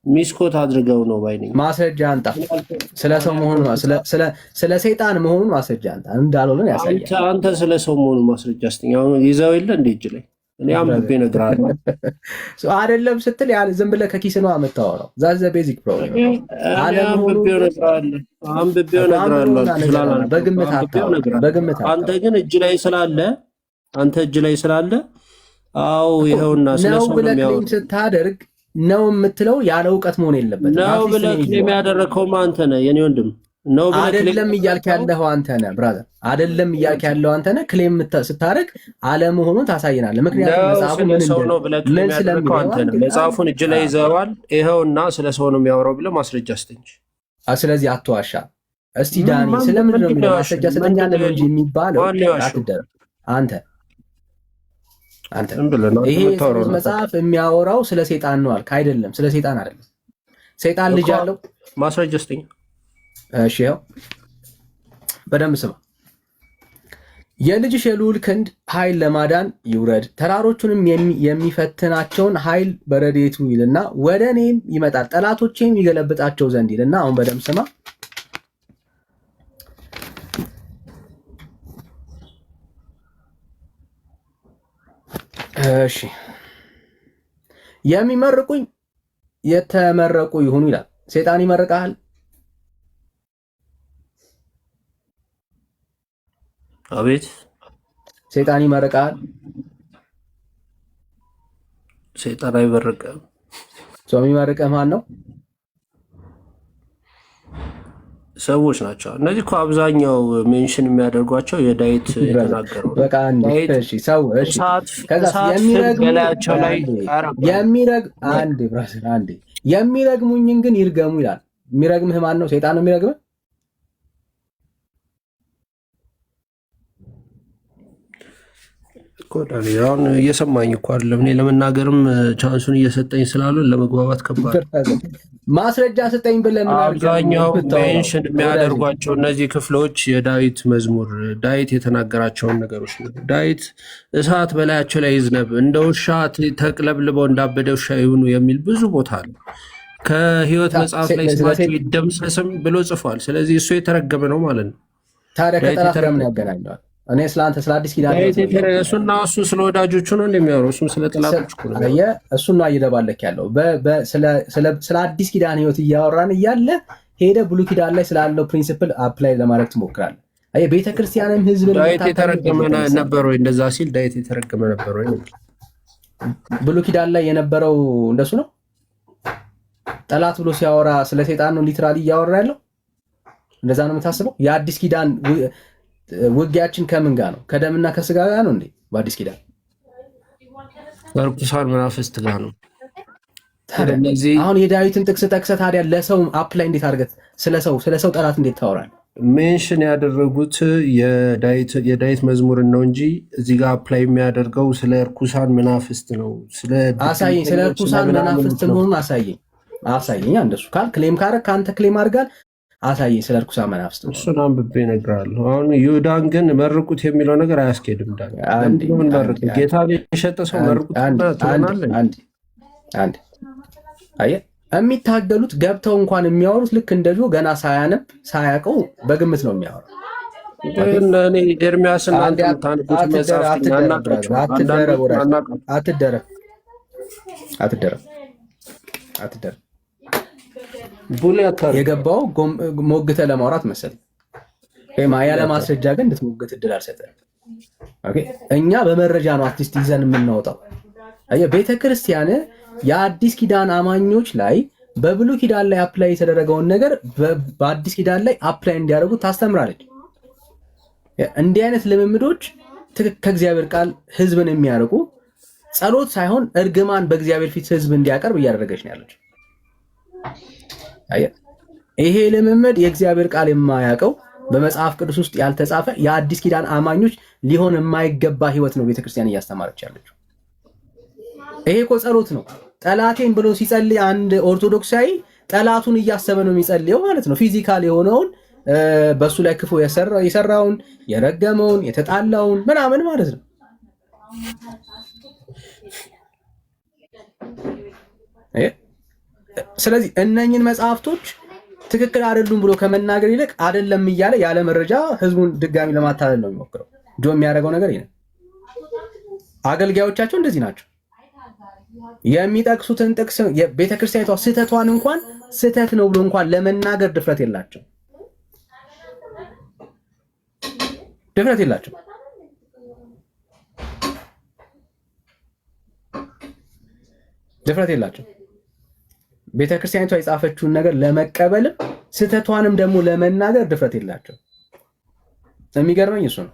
ሚስኮት አድርገው ነው ባይነኝ። ማስረጃ አንጣ። ስለ ሰው መሆኑ ስለ ሰይጣን መሆኑን ማስረጃ አንጣ። እንዳልሆነ ያሳያል። አንተ ስለ ሰው መሆኑ ማስረጃ ስትኝ አሁን ይዘው የለ እንደ እጅ ላይ እኔ አንብቤ እነግርሃለሁ። አይደለም ስትል ያ ዝም ብለህ ከኪስ ነው የምታወራው። ዛት ዘ ቤዚክ ፕሮብሌም። አንብቤው እነግርሃለሁ። በግምት አንተ ግን እጅ ላይ ስላለ አዎ ይኸውና ስለ ሰው ነው የሚያወራው ስታደርግ ነው የምትለው ያለ እውቀት መሆን የለበትም። ነው ብለህ ክሌም ያደረከው አንተ ነህ የኔ ወንድም። ነው ብለህ አይደለም እያልክ ያለው አንተ ነህ ብራዘር። አይደለም እያልክ ያለው አንተ ነህ። ክሌም ስታደርግ አለመሆኑን ታሳየናለህ። ምክንያቱም መጽሐፉ ምን ሰው ነው ብለህ ክሌም ያደረከው አንተ ነህ። መጽሐፉን እጅ ላይ ይዘዋል። ይኸውና ስለ ሰው ነው የሚያወራው ብለህ ማስረጃ ስጠኝ። ስለዚህ አትዋሻ። እስቲ ዳኒ ስለምን ነው የሚለው ማስረጃ ስጠኝ ነው እንጂ የሚባለው አትደረግ አንተ ይሄ መጽሐፍ የሚያወራው ስለ ሰይጣን ነው አልክ። አይደለም፣ ስለ ሰይጣን አይደለም። ሰይጣን ልጅ አለው። ማስረጃ ስጠኝ። እሺ ያው በደንብ ስማ። የልጅሽ የልዑል ክንድ ኃይል ለማዳን ይውረድ፣ ተራሮቹንም የሚፈትናቸውን ኃይል በረድኤቱ ይልና ወደ እኔም ይመጣል፣ ጠላቶቼም ይገለብጣቸው ዘንድ ይልና አሁን በደንብ ስማ። እሺ የሚመርቁኝ የተመረቁ ይሁኑ ይላል። ሰይጣን ይመርቃል? አቤት። ሰይጣን ይመርቃል? ሰይጣን አይመርቅም። ሰው የሚመርቅህ ማን ነው? ሰዎች ናቸው። እነዚህ እኮ አብዛኛው ሜንሽን የሚያደርጓቸው የዳዊት የተናገረው በቃ እሺ ሰው እሺ የሚረግሙኝን ግን ይርገሙ ይላል። የሚረግምህ ማን ነው? ሰይጣን ነው የሚረግምህ? አሁን እየሰማኝ እኮ አይደለም። እኔ ለመናገርም ቻንሱን እየሰጠኝ ስላሉ ለመግባባት ከባድ። ማስረጃ ስጠኝ ብለህ አብዛኛው ሜንሽን የሚያደርጓቸው እነዚህ ክፍሎች የዳዊት መዝሙር ዳዊት የተናገራቸውን ነገሮች ነው። ዳዊት እሳት በላያቸው ላይ ይዝነብ፣ እንደ ውሻ ተቅለብልበው እንዳበደ ውሻ ይሁኑ የሚል ብዙ ቦታ አለ። ከሕይወት መጽሐፍ ላይ ስማቸው ይደምሰስም ብሎ ጽፏል። ስለዚህ እሱ የተረገመ ነው ማለት ነው። ታዲያ ከጠላት ጋር ምን ያገናኘዋል? እኔ ስለአንተ ስለ አዲስ ኪዳን እሱና እሱ ስለ ወዳጆቹ ነው እንደሚያወሩ፣ እሱም ስለ ጠላቶች ነው። እሱና እየደባለክ ያለው ስለ አዲስ ኪዳን ህይወት እያወራን እያለ ሄደ ብሉይ ኪዳን ላይ ስላለው ፕሪንሲፕል አፕላይ ለማድረግ ትሞክራለህ። አየህ ቤተክርስቲያንም ህዝብ ዳዊት የተረገመ ነበር ወይ? እንደዛ ሲል ዳዊት የተረገመ ነበር ወይ? ብሉይ ኪዳን ላይ የነበረው እንደሱ ነው። ጠላት ብሎ ሲያወራ ስለ ሰይጣን ነው ሊትራሊ እያወራ ያለው። እንደዛ ነው የምታስበው? የአዲስ ኪዳን ውጊያችን ከምን ጋር ነው? ከደምና ከስጋ ጋር ነው እንዴ? በአዲስ ኪዳን ከርኩሳን መናፍስት ጋር ነው። አሁን የዳዊትን ጥቅስ ጠቅሰህ ታዲያ ለሰው አፕላይ እንዴት አድርገህ ስለ ሰው ጠላት እንዴት ታወራለህ? ሜንሽን ያደረጉት የዳዊት መዝሙርን ነው እንጂ እዚህ ጋር አፕላይ የሚያደርገው ስለ እርኩሳን መናፍስት ነው። አሳየኝ፣ ስለ እርኩሳን መናፍስት መሆኑን አሳየኝ። እንደሱ ካል ክሌም ካረግ ከአንተ ክሌም አድርጋል። አሳየኝ ስለ እርኩሳን መናፍስት። እሱን አንብቤ እነግርሃለሁ። አሁን ይሁዳን ግን መርቁት የሚለው ነገር አያስኬድም። ጌታ የሸጠ ሰው መርቁት ትሆናለህ። አየህ የሚታገሉት ገብተው እንኳን የሚያወሩት ልክ እንደዚሁ ገና ሳያነብ ሳያውቀው በግምት ነው የሚያወራው። ኤርሚያስን አትደረግ አትደረም። የገባው ሞግተ ለማውራት መሰለኝ ያለ ማስረጃ ግን እንድትሞግት እድል አልሰጠህም። እኛ በመረጃ ነው አርቲስት ይዘን የምናወጣው። ቤተክርስቲያን የአዲስ ኪዳን አማኞች ላይ በብሉይ ኪዳን ላይ አፕላይ የተደረገውን ነገር በአዲስ ኪዳን ላይ አፕላይ እንዲያደርጉ ታስተምራለች። እንዲህ አይነት ልምምዶች ከእግዚአብሔር ቃል ህዝብን የሚያርቁ ጸሎት ሳይሆን እርግማን በእግዚአብሔር ፊት ህዝብ እንዲያቀርብ እያደረገች ነው ያለችው። ይሄ ልምምድ የእግዚአብሔር ቃል የማያውቀው በመጽሐፍ ቅዱስ ውስጥ ያልተጻፈ የአዲስ ኪዳን አማኞች ሊሆን የማይገባ ህይወት ነው ቤተክርስቲያን እያስተማረች ያለችው። ይሄ እኮ ጸሎት ነው። ጠላቴን ብሎ ሲጸልይ አንድ ኦርቶዶክሳዊ ጠላቱን እያሰበ ነው የሚጸልየው ማለት ነው። ፊዚካል የሆነውን በሱ ላይ ክፉ የሰራውን የረገመውን የተጣላውን ምናምን ማለት ነው። ስለዚህ እነኝን መጽሐፍቶች ትክክል አይደሉም ብሎ ከመናገር ይልቅ አይደለም እያለ ያለ መረጃ ህዝቡን ድጋሚ ለማታለል ነው የሚሞክረው። የሚያደርገው ነገር ይሄ ነው። አገልጋዮቻቸው እንደዚህ ናቸው። የሚጠቅሱትን ጥቅስ ቤተክርስቲያኒቷ ስህተቷን እንኳን ስህተት ነው ብሎ እንኳን ለመናገር ድፍረት የላቸው። ቤተክርስቲያኒቷ የጻፈችውን ነገር ለመቀበልም ስህተቷንም ደግሞ ለመናገር ድፍረት የላቸው። የሚገርመኝ እሱ ነው።